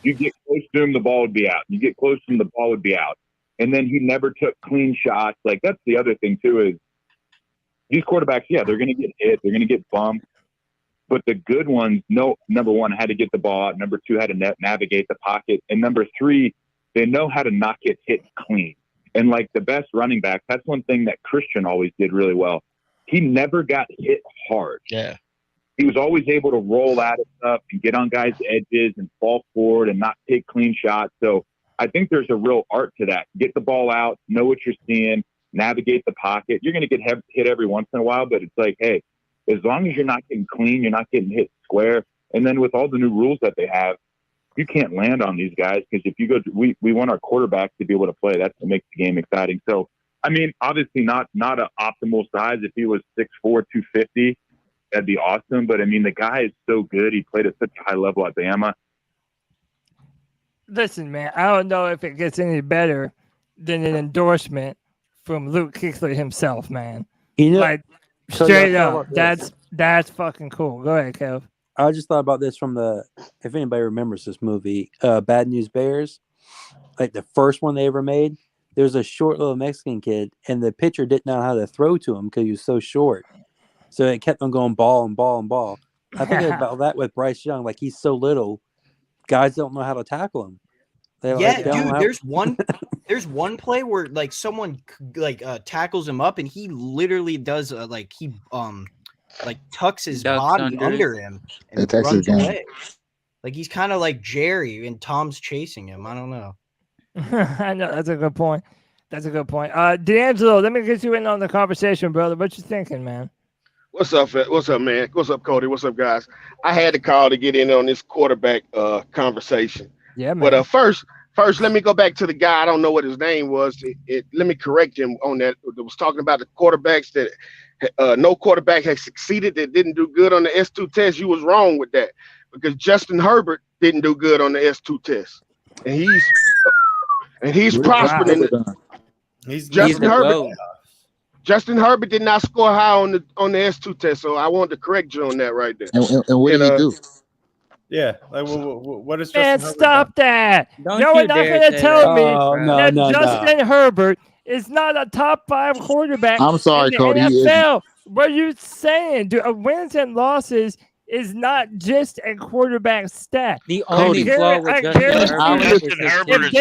You get close to him, the ball would be out. You get close to him, the ball would be out. And then he never took clean shots. Like that's the other thing too is these quarterbacks, they're going to get hit, they're going to get bumped. But the good ones, number one, had to get the ball out. Number two, had to navigate the pocket. And number three, they know how to not get hit clean. And like the best running back, that's one thing that Christian always did really well. He never got hit hard. Yeah. He was always able to roll out of stuff and get on guys' edges and fall forward and not take clean shots. So I think there's a real art to that. Get the ball out, know what you're seeing, navigate the pocket. You're going to get hit every once in a while, but it's like, hey, as long as you're not getting clean, you're not getting hit square. And then with all the new rules that they have, you can't land on these guys because if you go, we want our quarterback to be able to play. That's what makes the game exciting. So, I mean, obviously not an optimal size. If he was 6'4", 250, that'd be awesome. But I mean, the guy is so good. He played at such a high level at Bama. Listen, man, I don't know if it gets any better than an endorsement from Luke Kuechly himself, man. Like straight up, that's fucking cool. Go ahead, Kev. I just thought about this from if anybody remembers this movie, Bad News Bears, like the first one they ever made. There's a short little Mexican kid, and the pitcher didn't know how to throw to him because he was so short. So it kept on going ball and ball and ball. I think about that with Bryce Young. Like, he's so little, guys don't know how to tackle him. There's one play where like someone tackles him up and he literally does tucks his body under him and runs away. Like he's kind of like Jerry and Tom's chasing him. I don't know. I know, that's a good point. D'Angelo, let me get you in on the conversation, brother. What you thinking, man? What's up, man? What's up, Cody? What's up, guys? I had to call to get in on this quarterback conversation. Yeah, man. But first, let me go back to the guy. I don't know what his name was. Let me correct him on that. That was talking about the quarterbacks that no quarterback has succeeded that didn't do good on the S2 test. You was wrong with that because Justin Herbert didn't do good on the S2 test, and he's prospering. Justin Herbert did not score high on the S2 test, so I wanted to correct you on that right there. And what did he do? Yeah, like what is Justin? Justin Stop that! Don't You're you not dare going to say tell that. me that Justin Herbert is not a top 5 quarterback. I'm sorry, in the Cody. NFL. What are you saying? Wins and losses is not just a quarterback stat. The only flaw with Justin Herbert is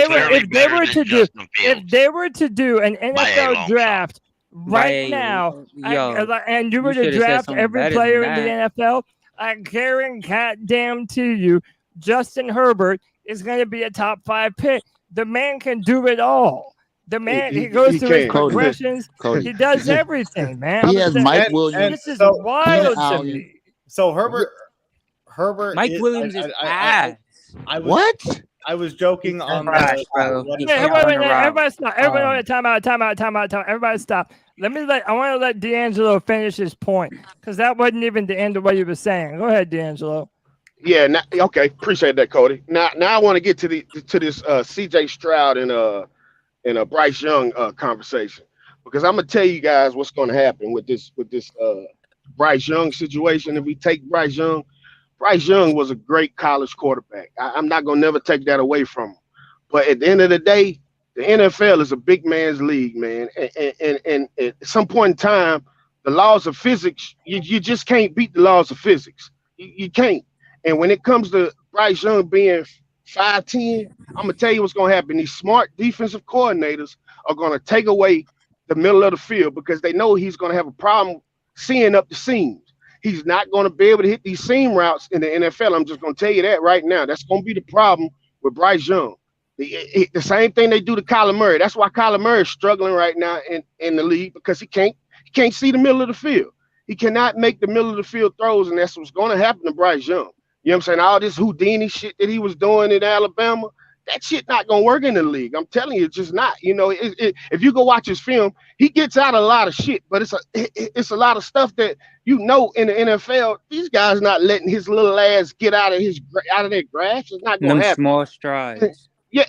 if they were to do an NFL draft right now, and you were to draft every player in the NFL, I guarantee you, Justin Herbert is going to be a top 5 pick. The man can do it all. The man, he goes through his progressions. He does everything, man. He has Mike Williams. This is wild to me. So Herbert. Mike Williams is ass. I was joking on trash, bro. Everybody stop. Everybody time out. Everybody stop. I want to let D'Angelo finish his point because that wasn't even the end of what you were saying. Go ahead, D'Angelo. Yeah. Okay. Appreciate that, Cody. Now I want to get to this CJ Stroud and Bryce Young conversation because I'm gonna tell you guys what's going to happen with this Bryce Young situation. If we take Bryce Young was a great college quarterback. I'm not going to never take that away from him. But at the end of the day, the NFL is a big man's league, man. And at some point in time, the laws of physics, you just can't beat the laws of physics. You can't. And when it comes to Bryce Young being 5'10", I'm going to tell you what's going to happen. These smart defensive coordinators are going to take away the middle of the field because they know he's going to have a problem seeing up the seams. He's not going to be able to hit these seam routes in the NFL. I'm just going to tell you that right now. That's going to be the problem with Bryce Young. The same thing they do to Kyler Murray. That's why Kyler Murray is struggling right now in the league because he can't see the middle of the field. He cannot make the middle of the field throws, and that's what's going to happen to Bryce Young. You know what I'm saying? All this Houdini shit that he was doing in Alabama, that shit not going to work in the league. I'm telling you, it's just not. You know, if you go watch his film, he gets out a lot of shit, but it's a lot of stuff that, you know, in the NFL, these guys not letting his little ass get out of their grass. It's not going to happen. Small strides. Yeah,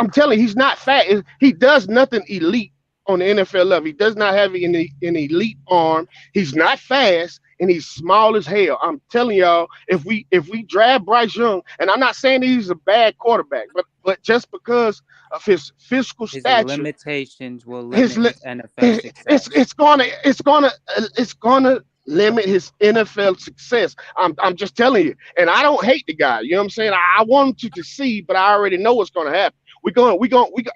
I'm telling you, he's not fat. He does nothing elite on the NFL level. He does not have an elite arm. He's not fast, and he's small as hell. I'm telling y'all, if we draft Bryce Young, and I'm not saying he's a bad quarterback, but just because of his physical stature, limitations will limit his NFL success. It's gonna limit his NFL success. I'm just telling you, and I don't hate the guy. You know what I'm saying? I want you to see, but I already know what's gonna happen. We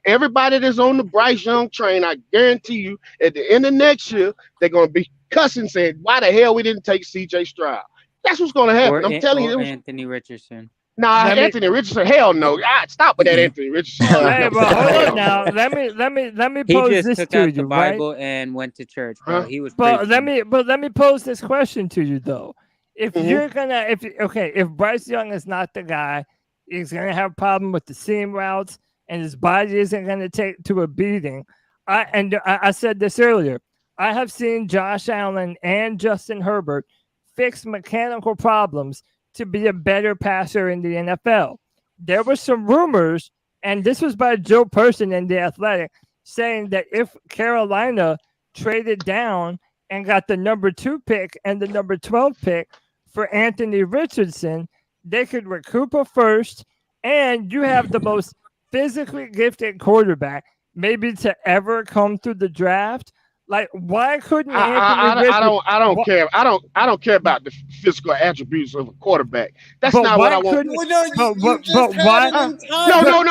everybody that's on the Bryce Young train, I guarantee you, at the end of next year, they're gonna be cussing, saying, "Why the hell we didn't take CJ Stroud?" That's what's gonna happen. I'm telling you, Anthony Richardson. Nah, Anthony Richardson, hell no. Stop with that Anthony Richardson. Hey, but hold on now. Let me pose this to you. He just took out the Bible and went to church, bro. He was. But let me pose this question to you though. If you're gonna, if Bryce Young is not the guy, he's gonna have a problem with the seam routes, and his body isn't gonna take to a beating. I said this earlier. I have seen Josh Allen and Justin Herbert fix mechanical problems to be a better passer in the NFL. There were some rumors, and this was by Joe Person in The Athletic, saying that if Carolina traded down and got the number 2 pick and the number 12 pick for Anthony Richardson, they could recoup a first, and you have the most physically gifted quarterback maybe to ever come through the draft. Like, why couldn't I don't care. I don't care about the physical attributes of a quarterback. That's not what I want. But why? No. Hold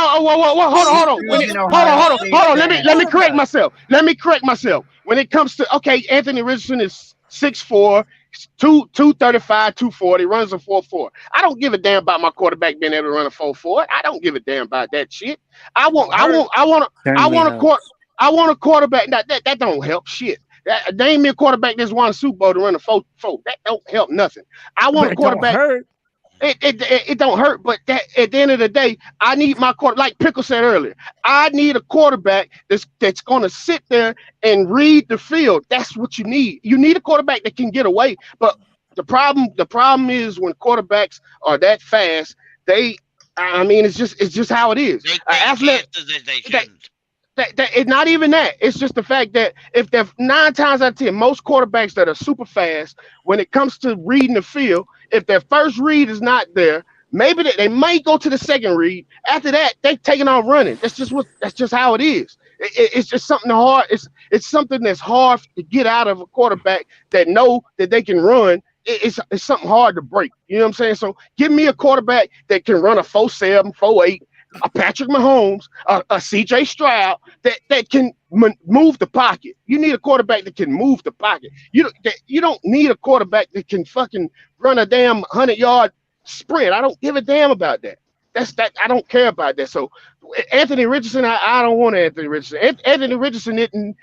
on. Let me correct myself. When it comes to Anthony Richardson is 6'4", 235, 240, runs a 4.4. I don't give a damn about my quarterback being able to run a 4.4. I don't give a damn about that shit. I want a quarterback. That don't help shit. Name me a quarterback that's won a Super Bowl to run a 4.4. That don't help nothing. I want a quarterback. It don't hurt, but at the end of the day, I need my quarterback. Like Pickle said earlier, I need a quarterback that's going to sit there and read the field. That's what you need. You need a quarterback that can get away. But the problem is when quarterbacks are that fast, it's just how it is. It's not even that. It's just the fact that if they're 9 times out of 10, most quarterbacks that are super fast, when it comes to reading the field, if their first read is not there, maybe they might go to the second read. After that, they're taking off running. That's just how it is. It's just something hard. It's something that's hard to get out of a quarterback that know that they can run. It's something hard to break. You know what I'm saying? So give me a quarterback that can run a 4.7, 4.8. A Patrick Mahomes, a CJ Stroud that can move the pocket. You need a quarterback that can move the pocket. You don't need a quarterback that can fucking run a damn 100-yard sprint. I don't give a damn about that. I don't care about that. So Anthony Richardson, I don't want Anthony Richardson. Anthony Richardson didn't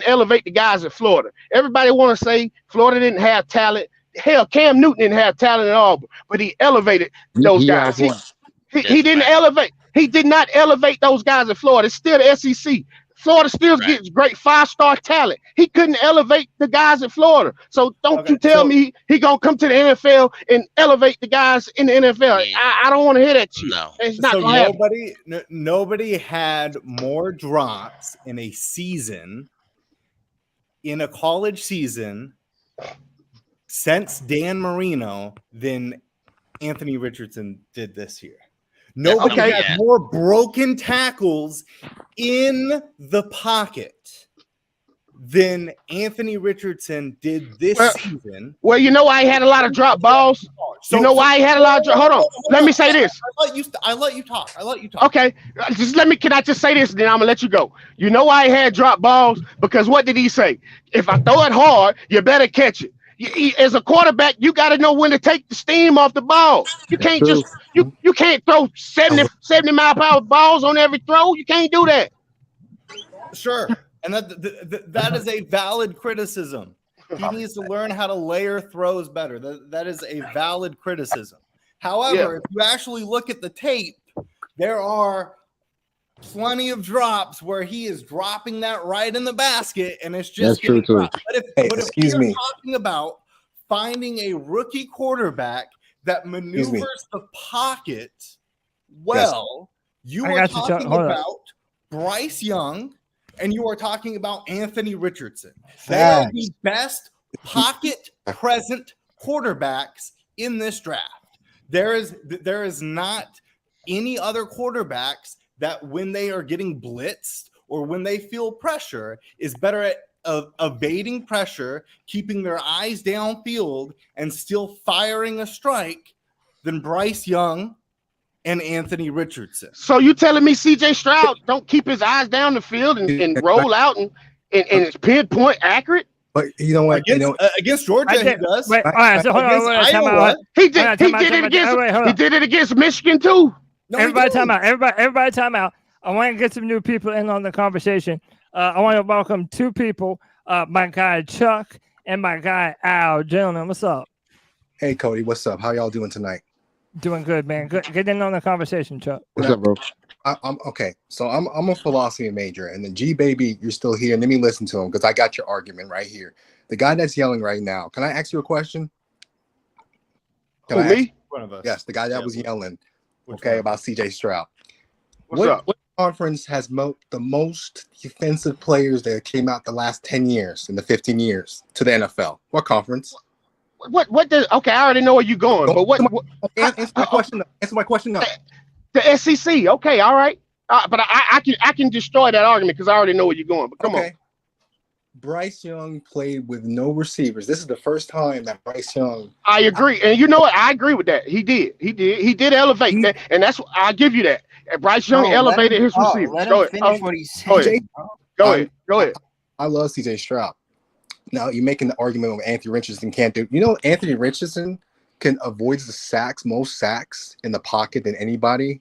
elevate the guys in Florida. Everybody want to say Florida didn't have talent. Hell, Cam Newton didn't have talent at all, but he elevated those guys. He didn't elevate. He did not elevate those guys in Florida. It's still the SEC. Florida still gets great 5-star talent. He couldn't elevate the guys in Florida. So don't you tell me he gonna come to the NFL and elevate the guys in the NFL. I don't want to hear that shit. No. It's not gonna happen. Nobody had more drops in a season, in a college season, since Dan Marino than Anthony Richardson did this year. Nobody has more broken tackles in the pocket than Anthony Richardson did this season. Well, you know why he had a lot of drop balls? You know why he had a lot of drop? Hold on. Let me say this. I let you talk. Okay. Can I just say this, and then I'm going to let you go. You know why he had drop balls? Because what did he say? If I throw it hard, you better catch it. As a quarterback, you got to know when to take the steam off the ball. You can't you can't throw 70 mile per hour balls on every throw. You can't do that. Sure, and that is a valid criticism. He needs to learn how to layer throws better. That is a valid criticism. However, if you actually look at the tape, there are plenty of drops where he is dropping that right in the basket, and it's just true too. But if we're talking about finding a rookie quarterback that maneuvers the pocket well, you are talking about Bryce Young and you are talking about Anthony Richardson. They are the best pocket present quarterbacks in this draft. There is not any other quarterbacks that when they are getting blitzed or when they feel pressure is better at evading pressure, keeping their eyes downfield, and still firing a strike than Bryce Young and Anthony Richardson. So you telling me CJ Stroud don't keep his eyes down the field and roll out and it's pinpoint accurate? But you know what? Against Georgia, he does. Wait, all right, so hold on. He did it against Michigan too. No, everybody time out. Everybody time out. I want to get some new people in on the conversation. I want to welcome 2 people, my guy Chuck and my guy Al. Gentlemen, what's up? Hey, Cody, what's up? How y'all doing tonight? Doing good, man. Good. Get in on the conversation, Chuck. What's up, bro? I'm okay. So I'm a philosophy major, and then G baby, you're still here. Let me listen to him because I got your argument right here. The guy that's yelling right now. Can I ask you a question? Me? Yes, the guy that was yelling. About CJ Stroud. What conference has the most defensive players that came out the last 10 years in the 15 years to the NFL? What conference? Okay, I already know where you're going, but what answer my question. Answer my question now. The SEC. Okay, all right. But I can destroy that argument because I already know where you're going. But come on. Bryce Young played with no receivers. This is the first time that Bryce Young. I agree, and you know what? I agree with that. He did elevate that, and that's I'll give you that. And Bryce Young elevated his receivers. Let Go him ahead. finish what he's saying. Go ahead. I love CJ Stroud. Now you're making the argument of Anthony Richardson can't do. You know, Anthony Richardson can avoid the sacks, most sacks in the pocket than anybody.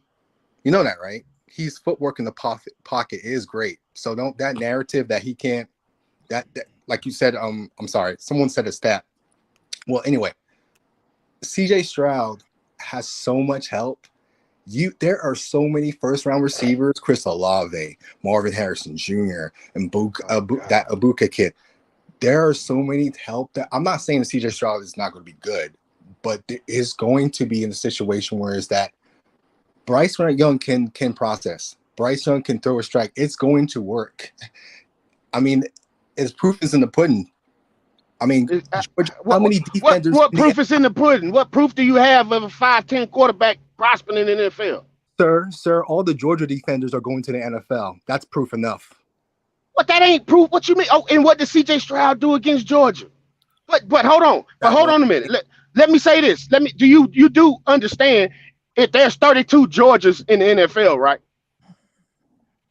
You know that, right? His footwork in the pocket is great. So don't that narrative that he can't. That like you said, I'm sorry, someone said a stat. Well, anyway, CJ Stroud has so much help. There are so many first-round receivers, Chris Olave, Marvin Harrison Jr., and that Abuka kid. There are so many help that I'm not saying that CJ Stroud is not going to be good, but there is going to be in a situation where is that Bryce Young can process. Bryce Young can throw a strike. It's going to work. I mean, it's proof is in the pudding. I mean, how many defenders? What proof is in the pudding? What proof do you have of a 5'10" quarterback prospering in the NFL? Sir, all the Georgia defenders are going to the NFL. That's proof enough. But that ain't proof. What you mean? Oh, and what did CJ Stroud do against Georgia? But hold on. Hold on a minute. Let me say this. You do understand if there's 32 Georgias in the NFL, right?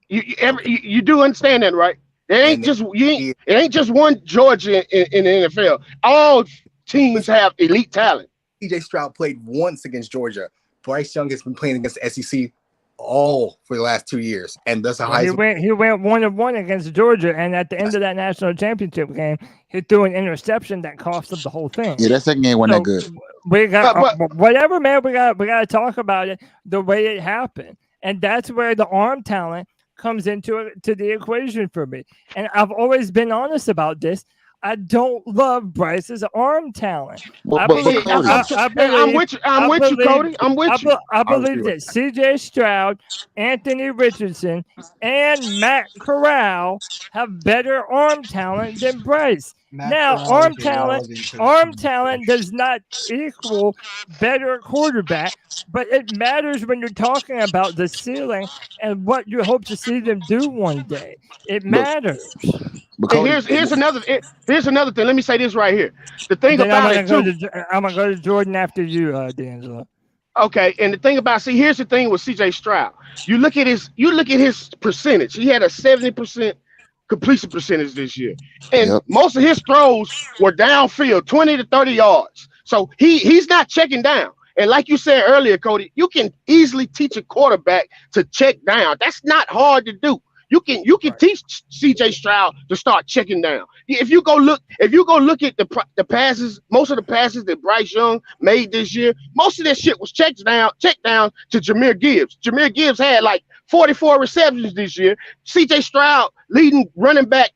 You do understand that, right? It ain't just one Georgia in the NFL. All teams have elite talent. CJ Stroud played once against Georgia. Bryce Young has been playing against the SEC all for the last 2 years, and that's a high. He went 1-1 against Georgia, and at the end of that national championship game, he threw an interception that cost him the whole thing. Yeah, that second game wasn't that good. We got whatever, man. We got to talk about it the way it happened, and that's where the arm talent comes into the equation for me. And I've always been honest about this. I don't love Bryce's arm talent. I'm with you, Cody. I'm with you. I believe that CJ Stroud, Anthony Richardson, and Matt Corral have better arm talent than Bryce. Now, arm talent does not equal better quarterback, but it matters when you're talking about the ceiling and what you hope to see them do one day. It matters. And here's another thing. Let me say this right here. The thing about it too. I'm gonna go to Jordan after you, D'Angelo. Okay, and the thing about here's the thing with CJ Stroud. You look at his percentage. He had a 70% completion percentage this year, and most of his throws were downfield, 20 to 30 yards. So he's not checking down. And like you said earlier, Cody, you can easily teach a quarterback to check down. That's not hard to do. You can teach CJ Stroud to start checking down. If you go look at the passes, most of the passes that Bryce Young made this year, most of that shit was checked down to Jahmyr Gibbs. Jahmyr Gibbs had like 44 receptions this year. CJ Stroud, leading running back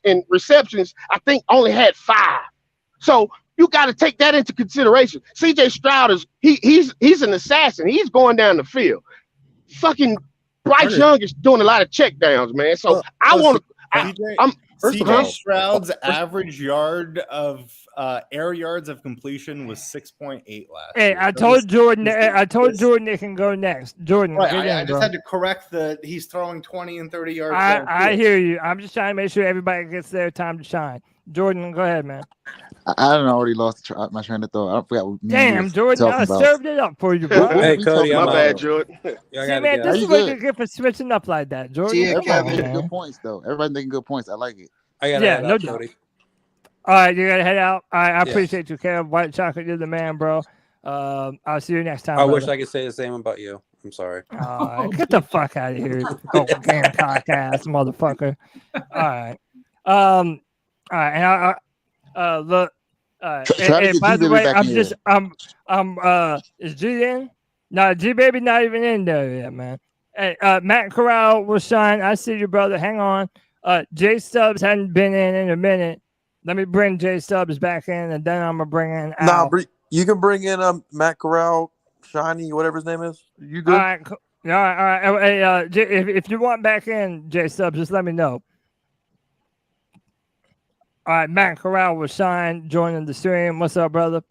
in receptions, I think only had 5. So you got to take that into consideration. CJ Stroud he's an assassin. He's going down the field. Fucking Bryce Young is doing a lot of check downs, man. So CJ Stroud's average yard of air yards of completion was 6.8 last year. Hey, I told Jordan it can go next. Jordan, right, I just had to correct he's throwing 20 and 30 yards. I hear you. I'm just trying to make sure everybody gets their time to shine. Jordan, go ahead, man. I already lost my train of thought. I forgot what Damn, Jordan, I served it up for you, bro. Hey, Cody, my bad, Jordan. See, man, this is what you get for switching up like that, Jordan. Everybody's making good points, though. Everybody's making good points. I like it. No doubt. All right, you gotta head out. All right, I appreciate you, Kev. White chocolate, you're the man, bro. I'll see you next time. I wish I could say the same about you. I'm sorry. Get the fuck out of here, Gamecock ass motherfucker. All right. And look. And by the way, is G in? No, G baby not even in there yet, man. Hey, Matt Corral will shine. I see you, brother. Hang on. Jay Stubbs hadn't been in a minute. Let me bring Jay Stubbs back in, and then I'm gonna bring in Al. You can bring in Matt Corral, Shiny, whatever his name is. You good? All right. Hey, if you want back in Jay Stubbs, just let me know. All right, Matt Corral will shine, joining the stream. What's up, brother?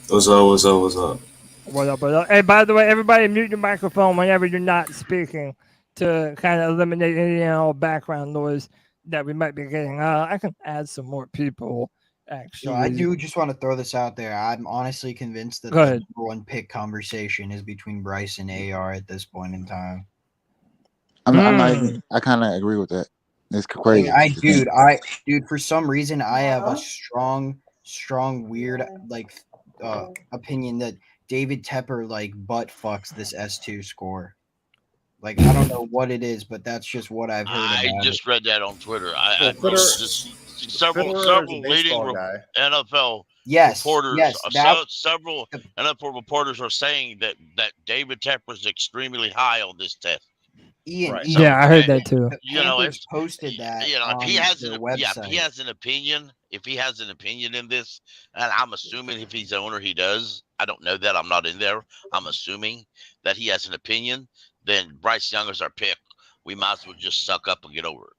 What's up? What up, brother? Hey, by the way, everybody mute your microphone whenever you're not speaking to kind of eliminate any background noise that we might be getting. I can add some more people. Actually, So I do just want to throw this out there. I'm honestly convinced that Go the ahead. number one pick conversation is between Bryce and AR at this point in time. I'm not even, I kind of agree with that. It's crazy. Dude, for some reason, I have a strong, weird, opinion that David Tepper, butt fucks this S2 score. I don't know what it is, but that's just what I've heard I about just read that on Twitter. Well, Several Fitterer is a leading baseball guy. NFL Yes, reporters, yes, several NFL reporters are saying that David Tepper is extremely high on this test. Ian, Yeah, I heard that too. You know, Panthers posted that if he on has their if website. he has an opinion, in this, and I'm assuming if he's the owner, he does. I don't know that. I'm not in there. I'm assuming that he has an opinion. Then Bryce Young is our pick. We might as well just suck up and get over it.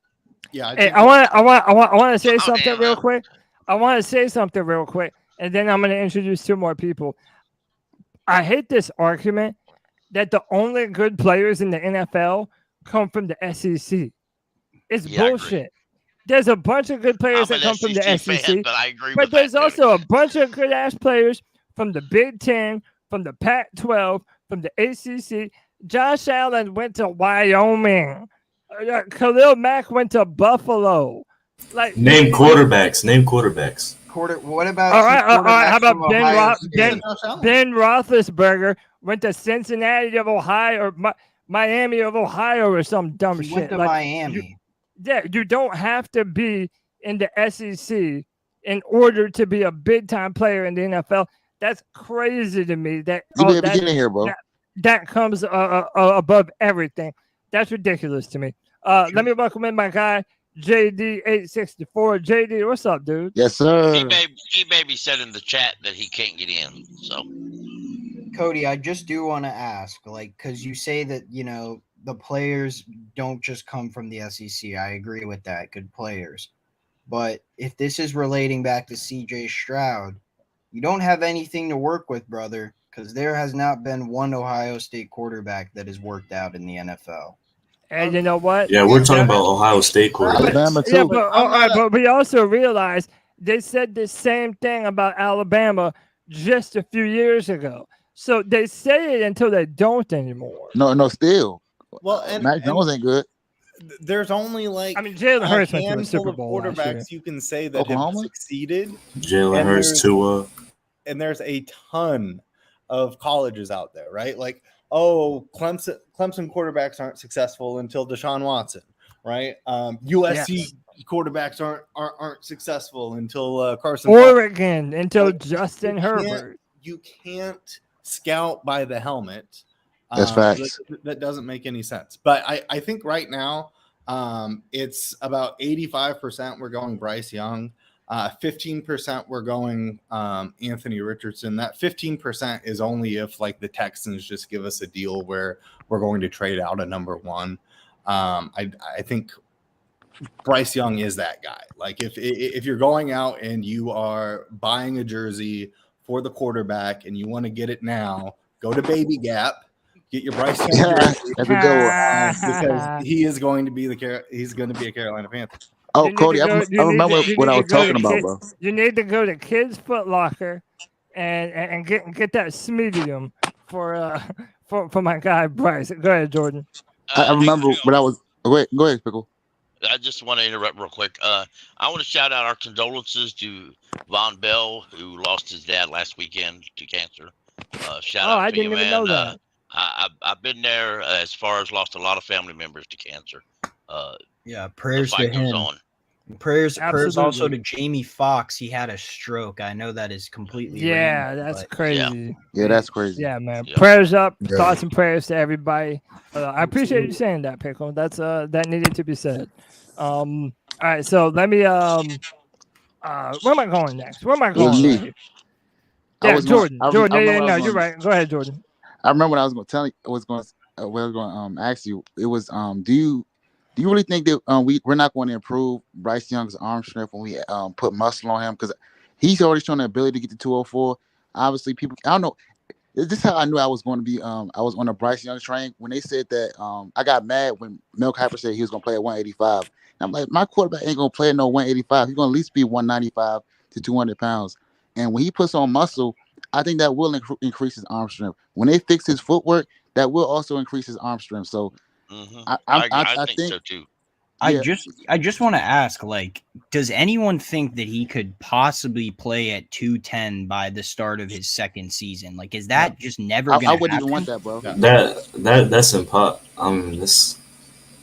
Yeah, Hey, I want to say something real quick. I want to say something real quick, and then I'm going to introduce 2 more people. I hate this argument that the only good players in the NFL come from the SEC. It's bullshit. There's a bunch of good players that come from the SEC, fan, but I agree but with there's that, also a bunch of good ass players from the Big Ten, from the Pac-12, from the ACC. Josh Allen went to Wyoming. Khalil Mack went to Buffalo. Name quarterbacks. What about all right? How about from Ohio State? Ben Roethlisberger went to Cincinnati of Ohio or Miami of Ohio or some dumb He shit. went to Miami. You don't have to be in the SEC in order to be a big time player in the NFL. That's crazy to me. Get in here, bro. That comes above everything. That's ridiculous to me. Let me welcome in my guy JD864. JD, what's up, dude? Yes, sir. He maybe said in the chat that he can't get in. So, Cody, I just do want to ask, because you say that the players don't just come from the SEC. I agree with that. Good players, but if this is relating back to CJ Stroud, you don't have anything to work with, brother, because there has not been one Ohio State quarterback that has worked out in the NFL. And you know what? Yeah, we're talking about Ohio State quarterbacks. Alabama too. Yeah, but we also realized they said the same thing about Alabama just a few years ago. So they say it until they don't anymore. No, still. Well, and Mac Jones ain't good. There's only Jalen Hurts went to the Super Bowl last year. quarterbacks you can say that Oklahoma? have succeeded. Jalen Hurts, Tua. And there's a ton of colleges out there, right? Clemson quarterbacks aren't successful until Deshaun Watson, right? USC quarterbacks aren't successful until Carson. Oregon until Justin Herbert. You can't scout by the helmet. That's facts. That doesn't make any sense. But I think right now it's about 85% we're going Bryce Young. 15% we're going Anthony Richardson. That 15% is only if the Texans just give us a deal where we're going to trade out a number 1. I think Bryce Young is that guy. If you're going out and you are buying a jersey for the quarterback and you want to get it now, go to Baby Gap, get your Bryce Young jersey, because he is going to be a Carolina Panther. Oh, Cody, I remember what I was talking about, bro. You need to go to Kids Foot Locker and get that medium for my guy Bryce. Go ahead, Jordan. I remember what I was. Go ahead, Pickle. I just want to interrupt real quick. I want to shout out our condolences to Von Bell, who lost his dad last weekend to cancer. Shout out I to didn't you, even man. know that. I've been there as far as lost a lot of family members to cancer. Prayers to him. Prayers also to Jamie Foxx. He had a stroke. I know that is completely random, that's crazy. Yeah, that's crazy. Yeah, man. Yeah. Prayers up. Thoughts and prayers to everybody. I appreciate you saying that, Pickle. That's that needed to be said. All right, so let me where am I going next? Where am I going? Me. Yeah, Jordan. You're right. Go ahead, Jordan. I remember when I was going to tell you, I was going to ask you. It was do you really think that we're not going to improve Bryce Young's arm strength when we put muscle on him? Because he's already shown the ability to get to 204. Obviously, people, I don't know. This is how I knew I was going to be. I was on a Bryce Young train when they said that. I got mad when Mel Kiper said he was going to play at 185. And I'm like, my quarterback ain't going to play at no 185. He's going to at least be 195 to 200 pounds. And when he puts on muscle, I think that will increase his arm strength. When they fix his footwork, that will also increase his arm strength. So I think so too. I just want to ask, like, does anyone think that he could possibly play at 210 by the start of his second season? Like, is that just never going to happen? I wouldn't even want that, bro. That's impossible.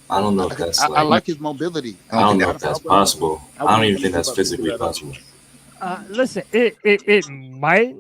I don't know if that's. I like his mobility. I don't know if that's possible. I don't even think that's physically possible. Listen, it might,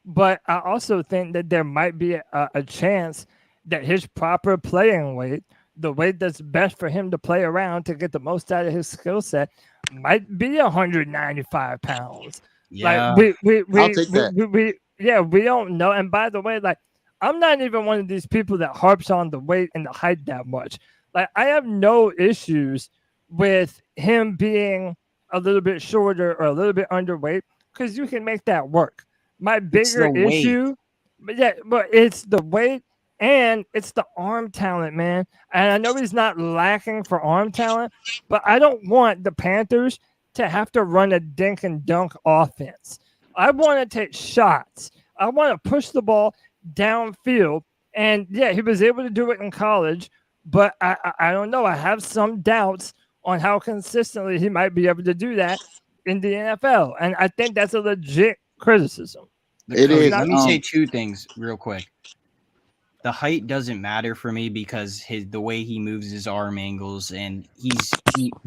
but I also think that there might be a chance that his proper playing weight, the weight that's best for him to play around to get the most out of his skill set, might be 195 pounds. Yeah. Like we I'll take that. we don't know. And by the way, like, I'm not even one of these people that harps on the weight and the height that much. Like, I have no issues with him being a little bit shorter or a little bit underweight, because you can make that work. My bigger issue, but it's the weight. And it's the arm talent, man. And I know he's not lacking for arm talent, but I don't want the Panthers to have to run a dink and dunk offense. I want to take shots. I want to push the ball downfield. And, yeah, he was able to do it in college, but I don't know. I have some doubts on how consistently he might be able to do that in the NFL. And I think that's a legit criticism. Let me say two things real quick. The height doesn't matter for me because the way he moves his arm angles and his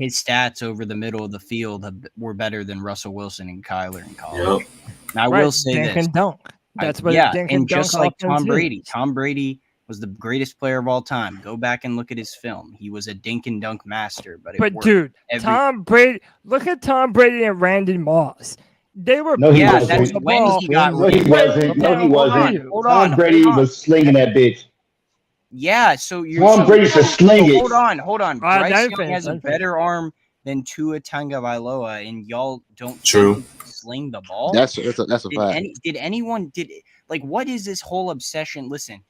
stats over the middle of the field were better than Russell Wilson and Kyler in college. Yep. And I will say dink this. And dunk. That's what and just like Tom Brady. Tom Brady was the greatest player of all time. Go back and look at his film. He was a dink and dunk master. But dude, Tom Brady, look at Tom Brady and Randy Moss. They were that's when he got No, he wasn't. Hold on. Tom Brady was slinging that bitch. Yeah, so you're Tom Brady's a sling it. Hold on. Bryce Young has a better arm than Tua Tagovailoa, and y'all don't sling the ball. That's a fact. What is this whole obsession? Listen,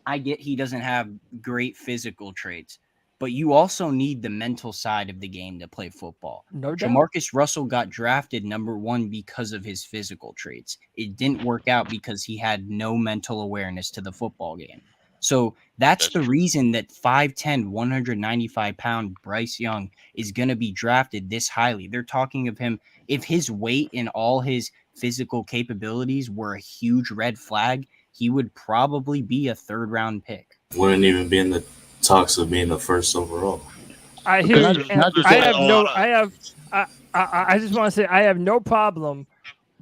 I get he doesn't have great physical traits, but you also need the mental side of the game to play football. No doubt. Jamarcus Russell got drafted number 1 because of his physical traits. It didn't work out because he had no mental awareness to the football game. So that's the reason that 5'10", 195-pound Bryce Young is going to be drafted this highly. They're talking of him. If his weight and all his physical capabilities were a huge red flag, he would probably be a 3rd-round pick. Wouldn't even be in the talks of being the first overall. I just want to say I have no problem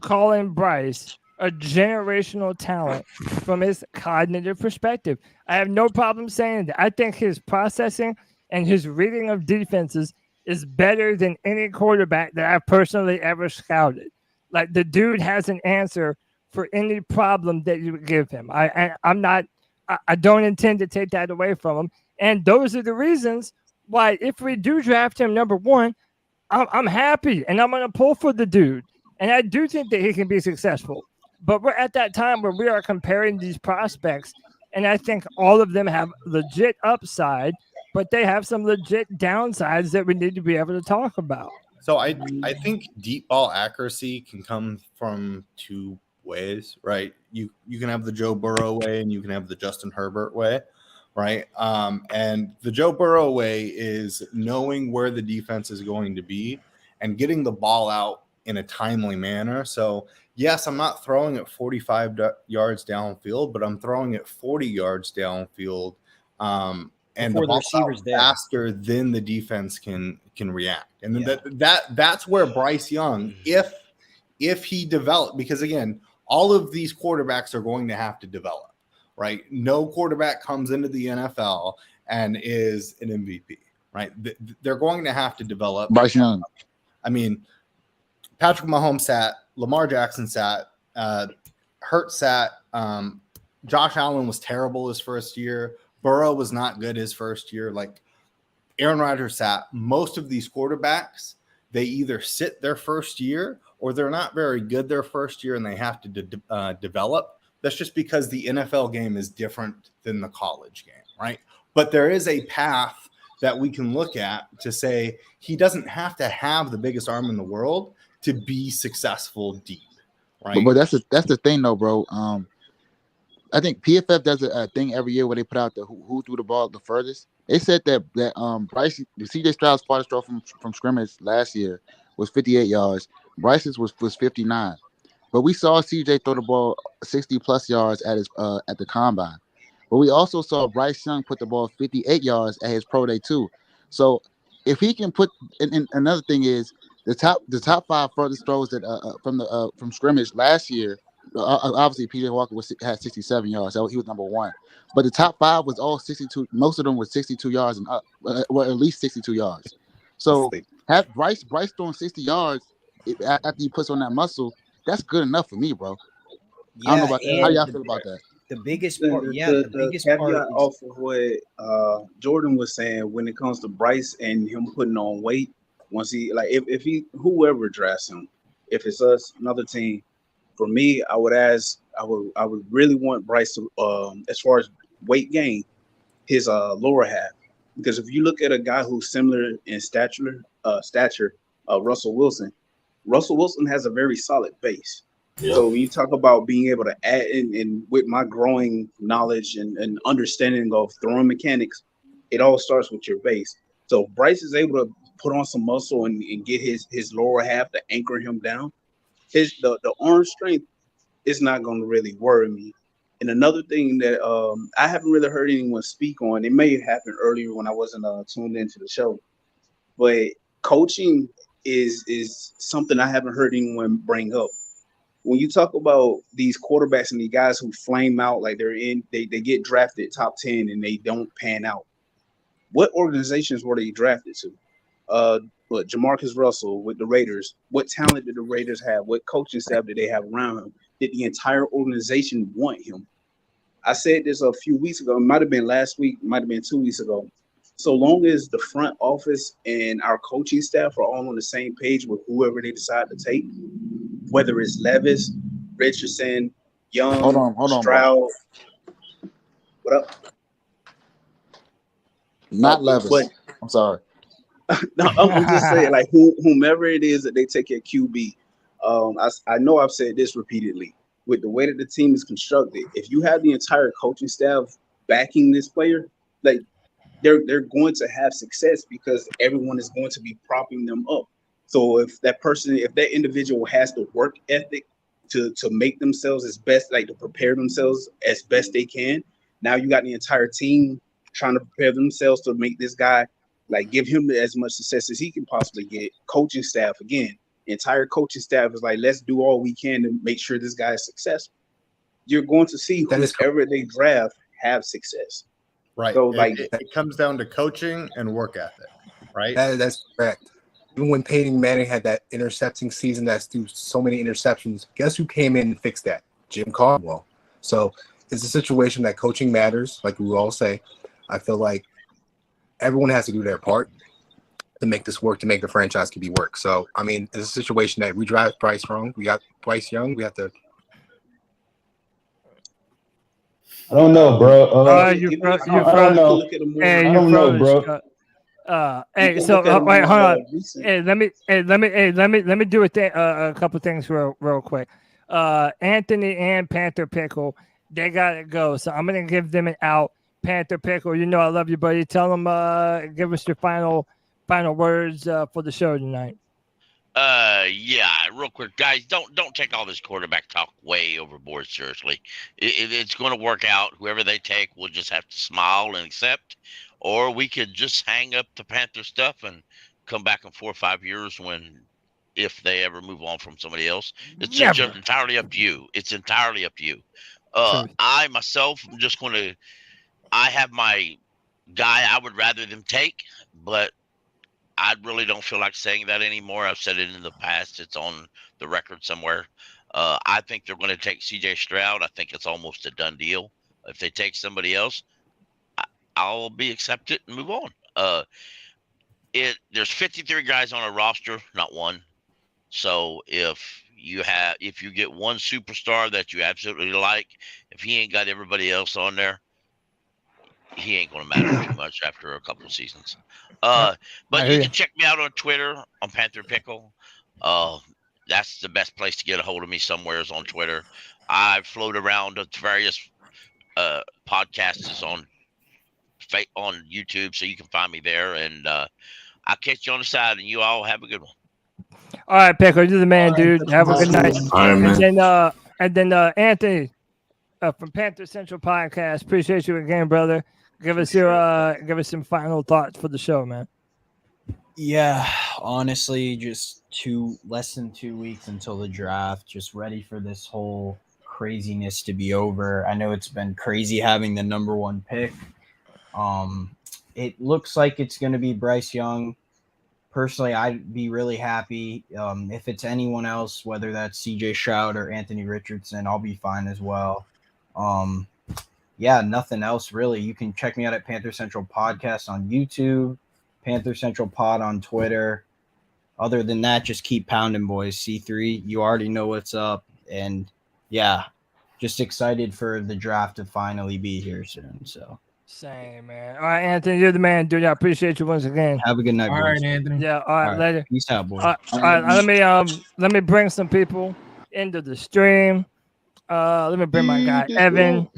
calling Bryce a generational talent from his cognitive perspective. I have no problem saying that. I think his processing and his reading of defenses is better than any quarterback that I've personally ever scouted. Like, the dude has an answer for any problem that you would give him. I don't intend to take that away from him. And those are the reasons why, if we do draft him number 1, I'm happy and I'm going to pull for the dude. And I do think that he can be successful. But we're at that time where we are comparing these prospects, and I think all of them have legit upside, but they have some legit downsides that we need to be able to talk about. So I think deep ball accuracy can come from 2 ways, right? You can have the Joe Burrow way and you can have the Justin Herbert way, right? And the Joe Burrow way is knowing where the defense is going to be and getting the ball out in a timely manner. So yes, I'm not throwing it 45 yards downfield, but I'm throwing it 40 yards downfield, and the ball's out faster than the defense can react. And then that's where Bryce Young, if he developed, because again, all of these quarterbacks are going to have to develop, right? No quarterback comes into the NFL and is an MVP, right? They're going to have to develop. Bryce Young. I mean, Patrick Mahomes sat, Lamar Jackson sat, Hurts sat, Josh Allen was terrible his first year. Burrow was not good his first year. Like, Aaron Rodgers sat. Most of these quarterbacks, they either sit their first year or they're not very good their first year and they have to develop. That's just because the NFL game is different than the college game, right? But there is a path that we can look at to say he doesn't have to have the biggest arm in the world to be successful deep, right? But that's the thing, though, bro. I think PFF does a thing every year where they put out the who threw the ball the furthest. They said that Bryce, CJ Stroud's farthest throw from scrimmage last year was 58 yards. Bryce's was 59. But we saw CJ throw the ball 60 plus yards at the combine. But we also saw Bryce Young put the ball 58 yards at his pro day too. So if he can put, and another thing is the top 5 furthest throws that from scrimmage last year. Obviously, PJ Walker had 67 yards. So he was number 1. But the top 5 was all 62. Most of them were 62 yards and up, well, at least 62 yards. So have Bryce throwing 60 yards after he puts on that muscle. That's good enough for me, bro. I don't know about that. How y'all feel about that? The biggest part, the biggest caveat part is, off of what Jordan was saying when it comes to Bryce and him putting on weight. Once he if he whoever drafts him, if it's us, another team, for me, I would really want Bryce to as far as weight gain, his lower half, because if you look at a guy who's similar in stature, Russell Wilson has a very solid base. Yeah. So when you talk about being able to add in with my growing knowledge and understanding of throwing mechanics, it all starts with your base. So if Bryce is able to put on some muscle and get his lower half to anchor him down, the arm strength is not going to really worry me. And another thing that I haven't really heard anyone speak on, it may have happened earlier when I wasn't tuned into the show, but coaching is something I haven't heard anyone bring up. When you talk about these quarterbacks and these guys who flame out like they get drafted top 10 and they don't pan out, what organizations were they drafted to? But Jamarcus Russell with the Raiders, what talent did the Raiders have? What coaching staff did they have around him? Did the entire organization want him? I said this a few weeks ago. It might have been last week, might have been 2 weeks ago. So long as the front office and our coaching staff are all on the same page with whoever they decide to take, whether it's Levis, Richardson, Young, hold on, Stroud. bro. What up? Not Levis. I'm sorry. No, I'm just saying, like whomever it is that they take at QB. I know I've said this repeatedly. With the way that the team is constructed, if you have the entire coaching staff backing this player, like they're going to have success because everyone is going to be propping them up. So if that individual has the work ethic to make themselves as best, like to prepare themselves as best they can, now you got the entire team trying to prepare themselves to make this guy, like, give him as much success as he can possibly get. Coaching staff, again, entire coaching staff is like, let's do all we can to make sure this guy is successful. You're going to see whoever they draft have success. Right. So it comes down to coaching and work ethic, right? That's correct. Even when Peyton Manning had that intercepting season that's through so many interceptions, guess who came in and fixed that? Jim Caldwell. So it's a situation that coaching matters, like we all say. I feel like everyone has to do their part to make this work, to make the franchise can be work. So, I mean, it's a situation that we draft Bryce wrong. We got Bryce Young. We have to. I don't know, bro. I don't know. Hey, I don't know, bro. Hey, so wait, hold on. Hey, let me do a couple things real quick. Anthony and Panther Pickle, they gotta go. So I'm gonna give them an out. Panther Pickle, you know I love you, buddy. Tell them, give us your final words for the show tonight. Yeah, real quick, guys, don't take all this quarterback talk way overboard. Seriously, it's going to work out. Whoever they take, we'll just have to smile and accept, or we could just hang up the Panther stuff and come back in 4 or 5 years if they ever move on from somebody else. It's just entirely up to you. It's entirely up to you. I myself am just going to. I have my guy I would rather them take, but I really don't feel like saying that anymore. I've said it in the past. It's on the record somewhere. I think they're going to take CJ Stroud. I think it's almost a done deal. If they take somebody else, I'll be accepted and move on. There's 53 guys on a roster, not one. So if if you get one superstar that you absolutely like, if he ain't got everybody else on there, he ain't going to matter too much after a couple of seasons. But you can check me out on Twitter on Panther Pickle. That's the best place to get a hold of me. Somewhere is on Twitter. I float around with various podcasts on YouTube, so you can find me there. And I'll catch you on the side, and you all have a good one. All right, Pickle, you're the man, dude. Have a good night. All right, man. And then Anthony from Panther Central Podcast. Appreciate you again, brother. Give us some final thoughts for the show, man. Yeah, honestly, just less than 2 weeks until the draft. Just ready for this whole craziness to be over. I know it's been crazy having the number 1 pick. It looks like it's going to be Bryce Young. Personally, I'd be really happy. If it's anyone else, whether that's CJ Stroud or Anthony Richardson, I'll be fine as well. Yeah, nothing else really. You can check me out at Panther Central Podcast on YouTube, Panther Central Pod on Twitter. Other than that, just keep pounding, boys. C3, you already know what's up. And yeah, just excited for the draft to finally be here soon. So same, man. All right, Anthony, you're the man, dude. I appreciate you once again. Have a good night, All boys. right, Anthony. Yeah, all right, later. Peace out, boys. All right, let me bring some people into the stream. Let me bring my guy Evan.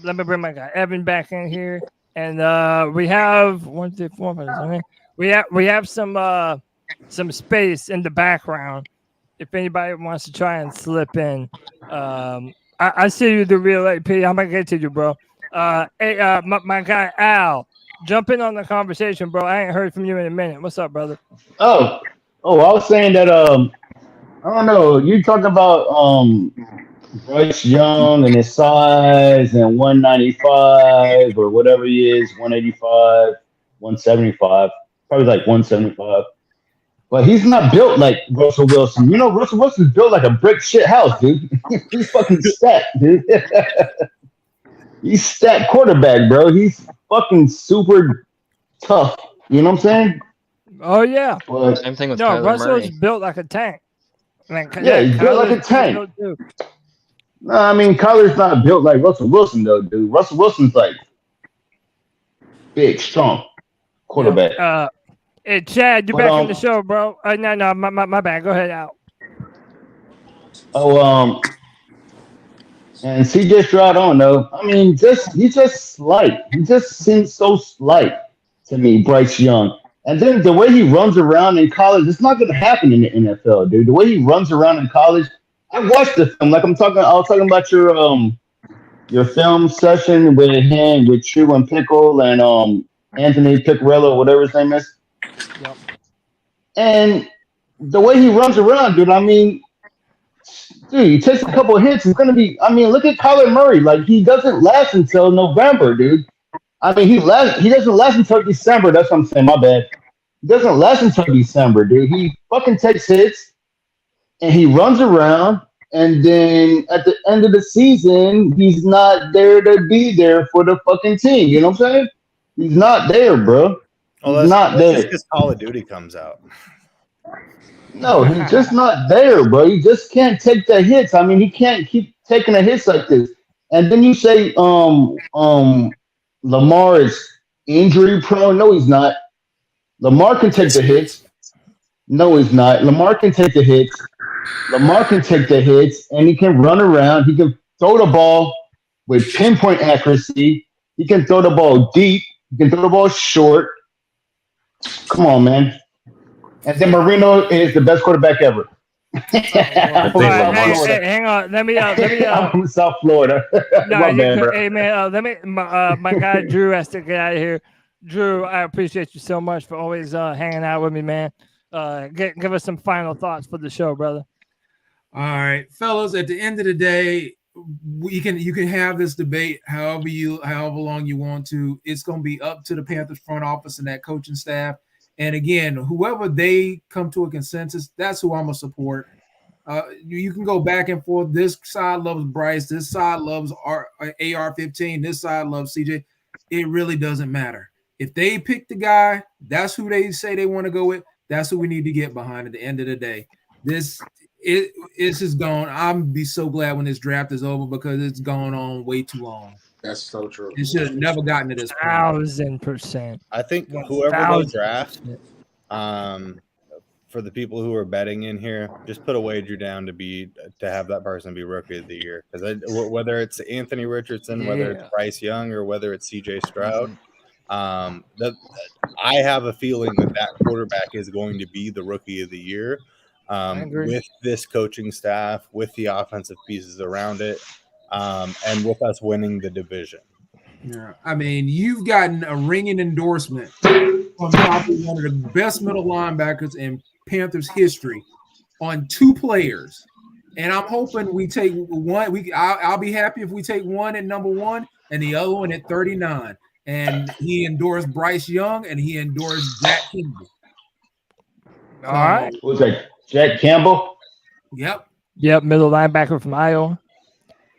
Let me bring my guy Evan back in here, and we have 1, 2, 4, 5, 6, we have some space in the background. If anybody wants to try and slip in, I see you, the real AP. I'm gonna get to you, bro. Hey, my guy Al, jump in on the conversation, bro. I ain't heard from you in a minute. What's up, brother? Oh, I was saying that I don't know. You talking about Bryce Young and his size and 195 or whatever he is, 185, 175, probably like 175. But he's not built like Russell Wilson. You know, Russell Wilson's built like a brick shit house, dude. He's fucking stacked, dude. He's stacked quarterback, bro. He's fucking super tough. You know what I'm saying? Oh yeah. But, Same thing with no, Kyler Russell's Murray. built like a tank. yeah, he's built like a tank. No, I mean, Kyler's not built like Russell Wilson, though, dude. Russell Wilson's like big, strong quarterback. Hey, Chad, you back in the show, bro? No, my bad. Go ahead, out. And CJ Stroud, I don't know. I mean, he's just slight. He just seems so slight to me, Bryce Young. And then the way he runs around in college, it's not going to happen in the NFL, dude. The way he runs around in college, I watched the film. Like I was talking about your film session with him, with True and Pickle and Anthony Piccarello, whatever his name is. Yep. And the way he runs around, dude, I mean, dude, he takes a couple of hits. It's going to be, I mean, look at Kyler Murray. Like, he doesn't last until November, dude. I mean, he doesn't last until December. That's what I'm saying. My bad. He doesn't last until December, dude. He fucking takes hits and he runs around. And then at the end of the season, he's not there to be there for the fucking team. You know what I'm saying? He's not there, bro. He's not there. Just because Call of Duty comes out. No, he's just not there, bro. He just can't take the hits. I mean, he can't keep taking the hits like this. And then you say Lamar is injury prone. No, he's not. Lamar can take the hits. No, he's not. Lamar can take the hits. Lamar can take the hits, and he can run around. He can throw the ball with pinpoint accuracy. He can throw the ball deep. He can throw the ball short. Come on, man. And then Marino is the best quarterback ever. Hang on. Let me I'm from South Florida. Hey man, my guy Drew has to get out of here. Drew, I appreciate you so much for always hanging out with me, man. Give us some final thoughts for the show, brother. All right, fellas. At the end of the day, you can have this debate however long you want to. It's going to be up to the Panthers front office and that coaching staff. And again, whoever they come to a consensus, that's who I'm gonna support. You can go back and forth. This side loves Bryce. This side loves AR-15. This side loves CJ. It really doesn't matter. If they pick the guy, that's who they say they want to go with. That's who we need to get behind at the end of the day. it's just gone. I'm be so glad when this draft is over because it's gone on way too long. That's so true. It should have never gotten to this point. 1,000%. I think whoever they 1,000%. draft, for the people who are betting in here, just put a wager down to have that person be rookie of the year. Because whether it's Anthony Richardson, whether it's Bryce Young, or whether it's CJ Stroud, I have a feeling that quarterback is going to be the rookie of the year. With this coaching staff, with the offensive pieces around it, and with us winning the division. Yeah, I mean, you've gotten a ringing endorsement from probably one of the best middle linebackers in Panthers history on two players, and I'm hoping we take one. I'll be happy if we take one at number 1 and the other one at 39. And he endorsed Bryce Young and he endorsed Jack Campbell. All right. Who's that? Jack Campbell? Yep, middle linebacker from Iowa.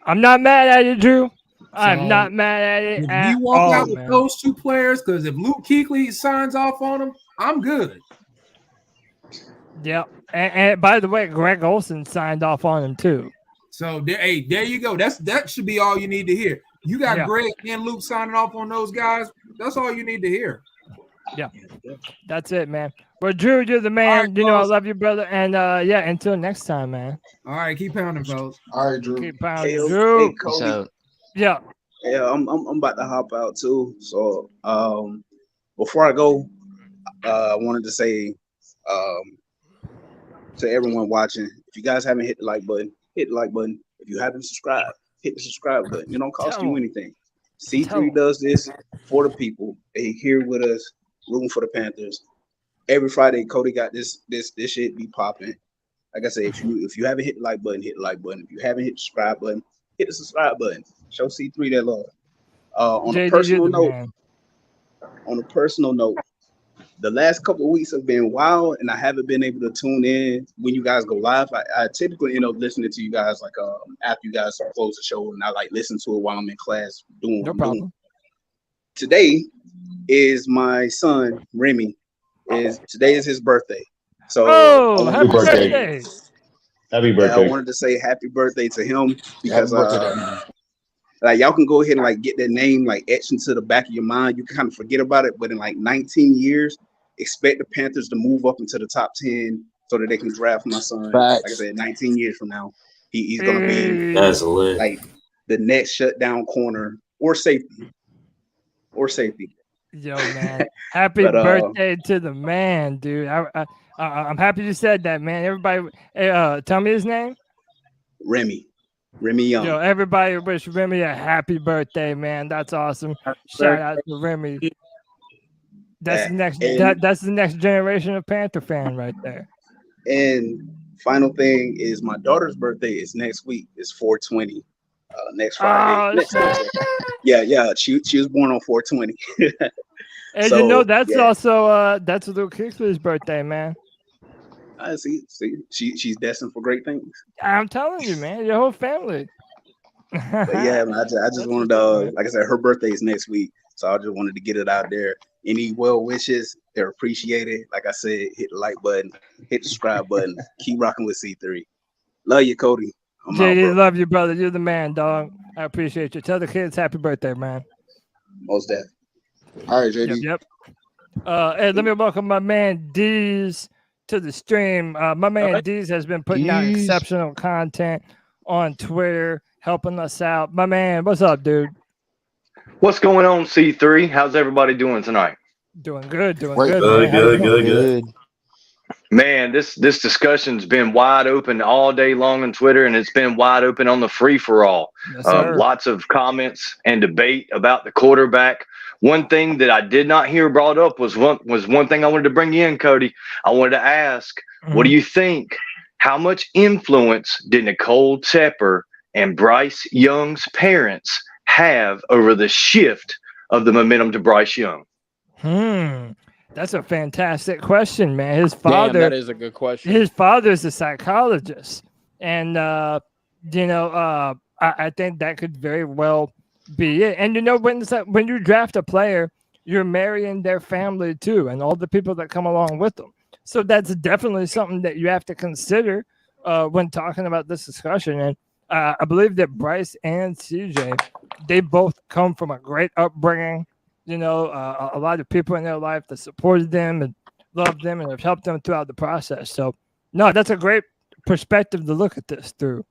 I'm not mad at it, Drew. I'm not mad at it. If you walk out with those two players, because if Luke Kuechly signs off on them, I'm good. Yep. And by the way, Greg Olsen signed off on him too. So there you go. That should be all you need to hear. You got Greg and Luke signing off on those guys. That's all you need to hear. Yeah, that's it, man. Well, Drew, you're the man. Right, I love you, brother. And until next time, man. All right, keep pounding, folks. All right, Drew. Keep pounding, Drew. Hey, Cody. Yeah. Yeah, I'm about to hop out too. So before I go, I wanted to say to everyone watching, if you guys haven't hit the like button, hit the like button. If you haven't subscribed, hit the subscribe button. It don't cost you anything. C3 does this for the people. They here with us, rooting for the Panthers. Every Friday, Cody got this shit be popping. Like I said, if you haven't hit the like button, hit the like button. If you haven't hit the subscribe button, hit the subscribe button. Show C3 that love. On a personal note, the last couple of weeks have been wild, and I haven't been able to tune in when you guys go live. I typically end up listening to you guys like after you guys close the show, and I like listen to it while I'm in class doing what I'm doing. Today is my son Remy. Today is his birthday. So happy birthday! Happy birthday! I wanted to say happy birthday to him because like y'all can go ahead and like get that name like etched into the back of your mind. You can kind of forget about it, but in like 19 years, expect the Panthers to move up into the top 10 so that they can draft my son. Like I said, 19 years from now, he's gonna be like the next shutdown corner or safety. Yo, man, happy birthday to the man, dude. I'm happy you said that, man. Everybody, tell me his name. Remy Young. Yo, everybody wish Remy a happy birthday, man. That's awesome. Shout out to Remy. That's the next generation of Panther fan right there. And final thing is my daughter's birthday is next week. It's 4/20. Next Friday. Yeah. She was born on 4/20. And so, that's also that's Luke Kuechly's birthday, man. I see. She's destined for great things. I'm telling you, man. Your whole family. But yeah, man, I just wanted to, like I said, her birthday is next week, so I just wanted to get it out there. Any well wishes, they're appreciated. Like I said, hit the like button, hit the subscribe button. Keep rocking with C3. Love you, Cody. JD, love you, brother. You're the man, dog. I appreciate you. Tell the kids happy birthday, man. Most definitely. All right, JD. Yep. Hey, let me welcome my man Deez to the stream. My man Deez has been putting out exceptional content on Twitter, helping us out. My man, what's up, dude? What's going on, C3? How's everybody doing tonight? Doing good. Good. Man, this discussion's been wide open all day long on Twitter, and it's been wide open on the free-for-all. Yes, lots of comments and debate about the quarterback. One thing that I did not hear brought up was one thing I wanted to bring in, Cody. I wanted to ask, what do you think? How much influence did Nicole Tepper and Bryce Young's parents have over the shift of the momentum to Bryce Young? That's a fantastic question, man. His father, that is a good question. His father is a psychologist, and I think that could very well be it. And when you draft a player, you're marrying their family too, and all the people that come along with them. So that's definitely something that you have to consider when talking about this discussion, and I believe that Bryce and CJ, they both come from a great upbringing. You know, a lot of people in their life that supported them and loved them and have helped them throughout the process. So, no, that's a great perspective to look at this through.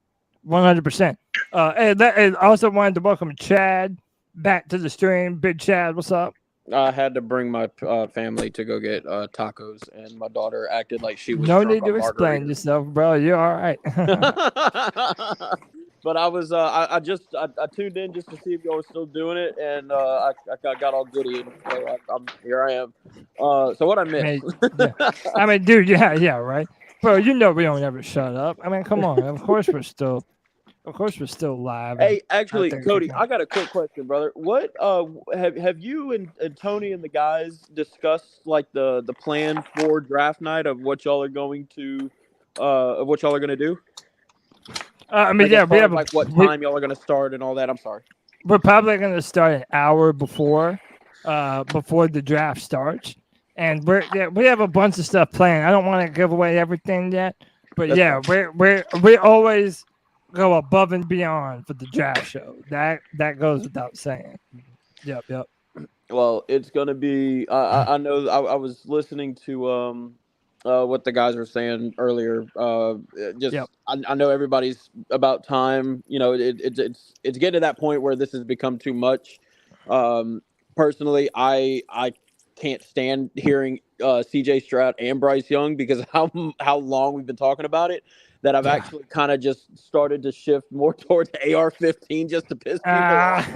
100%. And I also wanted to welcome Chad back to the stream. Big Chad, what's up? I had to bring my family to go get tacos, and my daughter acted like she was. No need to explain yourself, bro. You're all right. But I was, I tuned in just to see if y'all were still doing it, and I got all giddy, and so here I am. So what I missed? I mean, dude, yeah, right, bro. You know we don't ever shut up. I mean, come on. Of course we're still live. Hey, actually, Cody, I got a quick question, brother. What have you and Tony and the guys discussed, like the plan for draft night of what y'all are going to do? I mean, yeah, we have like what time y'all are going to start and all that. I'm sorry. We're probably going to start an hour before the draft starts, and we have a bunch of stuff planned. I don't want to give away everything yet, but we always go above and beyond for the draft show. That goes without saying. Yep. Well, it's going to be. I know. I was listening to what the guys were saying earlier. I know everybody's about time. You know, it's getting to that point where this has become too much. Personally, I can't stand hearing CJ Stroud and Bryce Young because how long we've been talking about it. That I've actually kind of just started to shift more towards AR-15 just to piss people off.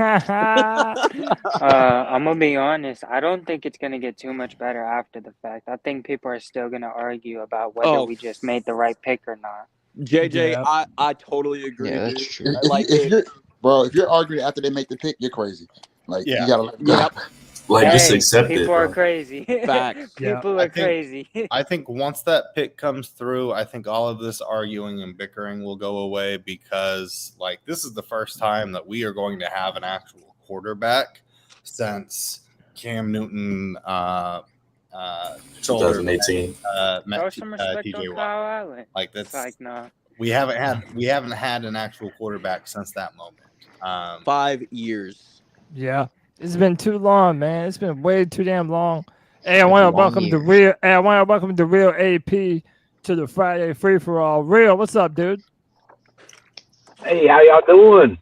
I'm gonna be honest. I don't think it's gonna get too much better after the fact. I think people are still gonna argue about whether we just made the right pick or not. JJ, I totally agree. Yeah, dude. that's true. I like if you're arguing after they make the pick, you're crazy. Like you gotta let it go. Like, just accept it. People Bro. are crazy. Facts. People are crazy. I think once that pick comes through, I think all of this arguing and bickering will go away because, like, this is the first time that we are going to have an actual quarterback since Cam Newton 2018. Throw some respect on Kyle Allen. Like that's like no. We haven't had an actual quarterback since that moment. 5 years. Yeah. It's been too long, man. It's been way too damn long. Hey, I want to welcome the real AP to the Friday free for all. Real, what's up, dude? Hey, how y'all doing?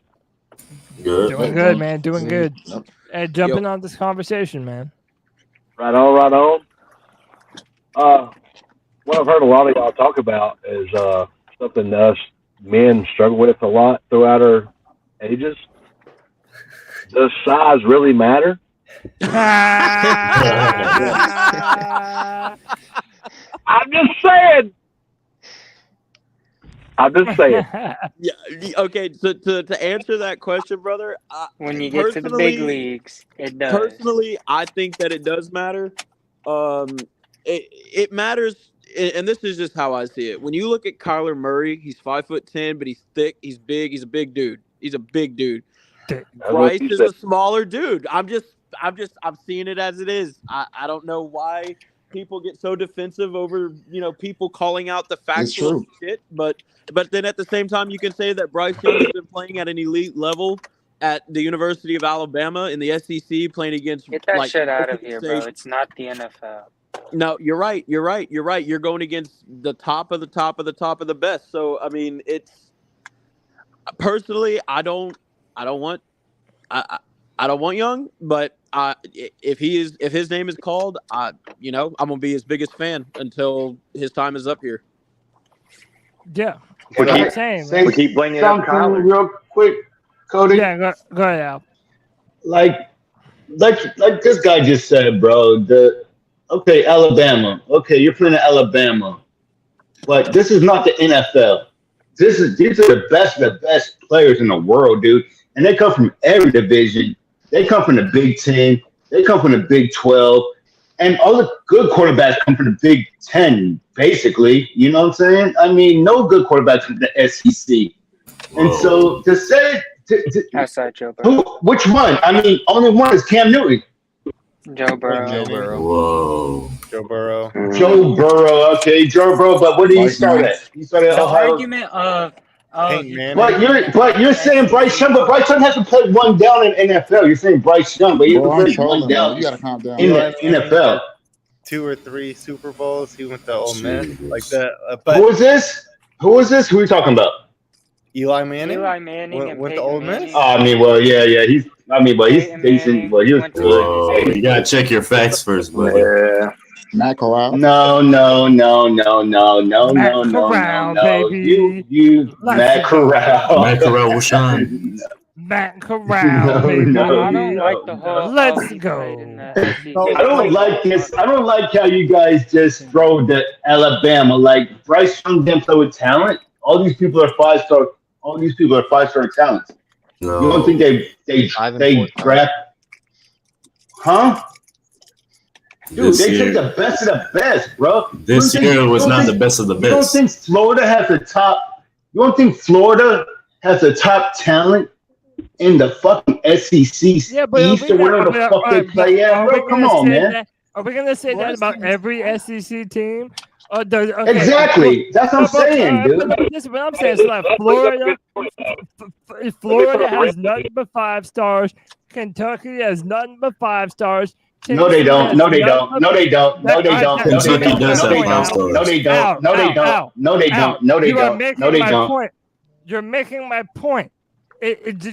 Good. Doing good, man. Doing good. Hey, jumping on this conversation, man. Right on. What I've heard a lot of y'all talk about is something us men struggle with a lot throughout our ages. Does size really matter? I'm just saying. Yeah. Okay. So to answer that question, brother, when you get to the big leagues, it does. Personally, I think that it does matter. It matters, and this is just how I see it. When you look at Kyler Murray, he's 5'10", but he's thick, he's big, he's a big dude. Bryce is a smaller dude. I'm seeing it as it is. I don't know why people get so defensive over, people calling out the factual shit. But then at the same time, you can say that Bryce Young has been playing at an elite level at the University of Alabama in the SEC, playing against. Get that shit out of here, bro. It's not the NFL. No, you're right. You're going against the top of the top of the top of the best. So I mean, it's personally, I don't want Young, but if his name is called, I'm gonna be his biggest fan until his time is up here. Yeah, we keep bringing up Kyler real quick, Cody. Yeah, go ahead, Al. Like this guy just said, bro. Alabama. Okay, you're playing at Alabama, but this is not the NFL. These are the best players in the world, dude. And they come from every division. They come from the Big 10. They come from the Big 12. And all the good quarterbacks come from the Big 10, basically. You know what I'm saying? I mean, no good quarterbacks from the SEC. Whoa. And so to say... Outside joke, bro. Which one? I mean, only one is Cam Newton. Joe Burrow. Joe Burrow. Whoa. Joe Burrow. Joe Burrow, okay, Joe Burrow, but what did he start at? He started at The Ohio. argument of Peyton Manning. But you're saying Bryce Young, but Bryce Young hasn't played one down in NFL. You're saying Bryce Young, but he Bro, hasn't I'm played one trolling, down man. You gotta calm down. in the NFL. 2 or 3 Super Bowls. He went to Ole Miss like that. Who is this? Who is this? Who are you talking about? Eli Manning. Eli Manning and went to Peyton Ole Miss. Oh, I mean, well, yeah. He's decent. Well, he was good. Whoa. You gotta check your facts first, buddy. Yeah. Matt Corral. No. Matt Corral, baby. You, Matt Corral. Matt Corral will shine. Matt Corral, baby. No, I don't like the whole. Let's go. I don't like this. I don't like how you guys just throw the Alabama. Like Bryce Young didn't play with talent. All these people are 5-star. All these people are 5-star talents. No. You don't think they draft? Huh? Dude, they take the best of the best, bro. This year was not the best of the You don't best. think Florida has the top? You don't think Florida has the top talent in the fucking SEC East or wherever the fuck they play at, bro? Come on, man. Are we gonna say that about every SEC team? Okay. Exactly. That's what I'm saying, dude. This is what I'm saying. It's like Florida has nothing but 5 stars. Kentucky has nothing but 5 stars. No, they don't. No, they don't. No, they don't. No, they don't. Kentucky does have 5 stars. No, they don't. No, they don't. No, they don't. No, they don't. No, they don't. You're making my point.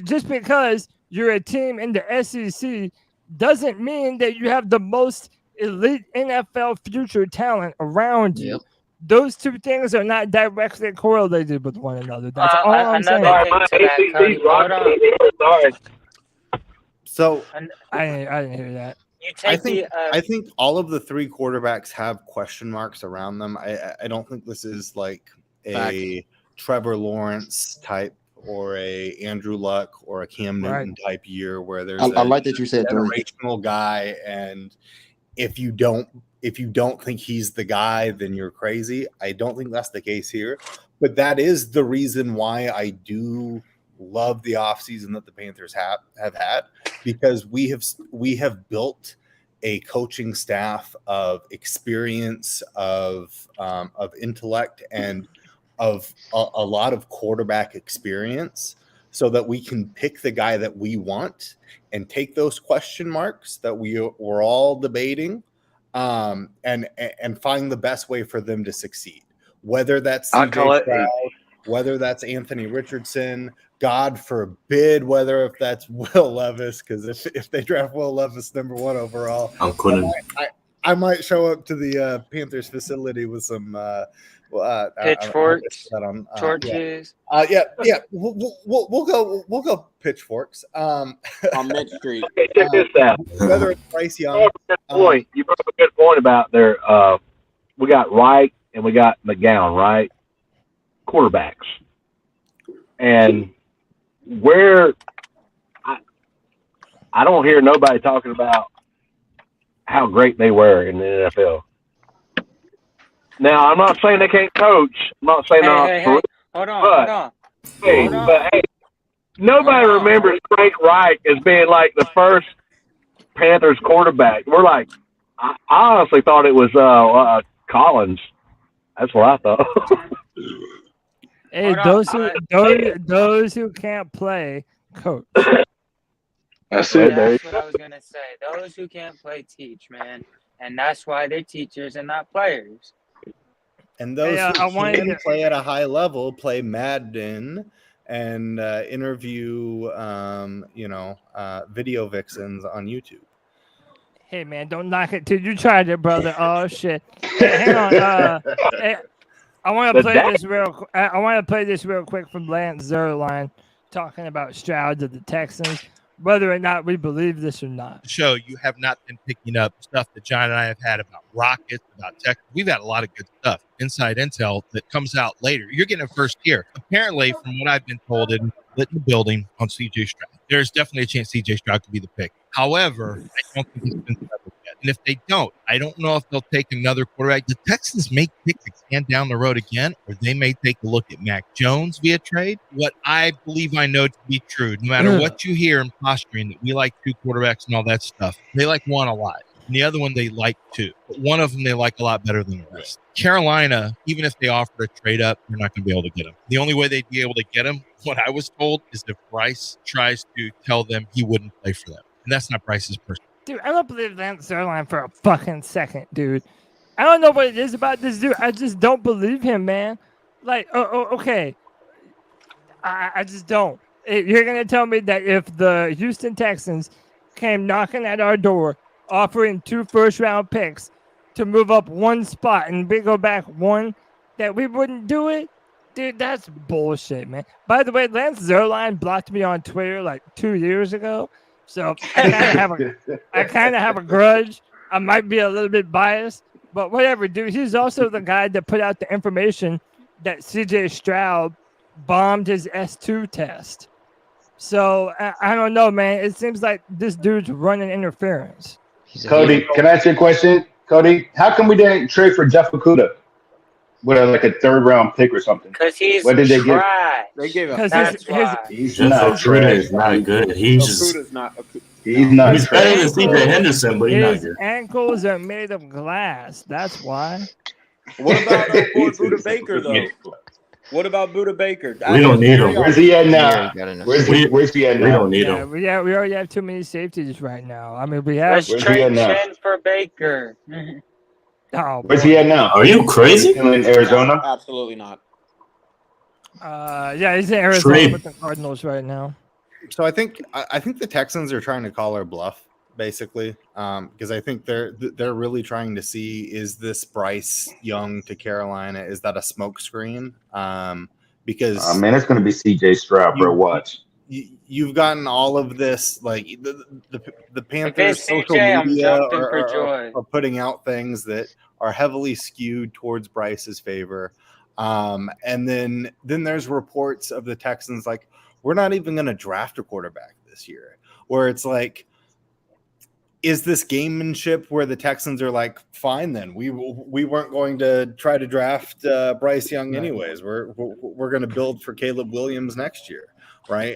Just because you're a team in the SEC doesn't mean that you have the most elite NFL future talent around you. Those two things are not directly correlated with one another. That's all I'm saying. So I didn't hear that. I think all of the 3 quarterbacks have question marks around them. I don't think this is like a Trevor Lawrence type or a Andrew Luck or a Cam Newton type year where there's I like that you said generational guy, and if you don't think he's the guy, then you're crazy. I don't think that's the case here, but that is the reason why I do love the offseason that the Panthers have had, because we have built a coaching staff of experience, of intellect, and of a lot of quarterback experience, so that we can pick the guy that we want and take those question marks that we're all debating, and find the best way for them to succeed. Whether that's CJ Stroud, whether that's Anthony Richardson, God forbid, if that's Will Levis, because if they draft Will Levis #1 overall, I'm quitting. I might show up to the Panthers facility with some pitchforks, torches. Yeah. We'll go pitchforks. On Mid Street. Okay, check this out. Whether it's Bryce Young, You brought up a good point about their. We got Wright and we got McGowan, right? Quarterbacks, and where I don't hear nobody talking about how great they were in the NFL. Now, I'm not saying they can't coach. I'm not saying Hey, hold on. But nobody remembers Frank Reich as being like the first Panthers quarterback. We're like, I honestly thought it was Collins. That's what I thought. Hey, those who can't play, coach. That's it. That's what I was gonna say. Those who can't play teach, man, and that's why they're teachers and not players. And those who can play at a high level play Madden and interview, video vixens on YouTube. Hey man, don't knock it till you tried it, brother. Oh shit! Hey, hang on. I want to play this real. I want to play this real quick from Lance Zerline talking about Stroud to the Texans. Whether or not we believe this or not. Show you have not been picking up stuff that John and I have had about rockets, about tech. We've had a lot of good stuff, inside intel that comes out later. You're getting it first here. Apparently, from what I've been told in the building on CJ Stroud, there's definitely a chance CJ Stroud could be the pick. However, I don't think he's been settled yet. And if they don't, I don't know if they'll take another quarterback. The Texans may kick the can down the road again, or they may take a look at Mac Jones via trade. What I believe I know to be true, no matter what you hear in posturing, that we like 2 quarterbacks and all that stuff, they like one a lot. And the other one they like 2. But one of them they like a lot better than the rest. Carolina, even if they offered a trade up, they're not going to be able to get him. The only way they'd be able to get him, what I was told, is if Bryce tries to tell them he wouldn't play for them. And that's not Bryce's person. Dude, I don't believe Lance Zierlein for a fucking second, dude. I don't know what it is about this dude. I just don't believe him, man. Like, okay. I just don't. You're going to tell me that if the Houston Texans came knocking at our door, offering 2 first-round picks to move up 1 spot and we go back 1, that we wouldn't do it? Dude, that's bullshit, man. By the way, Lance Zierlein blocked me on Twitter like 2 years ago. So I kind of have a grudge. I might be a little bit biased, but whatever, dude. He's also the guy that put out the information that CJ Stroud bombed his S2 test. So I don't know, man. It seems like this dude's running interference. Cody, can I ask you a question? Cody, how come we didn't trade for Jeff Okudah with like a 3rd-round pick or something? Because he's what did they give? They gave him. He's not trash. Is not good. He's not. He's better than CJ Henderson, but he's not His good. ankles are made of glass. That's why. What about Buda Baker though? What about Buda Baker? We don't need him. Where's he at now? Where's he at now? We don't need him. We already have too many safeties right now. I mean, we have. Let's trade Chen for Baker. Oh, where's he at now? Are you crazy? Still in Arizona? Absolutely not. Yeah, he's in Arizona with the Cardinals right now. So I think the Texans are trying to call our bluff, basically, because I think they're really trying to see, is this Bryce Young to Carolina? Is that a smokescreen? Because man, it's going to be CJ Stroud, bro. Watch. You've gotten all of this, like the Panthers social CJ, media are are putting out things that are heavily skewed towards Bryce's favor, and then there's reports of the Texans like, we're not even going to draft a quarterback this year, where it's like, is this gamemanship where the Texans are like, fine, then we weren't going to try to draft Bryce Young anyways. We're going to build for Caleb Williams next year, right?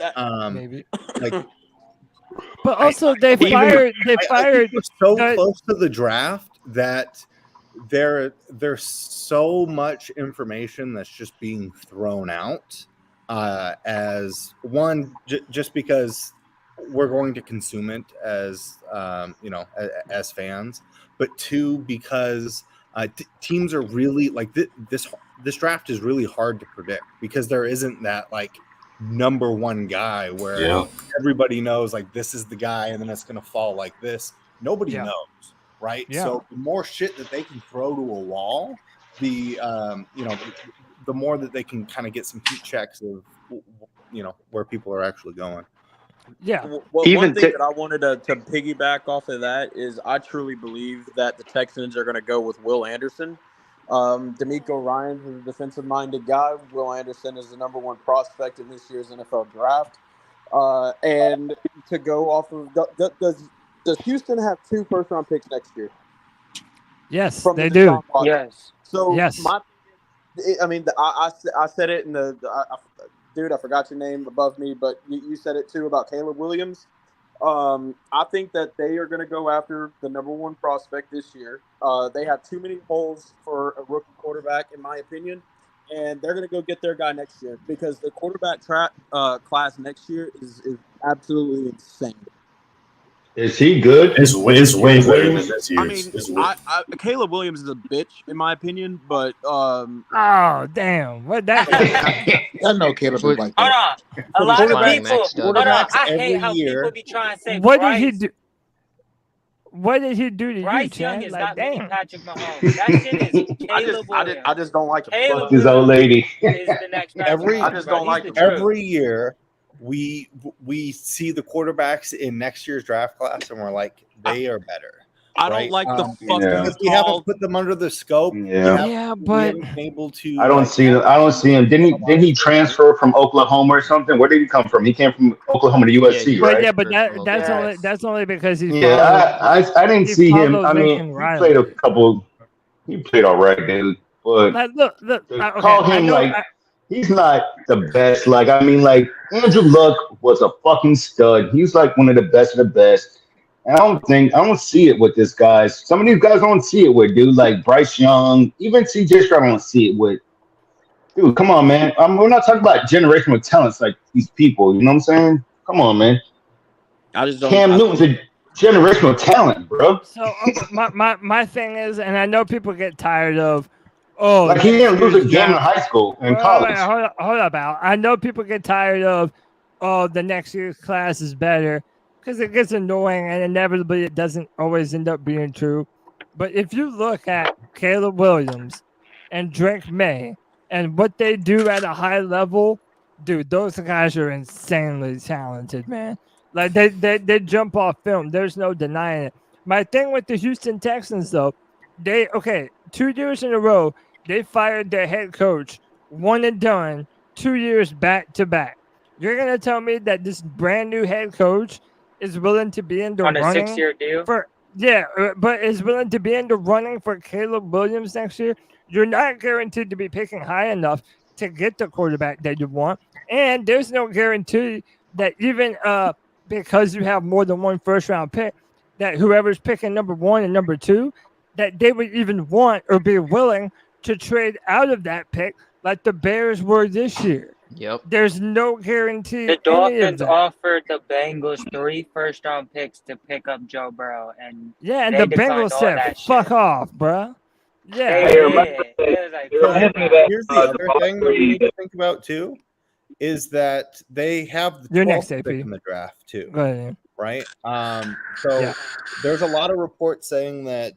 Maybe. Like, but also they fired we're so close to the draft that there's so much information that's just being thrown out as one, just because we're going to consume it as as fans, but 2, because teams are really like this draft is really hard to predict, because there isn't that like number 1 guy where everybody knows like this is the guy and then it's going to fall like this. Nobody knows, right? So the more shit that they can throw to a wall, the more that they can kind of get some heat checks of where people are actually going. Yeah. Well, one thing that I wanted to piggyback off of that is I truly believe that the Texans are going to go with Will Anderson. D'Amico Ryans is a defensive-minded guy. Will Anderson is the number 1 prospect in this year's NFL draft. And to go off of does Houston have 2 first-round picks next year? Yes, they do. Yes. So yes. I said it in dude, I forgot your name above me, but you said it too about Caleb Williams. I think that they are going to go after the number 1 prospect this year. They have too many holes for a rookie quarterback, in my opinion, and they're going to go get their guy next year, because the quarterback class next year is absolutely insane. Is he good? It's way better than this year's. Caleb Williams is a bitch, in my opinion, but oh damn, what that? I know Caleb is like that. Hold on, a lot of people. Hold on, I hate how people be trying to say. What Bryce, did he do? What did he do to Bryce you, Young Chad? is Like, not being damn. Patrick Mahomes. That shit is Caleb Williams. I just don't like him. Caleb His old lady. is the next I just don't like him. Every year we see the quarterbacks in next year's draft class and we're like, they are better. I don't right? like the fucking Because we haven't put them under the scope. Yeah. We haven't been able to. I don't see him. Didn't he transfer from Oklahoma or something? Where did he come from? He came from Oklahoma to USC, But right? yeah, but that's only because he Yeah, I didn't see him. followed I mean, Lincoln he Riley. played a couple. He played all right, dude. But Like, look, to call him he's not the best. Like, I mean, like Andrew Luck was a fucking stud. He's like one of the best of the best. And I don't see it with this guys. Some of these guys don't see it with, dude. Like Bryce Young, even CJ Stroud don't see it with. Dude, come on, man. We're not talking about generational talents like these people. You know what I'm saying? Come on, man. I just don't. Cam Newton's a generational talent, bro. So my thing is, and I know people get tired of, oh, like he didn't lose a game in high school and college. Hold up, Al. I know people get tired of, oh, the next year's class is better, because it gets annoying and inevitably it doesn't always end up being true. But if you look at Caleb Williams and Drake May and what they do at a high level, dude, those guys are insanely talented, man. Like they jump off film. There's no denying it. My thing with the Houston Texans, though, 2 years in a row, they fired their head coach, one and done, 2 years back to back. You're gonna tell me that this brand new head coach is willing to be in the On a running 6-year deal? but is willing to be in the running for Caleb Williams next year? You're not guaranteed to be picking high enough to get the quarterback that you want, and there's no guarantee that even because you have more than one first-round pick, that whoever's picking number 1 and number 2, that they would even want or be willing to trade out of that pick like the Bears were this year. Yep. There's no guarantee. The any of Dolphins that. offered the Bengals 3 first-round picks to pick up Joe Burrow, and Yeah, and they the declined Bengals all said, that "Fuck shit. off, bruh." Yeah. It was like, fuck that. Here's the other thing that we need to think about too, is that they have the You're next, 12th AP. pick in the draft too. Go ahead. Right? So there's a lot of reports saying that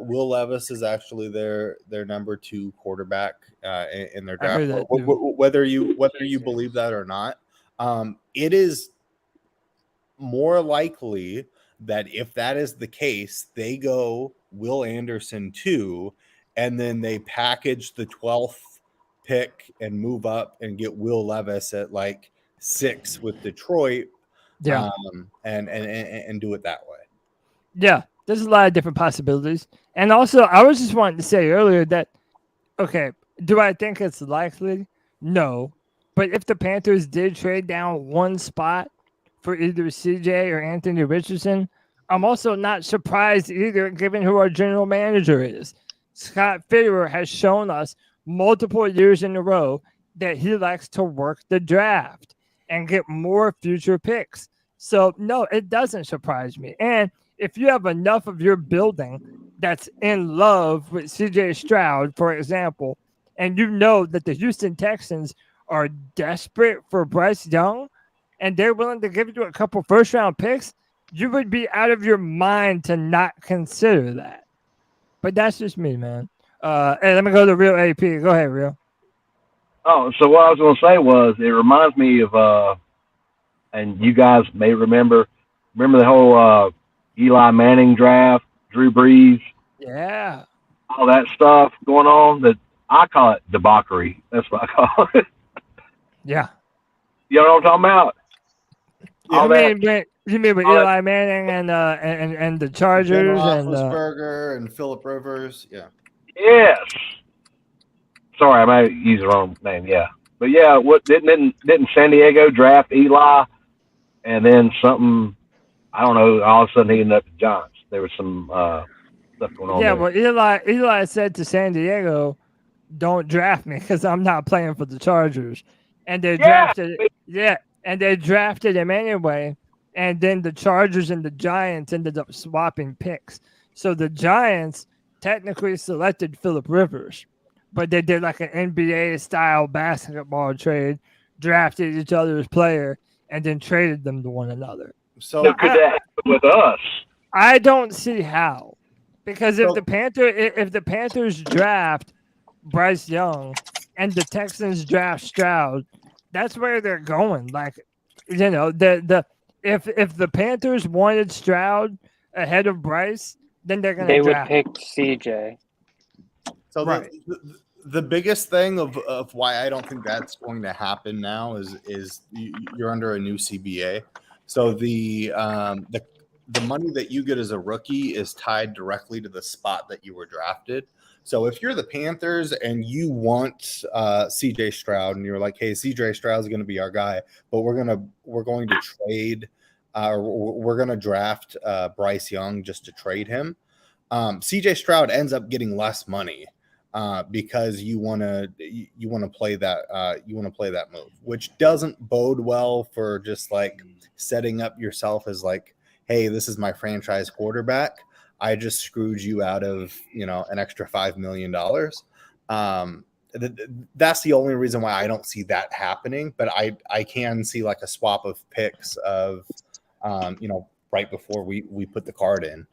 Will Levis is actually their number 2 quarterback in their I heard draft. that too. Whether you believe that or not, it is more likely that if that is the case, they go Will Anderson 2, and then they package the 12th pick and move up and get Will Levis at like 6 with Detroit. Yeah. And do it that way. Yeah, there's a lot of different possibilities. And also, I was just wanting to say earlier that, okay, do I think it's likely? No. But if the Panthers did trade down one spot for either CJ or Anthony Richardson, I'm also not surprised either, given who our general manager is. Scott Fitterer has shown us multiple years in a row that he likes to work the draft and get more future picks. So, no, it doesn't surprise me. And if you have enough of your building that's in love with CJ Stroud, for example, and you know that the Houston Texans are desperate for Bryce Young and they're willing to give you a couple first-round picks, you would be out of your mind to not consider that. But that's just me, man. Hey, let me go to Real AP. Go ahead, Real. Oh, so what I was going to say was, it reminds me of, and you guys may remember the whole Eli Manning draft, Drew Brees, Yeah. all that stuff going on. That I call it debauchery. That's what I call it. Yeah. You know what I'm talking about? You mean with Eli Manning and the Chargers and Roethlisberger and Phillip Rivers, yeah. Yes. Sorry, I might use the wrong name. Yeah, but yeah, what didn't San Diego draft Eli, and then something, I don't know. All of a sudden he ended up at Giants. There was some stuff going on. yeah, there. well, Eli said to San Diego, "Don't draft me because I'm not playing for the Chargers," and they drafted him anyway. And then the Chargers and the Giants ended up swapping picks. So the Giants technically selected Phillip Rivers, but they did like an NBA style basketball trade, drafted each other's player, and then traded them to one another. So could that happen with us? I don't see how, because if the Panthers draft Bryce Young and the Texans draft Stroud, that's where they're going. Like, if the Panthers wanted Stroud ahead of Bryce, then they're going They to would draft. pick CJ. So Right. the biggest thing of why I don't think that's going to happen now is you're under a new CBA. So the money that you get as a rookie is tied directly to the spot that you were drafted. So if you're the Panthers and you want CJ Stroud and you're like, hey, CJ Stroud is going to be our guy, but we're going to trade we're going to draft Bryce Young just to trade him. CJ Stroud ends up getting less money because you want to play that move, which doesn't bode well for just like setting up yourself as like, hey, this is my franchise quarterback. I just screwed you out of, an extra $5 million. That's the only reason why I don't see that happening. But I can see like a swap of picks of, right before we put the card in.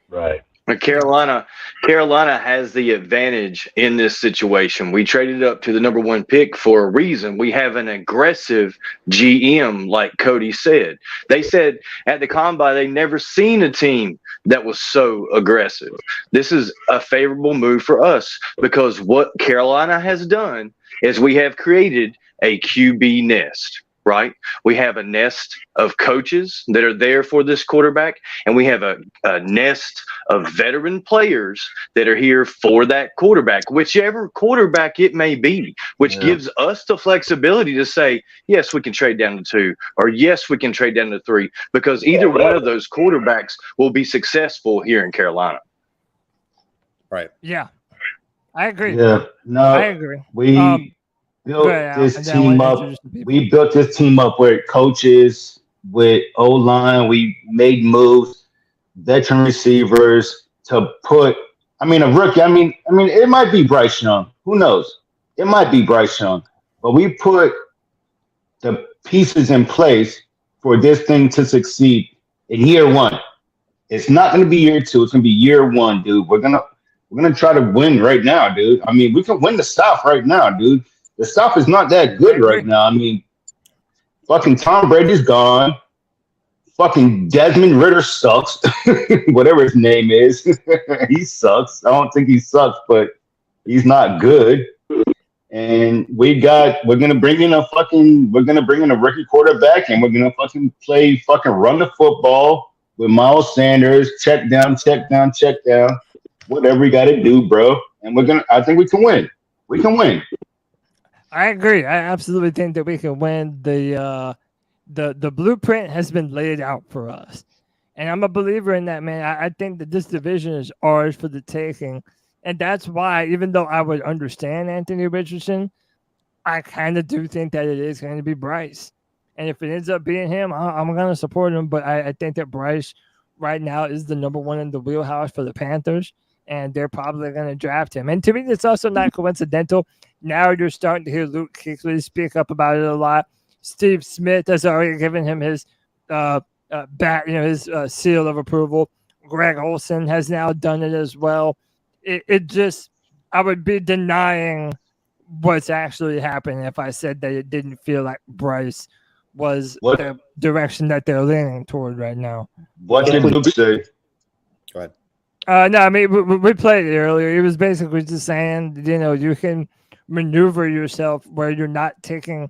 Right. But Carolina has the advantage in this situation. We traded up to the number 1 pick for a reason. We have an aggressive GM, like Cody said. They said at the combine they never seen a team that was so aggressive. This is a favorable move for us because what Carolina has done is we have created a QB nest. Right? We have a nest of coaches that are there for this quarterback, and we have a nest of veteran players that are here for that quarterback, whichever quarterback it may be, which gives us the flexibility to say, yes, we can trade down to 2, or yes, we can trade down to 3, because either one of those quarterbacks will be successful here in Carolina. Right. Yeah. I agree. Yeah. No, I agree. We built this team up. We built this team up with coaches, with O-line. We made moves, veteran receivers to put. A rookie. It might be Bryce Young. Who knows? It might be Bryce Young. But we put the pieces in place for this thing to succeed in year 1. It's not going to be year 2. It's going to be year 1, dude. We're gonna try to win right now, dude. We can win the South right now, dude. The South is not that good right now. Fucking Tom Brady's gone. Fucking Desmond Ritter sucks. Whatever his name is. He sucks. I don't think he sucks, but he's not good. And we're gonna bring in a rookie quarterback, and we're gonna run the football with Miles Sanders, check down. Whatever we gotta do, bro. And I think we can win. We can win. I agree. I absolutely think that we can win. The blueprint has been laid out for us, and I'm a believer in that, man. I think that this division is ours for the taking, and that's why, even though I would understand Anthony Richardson, I kind of do think that it is going to be Bryce. And if it ends up being him, I'm going to support him. But I think that Bryce right now is the number 1 in the wheelhouse for the Panthers, and they're probably going to draft him. And to me, it's also not coincidental. Now you're starting to hear Luke Kuechly speak up about it a lot. Steve Smith has already given him his his seal of approval. Greg Olson has now done it as well. I would be denying what's actually happening if I said that it didn't feel like Bryce was the direction that they're leaning toward right now. What did Luke say? Go ahead. No, we played it earlier. He was basically just saying, you can maneuver yourself where you're not taking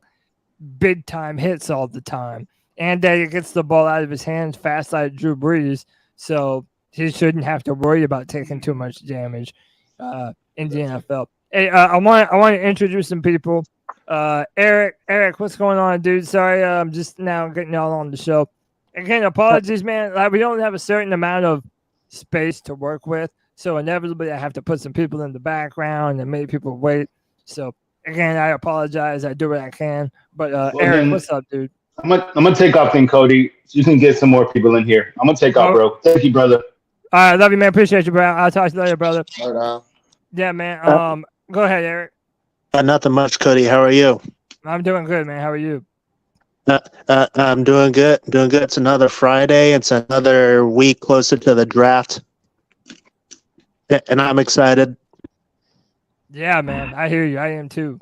big time hits all the time, and that he gets the ball out of his hands fast like Drew Brees, so he shouldn't have to worry about taking too much damage in the NFL. Hey, I want to introduce some people. Eric, what's going on, dude? Sorry, I'm just now getting y'all on the show. Again, apologies, man. We don't have a certain amount of space to work with, so inevitably I have to put some people in the background and make people wait. So again, I apologize. I do what I can. But Eric, what's up, dude? I'm gonna take off then, Cody. So you can get some more people in here. I'm gonna take off, bro. Thank you, brother. All right, love you, man. Appreciate you, bro. I'll talk to you later, brother. All right. Yeah, man. Go ahead, Eric. Nothing much, Cody. How are you? I'm doing good, man. How are you? I'm doing good. It's another Friday. It's another week closer to the draft, and I'm excited. Yeah, man. I hear you. I am too.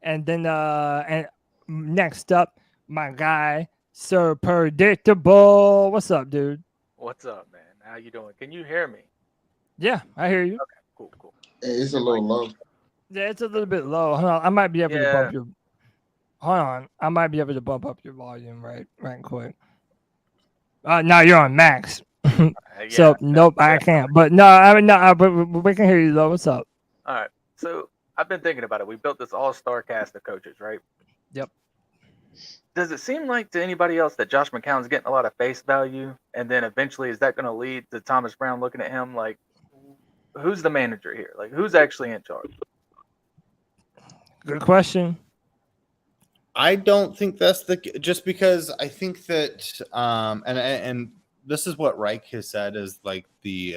And then and next up, my guy, Sir Predictable. What's up, dude? What's up, man? How you doing? Can you hear me? Yeah, I hear you. Okay, cool. It's a little low. Yeah, it's a little bit low. Hold on, I might be able to bump your. Hold on, I might be able to bump up your volume right quick. Now you're on max. So nope, I can't. But no, I mean no, but we can hear you though. What's up? All right. So I've been thinking about it. We built this all-star cast of coaches, right? Yep. Does it seem like to anybody else that Josh McCown's getting a lot of face value, and then eventually is that going to lead to Thomas Brown looking at him like, who's the manager here? Like, who's actually in charge? Good question. I don't think that's just because I think that and this is what Reich has said is like the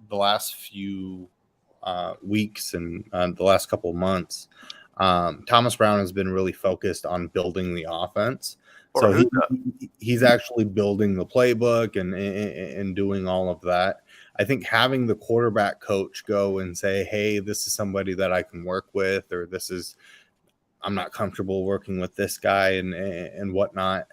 last few weeks and the last couple of months. Thomas Brown has been really focused on building the offense. So he's actually building the playbook and doing all of that. I think having the quarterback coach go and say, hey, this is somebody that I can work with, or I'm not comfortable working with this guy and whatnot,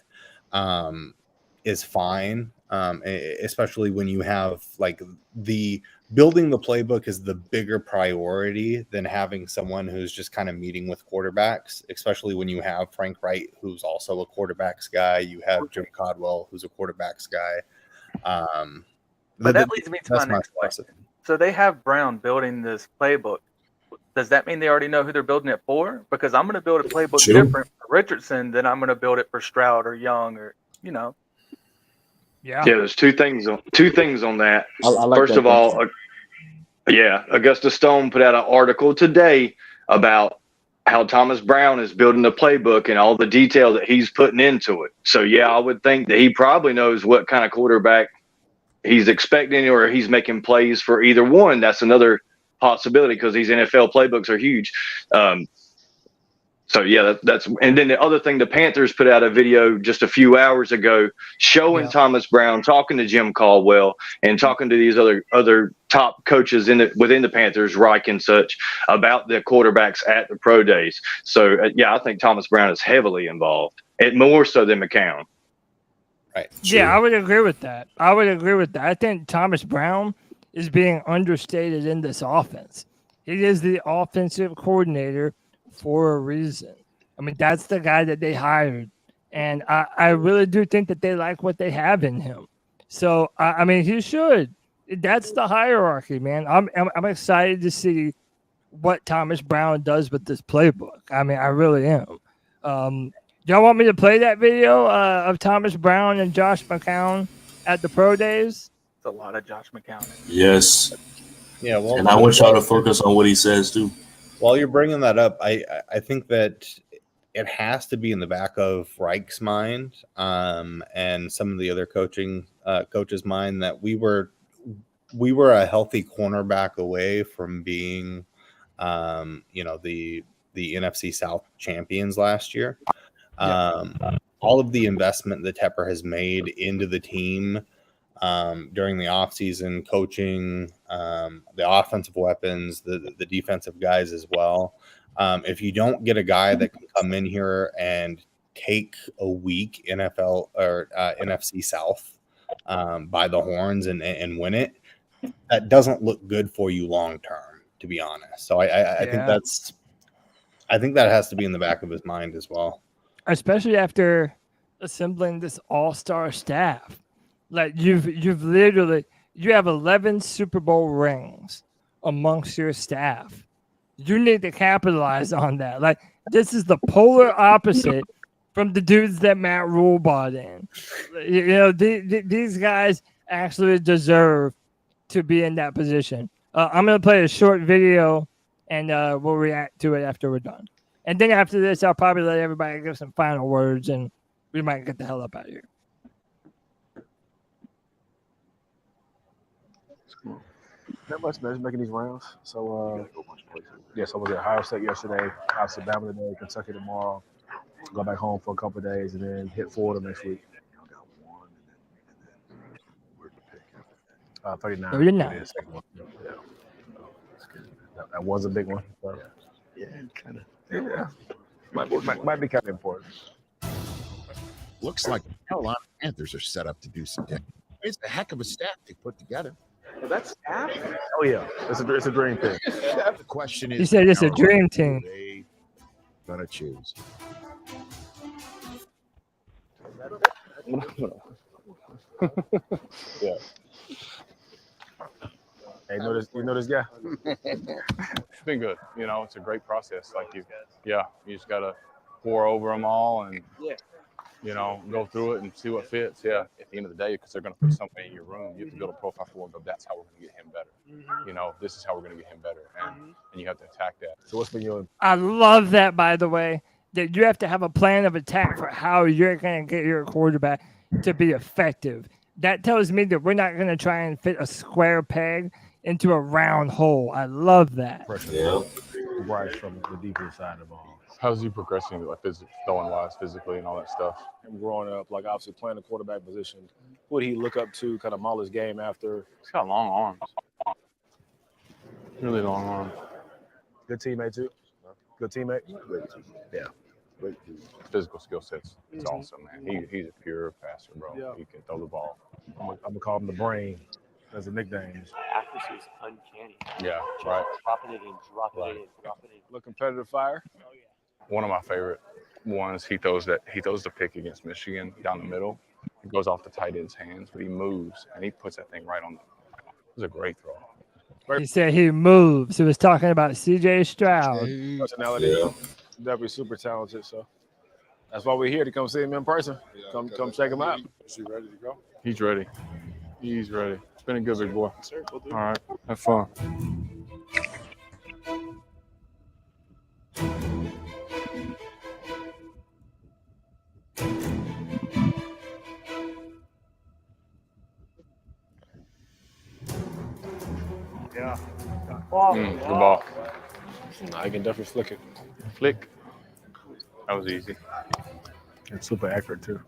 is fine. Especially when you have like the building the playbook is the bigger priority than having someone who's just kind of meeting with quarterbacks, especially when you have Frank Wright, who's also a quarterbacks guy. You have Jim Caldwell, who's a quarterbacks guy. But that leads me to my next question. So they have Brown building this playbook. Does that mean they already know who they're building it for? Because I'm going to build a playbook different for Richardson than I'm going to build it for Stroud or Young or, Yeah. There's two things on that. I like First that of all, Augusta Stone put out an article today about how Thomas Brown is building the playbook and all the detail that he's putting into it. So I would think that he probably knows what kind of quarterback he's expecting, or he's making plays for either one. That's another possibility because these NFL playbooks are huge. That's and then the other thing, the Panthers put out a video just a few hours ago showing Thomas Brown talking to Jim Caldwell and talking to these other top coaches within the Panthers, Reich and such, about the quarterbacks at the pro days. So I think Thomas Brown is heavily involved, and more so than McCown. Right. Yeah, I would agree with that. I think Thomas Brown is being understated in this offense. He is the offensive coordinator for a reason. I mean, that's the guy that they hired. And I really do think that they like what they have in him. So, I mean, he should. That's the hierarchy, man. I'm excited to see what Thomas Brown does with this playbook. I mean, I really am. Y'all want me to play that video of Thomas Brown and Josh McCown at the pro days? It's a lot of Josh McCown. Yes. Yeah, well, and I want y'all to focus on what he says too. While you're bringing that up, I think that it has to be in the back of Reich's mind and some of the other coaches' mind that we were a healthy cornerback away from being, the NFC South champions last year. All of the investment that Tepper has made into the team during the offseason, coaching, the offensive weapons, the defensive guys as well. If you don't get a guy that can come in here and take a weak NFL or NFC South by the horns and win it, that doesn't look good for you long term, to be honest. So I think that has to be in the back of his mind as well. Especially after assembling this all-star staff. Like you have 11 Super Bowl rings amongst your staff. You need to capitalize on that. Like this is the polar opposite from the dudes that Matt Rule bought in. These guys actually deserve to be in that position. I'm going to play a short video and we'll react to it after we're done. And then after this, I'll probably let everybody give some final words and we might get the hell up out of here. Not much, man. Just making these rounds. So, so I was at Ohio State yesterday, obviously Alabama today, Kentucky tomorrow. Go back home for a couple of days and then hit Florida next week. 39. 39. Yeah. That was a big one. So. Kind of. Yeah. Might be kind of important. Looks like the Carolina Panthers are set up to do some damage. It's a heck of a staff they put together. Well, that's staff. Oh yeah, it's a dream team. The question is, You said it's a dream team. They gonna choose. Yeah. Hey, you know this guy? It's been good. You know, it's a great process. Like you just gotta pour over them all and you know, go through it and see what fits. Yeah, at the end of the day, because they're gonna put something in your room, you have to build a profile for and go, that's how we're gonna get him better. You know, this is how we're gonna get him better, and you have to attack that. So what's been your? I love that, by the way, that you have to have a plan of attack for how you're going to get your quarterback to be effective. That tells me that we're not going to try and fit a square peg into a round hole. I love that. Yeah. Right from the defense side of the ball. How's he progressing, like throwing wise, physically, and all that stuff? Him growing up, like obviously playing the quarterback position, what did he look up to, kind of model his game after? He's got long arms. Really long arms. Good teammate too. Good teammate. Yeah. Physical skill sets. It's awesome, man. He's a pure passer, bro. Yeah. He can throw the ball. I'm gonna call him the brain as a nickname. Accuracy is uncanny. Yeah, right. Dropping it in, dropping it in, dropping it in. Look, competitive fire. Oh yeah. One of my favorite ones, he throws the pick against Michigan down the middle. It goes off the tight end's hands, but he moves and he puts that thing right on. It was a great throw. He said he moves. He was talking about CJ Stroud. Personality. Yeah. Definitely super talented. So that's why we're here to come see him in person. Come check him out. Is he ready to go? He's ready. He's ready. It's been a good big boy. All right. Have fun. Yeah. Good ball. No, I can definitely flick it. Flick. That was easy. And super accurate too.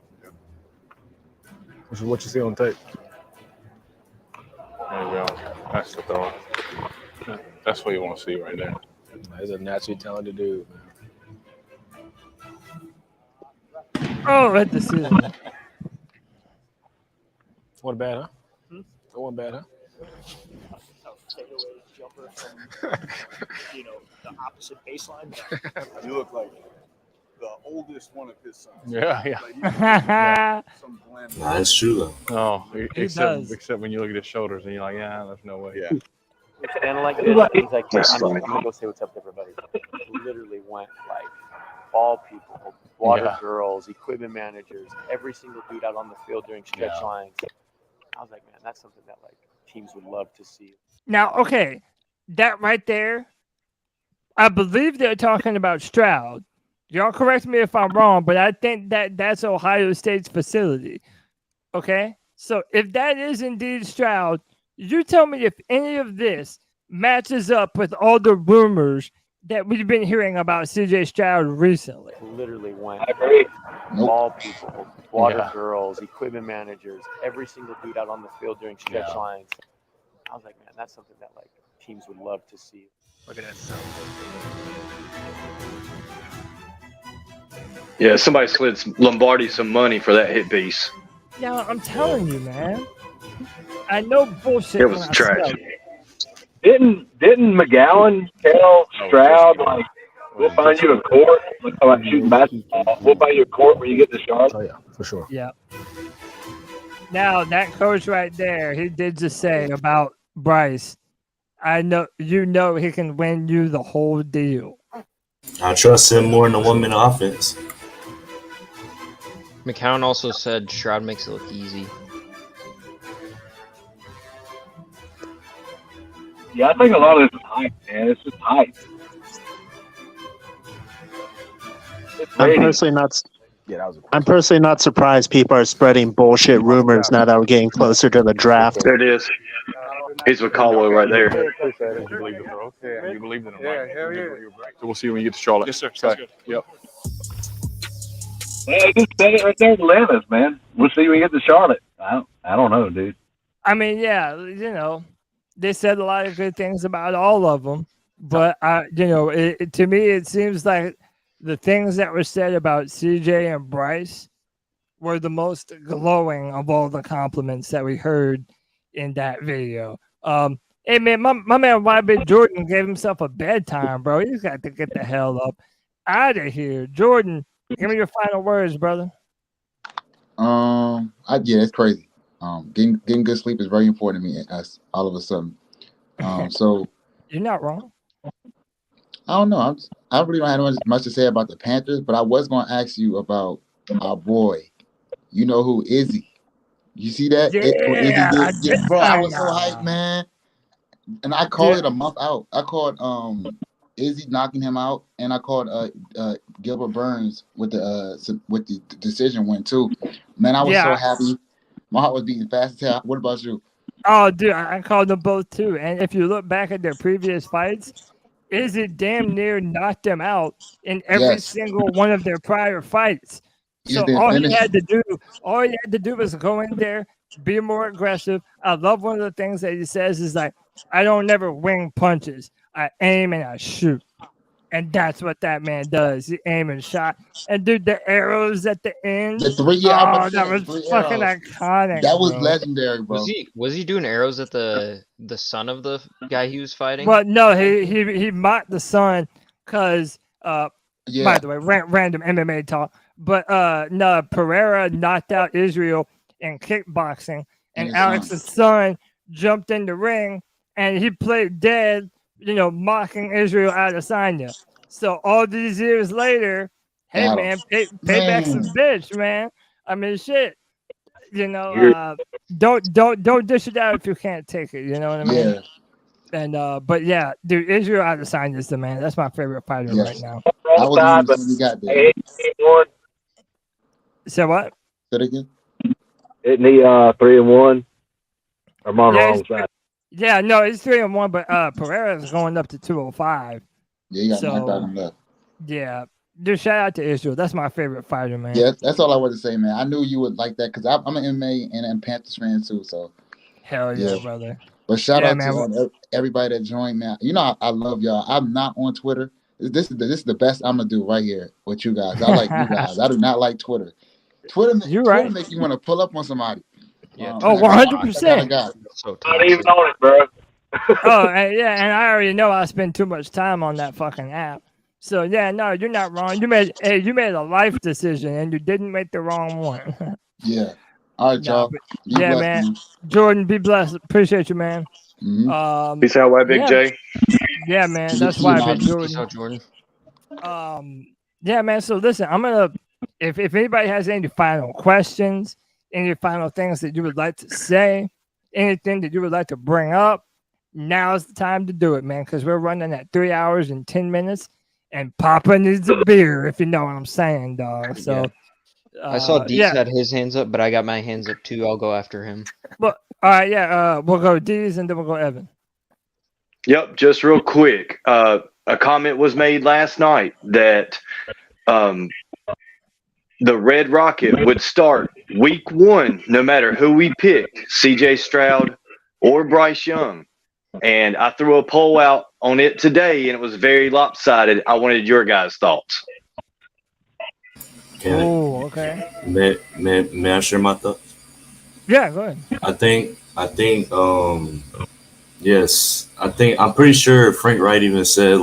Which is what you see on tape. There you go. That's the throw. That's what you want to see right there. He's a naturally talented dude, man. Oh, at the ceiling. Wasn't bad, huh? That wasn't bad, huh? Fadeaway jumper from, the opposite baseline. You look like the oldest one of his sons. Yeah. Like, some bland. That's true. Oh, except when you look at his shoulders and you're like, yeah, there's no way. Yeah. It's kind of like this. He's like, I'm gonna go say what's up to everybody. He literally went like ball people, water girls, equipment managers, every single dude out on the field during stretch lines. I was like, man, that's something that like teams would love to see. Now, okay, that right there, I believe they're talking about Stroud. Y'all correct me if I'm wrong, but I think that's Ohio State's facility. Okay? So if that is indeed Stroud, you tell me if any of this matches up with all the rumors that we've been hearing about CJ Stroud recently. Literally went ball people, water girls, equipment managers, every single dude out on the field during stretch lines. I was like, man, that's something that like teams would love to see. Look at that. Yeah, somebody slid Lombardi some money for that hit piece. Yeah, I'm telling you, man. I know bullshit. It was trash. Didn't McGowan tell Stroud like we'll find you a court? Like about shooting basketball, we'll find you a court where you get the shot. Oh yeah, for sure. Yeah. Now that coach right there, he did just say about Bryce. I know he can win you the whole deal. I trust him more in the 1 minute offense. McCown also said Stroud makes it look easy. Yeah, I think a lot of this is hype, man. It's just hype. I'm personally not surprised people are spreading bullshit rumors now that we're getting closer to the draft. There it is. He's with Caldwell right there. You believe the throw? Yeah, you believe in him, right? Hell yeah. So we'll see when you get to Charlotte. Yes, sir. Sounds good. Yep. Yeah, just say it right there in Atlantis, man. We'll see when we get to Charlotte. I don't know, dude. I mean, yeah, they said a lot of good things about all of them, but to me, it seems like the things that were said about CJ and Bryce were the most glowing of all the compliments that we heard in that video. Hey man, my man YB Jordan gave himself a bedtime, bro. He's got to get the hell up out of here. Jordan, give me your final words, brother. Yeah, it's crazy. Getting good sleep is very important to me. As all of a sudden, so you're not wrong. I don't know. I really don't have much to say about the Panthers, but I was going to ask you about our boy. You know who Izzy? You see that? Bro, I was so hyped, man. And I called it a month out. I called Izzy knocking him out, and I called Gilbert Burns with the decision win too. Man, I was so happy. My heart was beating fast as hell. What about you? Oh, dude, I called them both too. And if you look back at their previous fights, Izzy damn near knocked them out in every single one of their prior fights. So all he had to do was go in there, be more aggressive. I love one of the things that he says is like, I don't never wing punches. I aim and I shoot. And that's what that man does. He aim and shot. And dude, the arrows at the end. The three that was fucking iconic. That was legendary, bro. Was he doing arrows at the son of the guy he was fighting? Well, no, he mocked the son because by the way, random MMA talk. But no, Pereira knocked out Israel in kickboxing, and Alex's son jumped in the ring and he played dead, mocking Israel Adesanya. So all these years later, hey man, payback's a bitch, man. I mean, shit. Don't dish it out if you can't take it. You know what I mean? Yeah. And but yeah, dude, Israel Adesanya is the man. That's my favorite fighter right now. I was you got there. So what? Say it again. Isn't he 3-1? Or am I on the wrong side? Yeah, no, it's 3-1, but Pereira is going up to 205. Yeah, you got knocked out and left. Yeah, dude, shout out to Israel. That's my favorite fighter, man. Yeah, that's all I wanted to say, man. I knew you would like that because I'm an MMA and Panthers fan too. So hell yeah, brother. But shout out to everybody that joined, man. I love y'all. I'm not on Twitter. This is the best I'm gonna do right here with you guys. I like you guys. I do not like Twitter. Twitter make you want to pull up on somebody. Yeah. 100%. Not even on it, bro. And I already know I spend too much time on that fucking app. So yeah, no, you're not wrong. You made a life decision and you didn't make the wrong one. Yeah. All right, y'all. Man. Man. Jordan, be blessed. Appreciate you, man. Mm-hmm. Peace out, Big J. Yeah, man. That's why Big Jordan. Peace out, Jordan. Yeah, man. So listen, I'm gonna if anybody has any final questions, any final things that you would like to say, anything that you would like to bring up, now's the time to do it, man, because we're running at 3 hours and 10 minutes, and Papa needs a beer, if you know what I'm saying, dog. So I saw Deez had his hands up, but I got my hands up too. I'll go after him. Well, all right, we'll go Deez and then we'll go Evan. Yep, just real quick. A comment was made last night that the Red Rocket would start week 1, no matter who we pick, CJ Stroud or Bryce Young. And I threw a poll out on it today, and it was very lopsided. I wanted your guys' thoughts. Okay. May I share my thoughts? Yeah, go ahead. I think yes. I'm pretty sure Frank Wright even said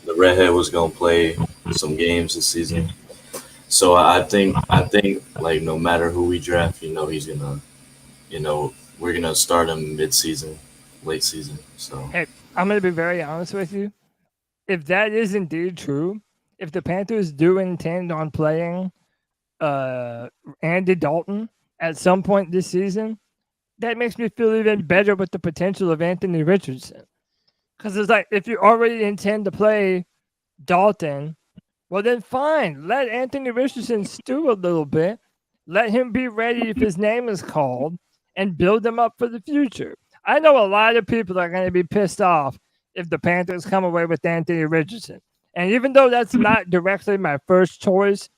the redhead was gonna play some games this season. So I think like no matter who we draft, he's gonna, we're gonna start him mid-season, late season. So hey, I'm gonna be very honest with you. If that is indeed true, if the Panthers do intend on playing Andy Dalton at some point this season, that makes me feel even better with the potential of Anthony Richardson. Because it's like, if you already intend to play Dalton, well then fine. Let Anthony Richardson stew a little bit. Let him be ready if his name is called and build him up for the future. I know a lot of people are going to be pissed off if the Panthers come away with Anthony Richardson. And even though that's not directly my first choice,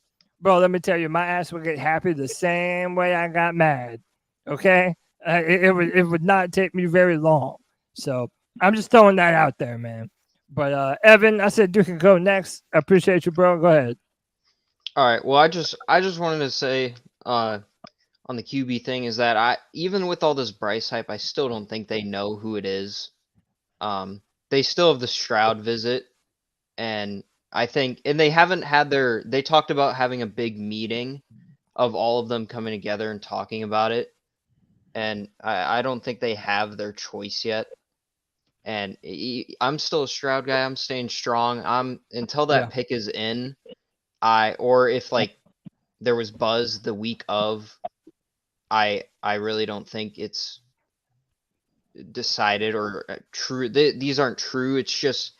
bro, let me tell you, my ass would get happy the same way I got mad. Okay? It would not take me very long. So I'm just throwing that out there, man. But Evan, I said you can go next. I appreciate you, bro. Go ahead. All right. Well, I just wanted to say on the QB thing is that even with all this Bryce hype, I still don't think they know who it is. They still have the Stroud visit, and I think, and they haven't had they talked about having a big meeting of all of them coming together and talking about it. And I don't think they have their choice yet. And I'm still a Stroud guy. I'm staying strong. Until that pick is in, or if like there was buzz the week of, I really don't think it's decided or true. These aren't true. It's just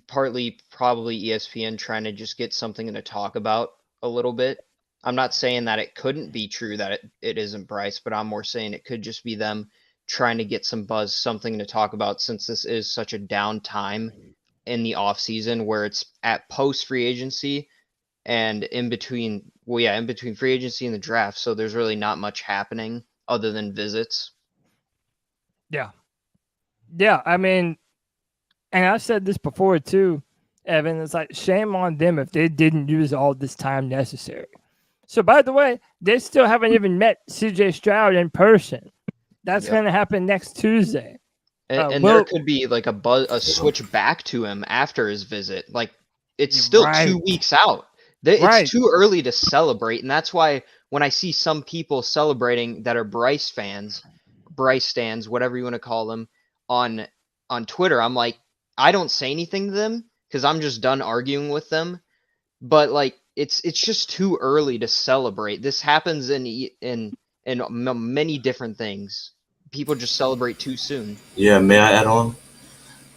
partly probably ESPN trying to just get something to talk about a little bit. I'm not saying that it couldn't be true that it isn't Bryce, but I'm more saying it could just be them trying to get some buzz, something to talk about, since this is such a down time in the off season where it's at post free agency and in between free agency and the draft. So there's really not much happening other than visits. Yeah. Yeah. I mean, and I've said this before too, Evan, it's like shame on them if they didn't use all this time necessary. So, by the way, they still haven't even met CJ Stroud in person. That's going to happen next Tuesday. And there could be like a switch back to him after his visit. Like, it's still 2 weeks out. It's too early to celebrate. And that's why when I see some people celebrating that are Bryce fans, Bryce stands, whatever you want to call them, on Twitter, I'm like, I don't say anything to them because I'm just done arguing with them. But like, it's just too early to celebrate. This happens in many different things. People just celebrate too soon. Yeah, may I add on?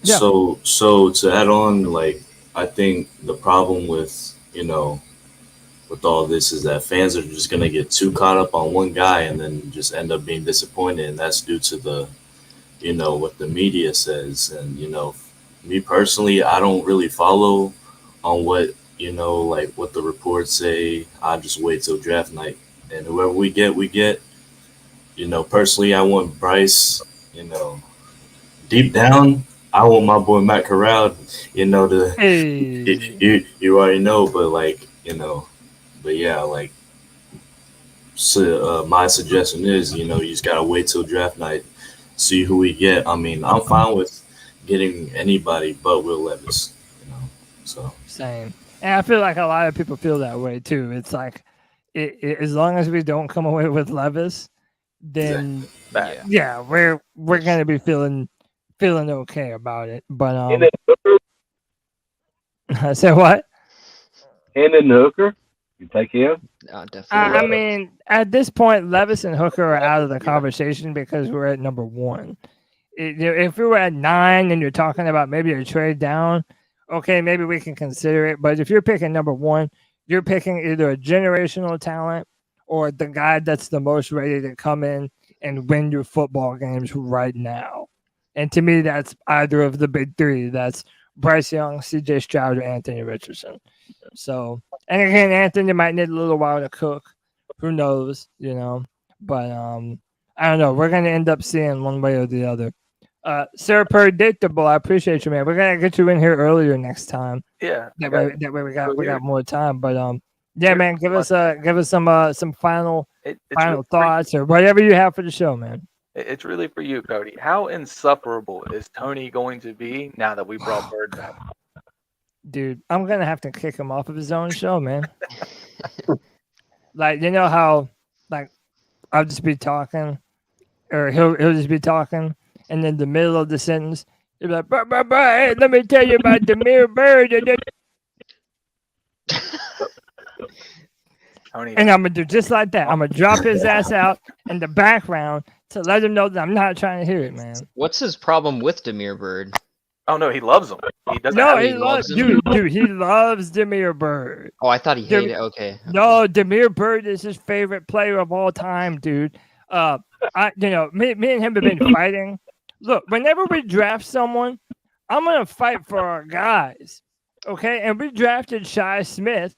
Yeah. So to add on, like, I think the problem with with all this is that fans are just gonna get too caught up on one guy and then just end up being disappointed, and that's due to the what the media says. And me personally, I don't really follow on what like what the reports say. I just wait till draft night, and whoever we get. Personally, I want Bryce. Deep down, I want my boy Matt Corral. You already know, but like but yeah, like. So my suggestion is, you just gotta wait till draft night, see who we get. I mean, I'm fine with getting anybody but Will Levis. So same. And I feel like a lot of people feel that way too. It's like, as long as we don't come away with Levis, then we're gonna be feeling okay about it. But I said what? Hendon Hooker, you take him? Definitely. I mean, at this point, Levis and Hooker are out of the conversation because we're at number 1. If we were at 9 and you're talking about maybe a trade down, okay, maybe we can consider it. But if you're picking number 1, you're picking either a generational talent or the guy that's the most ready to come in and win your football games right now. And to me, that's either of the big 3. That's Bryce Young, CJ Stroud, or Anthony Richardson. So, and again, Anthony might need a little while to cook. Who knows, But I don't know. We're going to end up seeing one way or the other. Sir Predictable, I appreciate you, man. We're gonna get you in here earlier next time. Yeah. That way we got more time. But yeah, man, give us some final thoughts or whatever you have for the show, man. It's really for you, Cody. How insufferable is Tony going to be now that we brought Byrd back? Dude, I'm gonna have to kick him off of his own show, man. Like, how like I'll just be talking, or he'll just be talking. And in the middle of the sentence, he'll be like, hey, let me tell you about Damiere Byrd. And I'm going to do just like that. I'm going to drop his ass out in the background to let him know that I'm not trying to hear it, man. What's his problem with Damiere Byrd? Oh, no, he loves him. He doesn't he loves him. Dude, he loves Damiere Byrd. Oh, I thought he hated it. Okay. No, Damiere Byrd is his favorite player of all time, dude. Me and him have been fighting. Look, whenever we draft someone, I'm going to fight for our guys, okay? And we drafted Shi Smith,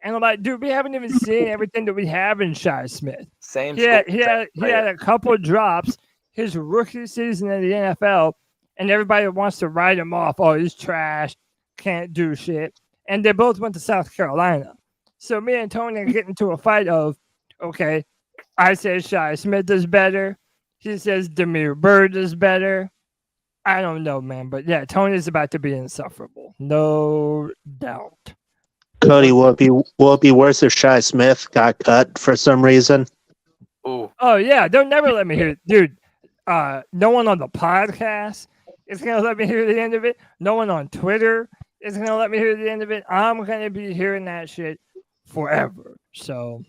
and I'm like, dude, we haven't even seen everything that we have in Shi Smith. He had a couple of drops his rookie season in the NFL, and everybody wants to write him off. Oh, he's trash, can't do shit. And they both went to South Carolina. So me and Tony get into a fight of, okay, I say Shi Smith is better. He says Damiere Byrd is better. I don't know, man. But yeah, Tony's about to be insufferable. No doubt. Cody, will it be worse if Shi Smith got cut for some reason? Oh yeah, don't never let me hear it. Dude. No one on the podcast is gonna let me hear the end of it. No one on Twitter is gonna let me hear the end of it. I'm gonna be hearing that shit forever. So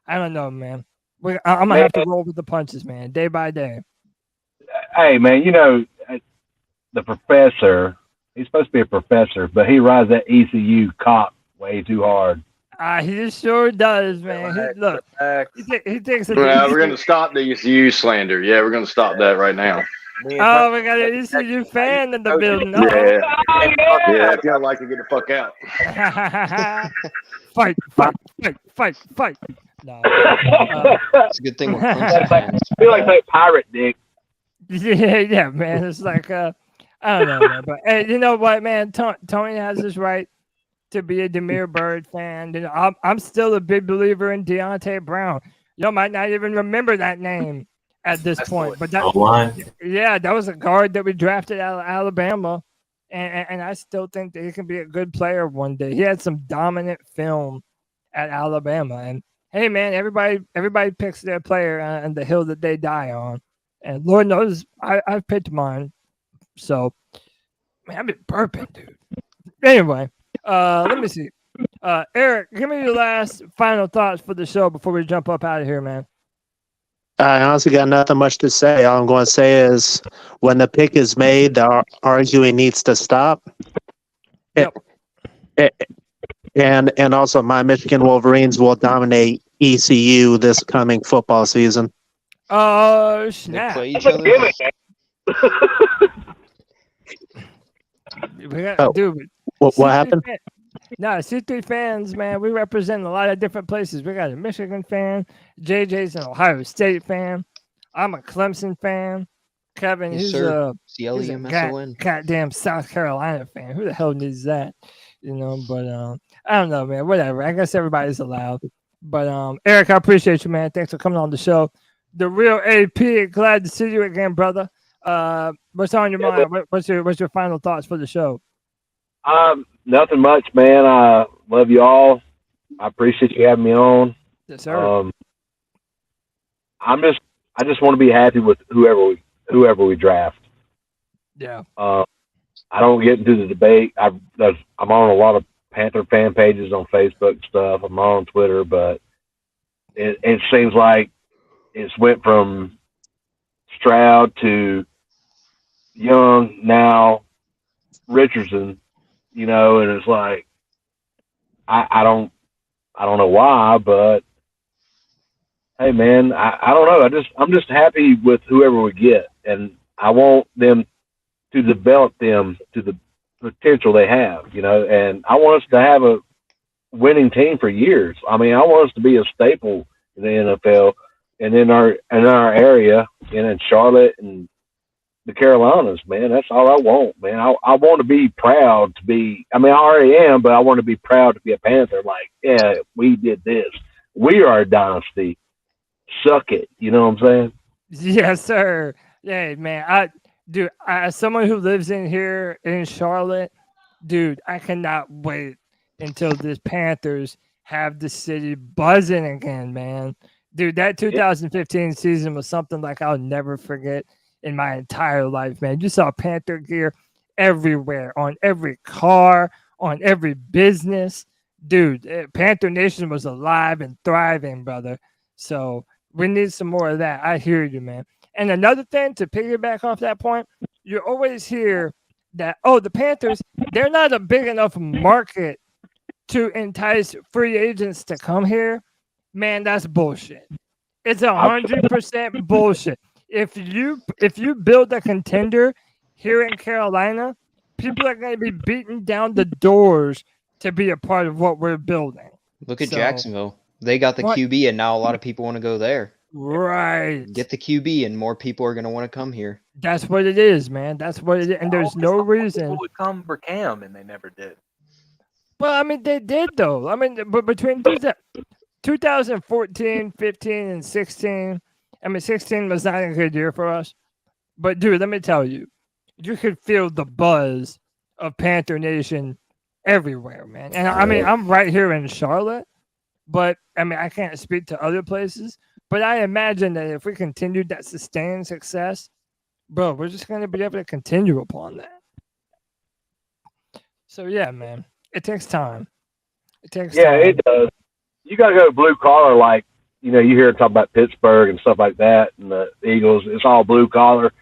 I don't know, man. I'm gonna have to roll with the punches, man, day by day. Hey, man, you know, the professor, he's supposed to be a professor, but he rides that ECU cock way too hard. He sure does, man. He thinks that Well, we're going to stop the ECU slander. Yeah, we're going to stop that right now. Oh, we got an ECU fan in the building. Yeah. Yeah, if y'all like to get the fuck out. Fight. No. It's a good thing. I feel like that pirate dick. Yeah, man. It's like, I don't know, man. But hey, you know what, man? Tony has his right to be a Damiere Byrd fan. You know, I'm still a big believer in Deontay Brown. You might not even remember that name at this point, but that was a guard that we drafted out of Alabama, and I still think that he can be a good player one day. He had some dominant film at Alabama, and hey, man, everybody picks their player on the hill that they die on, and Lord knows I've picked mine. So, man, I've been burping, dude. Anyway. Let me see. Eric, give me your last final thoughts for the show before we jump up out of here, man. I honestly got nothing much to say. All I'm going to say is when the pick is made, the arguing needs to stop. Yep. And also, my Michigan Wolverines will dominate ECU this coming football season. Oh, snap. Play each other. Dude. What happened? No, C3 fans, man, we represent a lot of different places. We got a Michigan fan. JJ's an Ohio State fan. I'm a Clemson fan. Kevin, he's a goddamn South Carolina fan. Who the hell needs that? You know, but I don't know, man. Whatever. I guess everybody's allowed. But Eric, I appreciate you, man. Thanks for coming on the show. The real AP, glad to see you again, brother. What's on your mind? What's your final thoughts for the show? Nothing much, man. I love you all. I appreciate you having me on. Yes, sir. I just want to be happy with whoever we draft. Yeah. I don't get into the debate. I'm on a lot of Panther fan pages on Facebook and stuff. I'm on Twitter, but it seems like it's went from Stroud to Young, now Richardson, you know, and it's like I don't know why, but hey, man, I don't know. I'm just happy with whoever we get, and I want them to develop them to the potential they have, you know, and I want us to have a winning team for years. I mean, I want us to be a staple in the NFL and in our area and in Charlotte and the Carolinas, man. That's all I want, man. I want to be proud to be, I mean, I already am, but I want to be proud to be a Panther. Like, yeah, we did this. We are a dynasty. Suck it. You know what I'm saying? Yes, sir. Yeah, man. Dude, as someone who lives in here in Charlotte, dude, I cannot wait until the Panthers have the city buzzing again, man. Dude, that 2015 season was something like I'll never forget in my entire life, man. You saw Panther gear everywhere, on every car, on every business. Dude, Panther Nation was alive and thriving, brother. So we need some more of that. I hear you, man. And another thing, to piggyback off that point, you always hear that, oh, the Panthers, they're not a big enough market to entice free agents to come here. Man, that's bullshit. It's 100% bullshit. If you build a contender here in Carolina, people are going to be beating down the doors to be a part of what we're building. Look at Jacksonville. They got the QB, and now a lot of people want to go there. Right. Get the QB, and more people are going to want to come here. That's what it is, man. That's what it is. And there's no reason. People would come for Cam, and they never did. Well, I mean, they did though. I mean, but between 2014, 15, and 16, I mean, 16 was not a good year for us. But dude, let me tell you, you could feel the buzz of Panther Nation everywhere, man. And I mean, I'm right here in Charlotte, but I mean, I can't speak to other places. But I imagine that if we continued that sustained success, bro, we're just going to be able to continue upon that. So yeah, man, it takes time. It takes time. It does. You got to go blue collar, like, you hear talk about Pittsburgh and stuff like that, and the Eagles. It's all blue collar.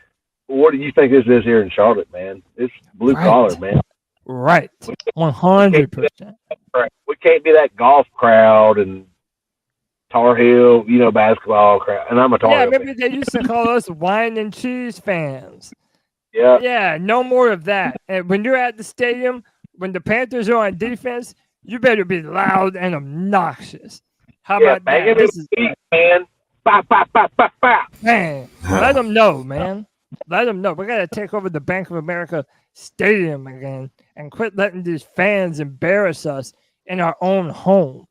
What do you think this is here in Charlotte, man? It's blue collar, man. Right, 100%. We can't be that golf crowd and Tar Heel, basketball crowd. And I'm a Tar Heel maybe fan. they used to call us wine and cheese fans. Yeah, no more of that. And when you're at the stadium, when the Panthers are on defense, you better be loud and obnoxious. How about that? This is, man. Bah, bah, bah, bah, bah. Man, let them know, man. Let them know. We got to take over the Bank of America Stadium again and quit letting these fans embarrass us in our own home.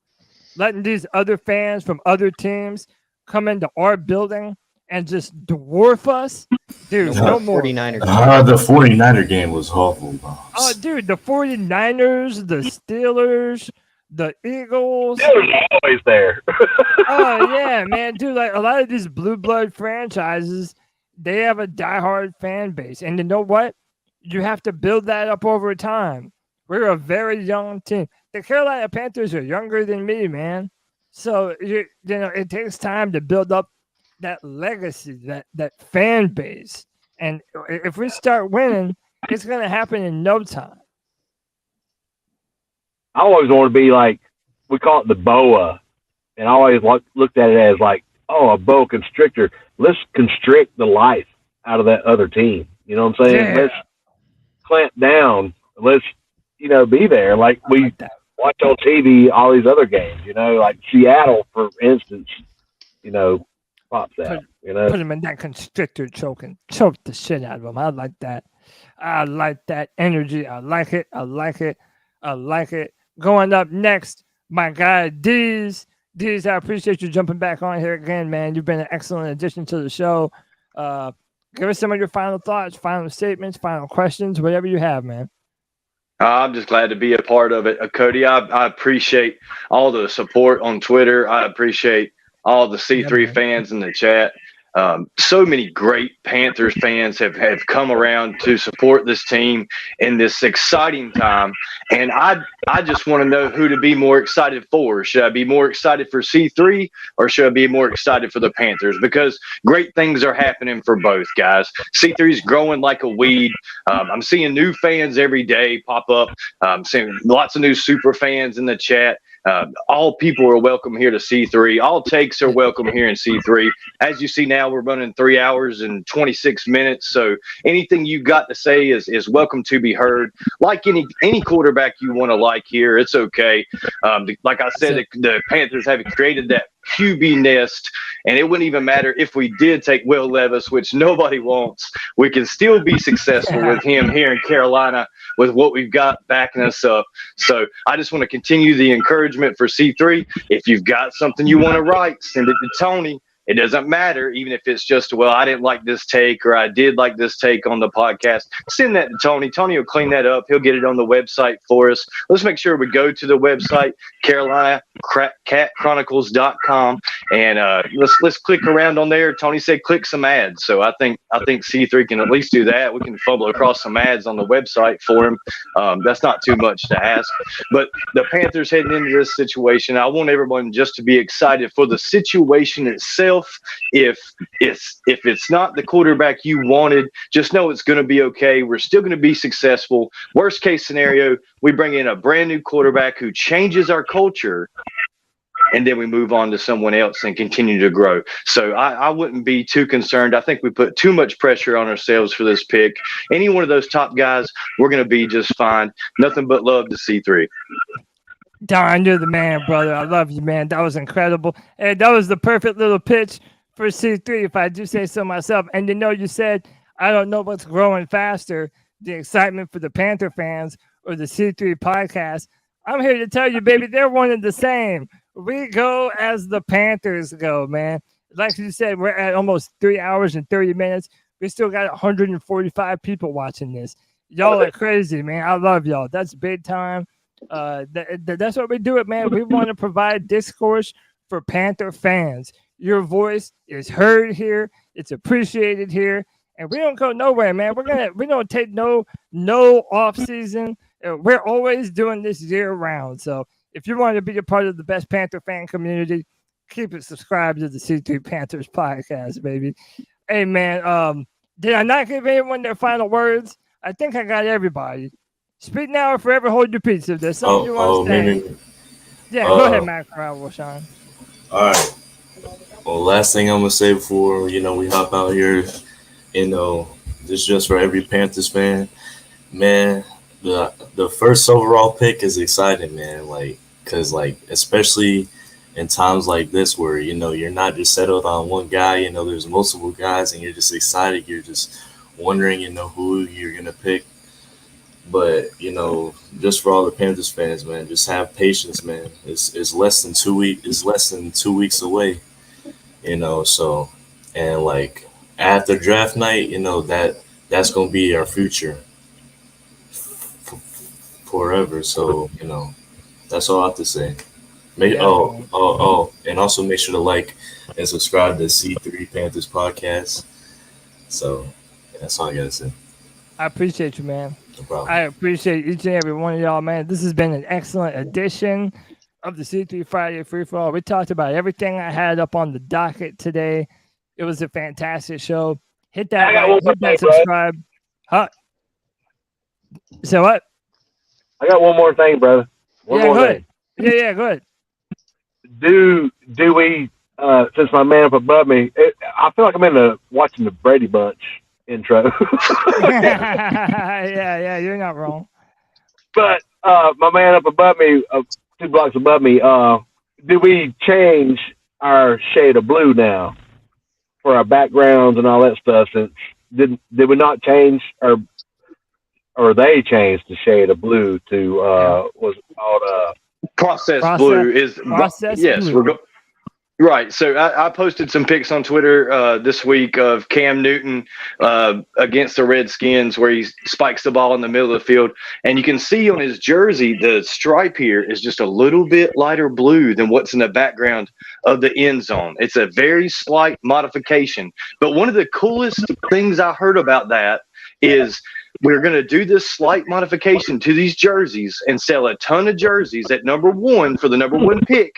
Letting these other fans from other teams come into our building and just dwarf us. Dude, no more. The 49er game was awful, bro. Oh, dude, the 49ers, the Steelers, the Eagles. Steelers are always there. Oh, yeah, man. Dude, like a lot of these blue blood franchises, they have a diehard fan base. And you know what? You have to build that up over time. We're a very young team. The Carolina Panthers are younger than me, man. So, it takes time to build up that legacy, that fan base. And if we start winning, it's going to happen in no time. I always want to be like, we call it the boa. And I always looked at it as like, oh, a boa constrictor. Let's constrict the life out of that other team. You know what I'm saying? Yeah. Let's clamp down. Let's, be there. Like we watch on TV all these other games, like Seattle, for instance, pops out, Put him in that constrictor choke the shit out of him. I like that. I like that energy. I like it. I like it. I like it. Going up next, my guy, Deez. Deez, I appreciate you jumping back on here again, man. You've been an excellent addition to the show. Give us some of your final thoughts, final statements, final questions, whatever you have, man. I'm just glad to be a part of it. Cody, I appreciate all the support on Twitter. I appreciate all the C3 fans in the chat. So many great Panthers fans have come around to support this team in this exciting time. And I just want to know who to be more excited for. Should I be more excited for C3 or should I be more excited for the Panthers? Because great things are happening for both, guys. C3 is growing like a weed. I'm seeing new fans every day pop up. I'm seeing lots of new super fans in the chat. All people are welcome here to C3. All takes are welcome here in C3. As you see now, we're running 3 hours and 26 minutes. So anything you got to say is welcome to be heard. Like any quarterback you want to like here, it's okay. Like I said, the Panthers have created that QB nest, and it wouldn't even matter if we did take Will Levis, which nobody wants. We can still be successful with him here in Carolina with what we've got backing us up. So I just want to continue the encouragement for C3. If you've got something you want to write, send it to Tony. It doesn't matter, even if it's just, well, I didn't like this take or I did like this take on the podcast. Send that to Tony. Tony will clean that up. He'll get it on the website for us. Let's make sure we go to the website, CarolinaCatChronicles.com, and let's click around on there. Tony said click some ads, so I think C3 can at least do that. We can fumble across some ads on the website for him. That's not too much to ask. But the Panthers heading into this situation, I want everyone just to be excited for the situation itself. If it's not the quarterback you wanted, just know it's going to be okay. We're still going to be successful. Worst case scenario, we bring in a brand new quarterback who changes our culture, and then we move on to someone else and continue to grow. So I wouldn't be too concerned. I think we put too much pressure on ourselves for this pick. Any one of those top guys, we're going to be just fine. Nothing but love to C3. Darn, you're the man, brother. I love you, man. That was incredible. And that was the perfect little pitch for C3, if I do say so myself. And you said, I don't know what's growing faster, the excitement for the Panther fans or the C3 podcast. I'm here to tell you, baby, they're one and the same. We go as the Panthers go, man. Like you said, we're at almost 3 hours and 30 minutes. We still got 145 people watching this. Y'all are crazy, man. I love y'all. That's big time. That's what we do it, man. We want to provide discourse for Panther fans. Your voice is heard here. It's appreciated here. And we don't go nowhere, man. We don't take no off season. We're always doing this year round. So if you want to be a part of the best Panther fan community, keep it subscribed to the C3 Panthers podcast, baby. Hey, man, did I not give anyone their final words? I think I got everybody. Speak now or forever hold your peace. If there's something you want to say. Maybe. Yeah, go ahead, Matt Corral, Sean. All right. Well, last thing I'm going to say before, we hop out here, this is just for every Panthers fan. Man, the first overall pick is exciting, man. Because especially in times like this where, you're not just settled on one guy, there's multiple guys and you're just excited. You're just wondering, who you're going to pick. But, just for all the Panthers fans, man, just have patience, man. It's less than 2 weeks. It's less than 2 weeks away, so, and after draft night, that's going to be our future forever. So, that's all I have to say. And also make sure to like and subscribe to C3 Panthers Podcast. So that's all I got to say. I appreciate you, man. No problem. I appreciate each and every one of y'all, man. This has been an excellent edition of the C3 Friday Free For All. We talked about everything I had up on the docket today. It was a fantastic show. Hit that like, hit that subscribe. Huh? So what? I got one more thing, brother. One more thing. Yeah, go ahead. Do we, since my man up above me, I feel like I'm watching the Brady Bunch intro. yeah, you're not wrong. But my man up above me, 2 blocks above me, do we change our shade of blue now for our backgrounds and all that stuff? Since did we not change or they changed the shade of blue to was it called process blue is yes blue. Right. So I posted some pics on Twitter this week of Cam Newton against the Redskins where he spikes the ball in the middle of the field. And you can see on his jersey, the stripe here is just a little bit lighter blue than what's in the background of the end zone. It's a very slight modification. But one of the coolest things I heard about that is we're going to do this slight modification to these jerseys and sell a ton of jerseys at number 1 for the number 1 pick.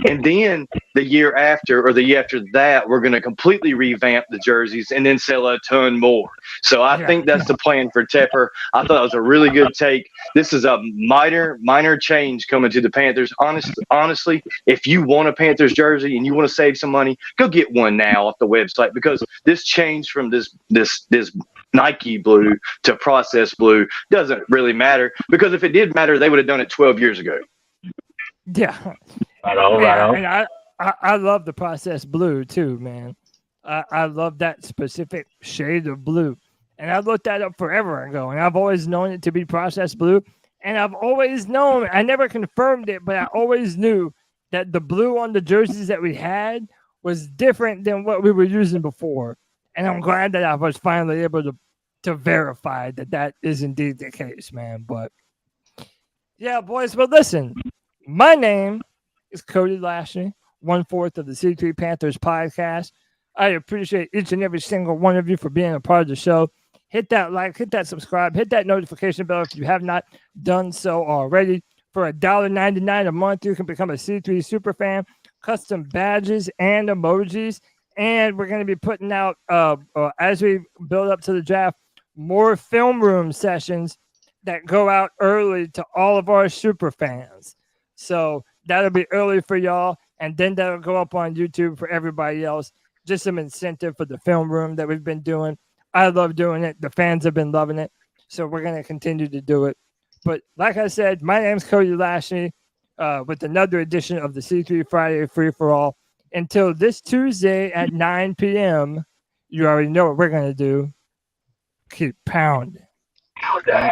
And then the year after or the year after that, we're going to completely revamp the jerseys and then sell a ton more. So I think that's the plan for Tepper. I thought it was a really good take. This is a minor change coming to the Panthers. Honestly, if you want a Panthers jersey and you want to save some money, go get one now off the website, because this change from this Nike blue to process blue doesn't really matter, because if it did matter, they would have done it 12 years ago. Yeah. Right on. And I love the process blue too, man. I love that specific shade of blue. And I looked that up forever ago, and I've always known it to be processed blue. And I've always known, I never confirmed it, but I always knew that the blue on the jerseys that we had was different than what we were using before. And I'm glad that I was finally able to verify that is indeed the case, man. But yeah, boys, but listen, my name is Cody Lashley, 1/4 of the C3 Panthers Podcast. I appreciate each and every single one of you for being a part of the show. Hit that like, hit that subscribe, hit that notification bell if you have not done so already. For $1.99 a month, you can become a C3 super fan, custom badges and emojis. And we're going to be putting out, as we build up to the draft, more film room sessions that go out early to all of our super fans. So that'll be early for y'all. And then that'll go up on YouTube for everybody else. Just some incentive for the film room that we've been doing. I love doing it. The fans have been loving it. So we're going to continue to do it. But like I said, my name's Cody Lashley with another edition of the C3 Friday Free For All. Until this Tuesday at 9 p.m., you already know what we're going to do. Keep pounding.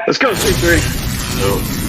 Let's go, C3.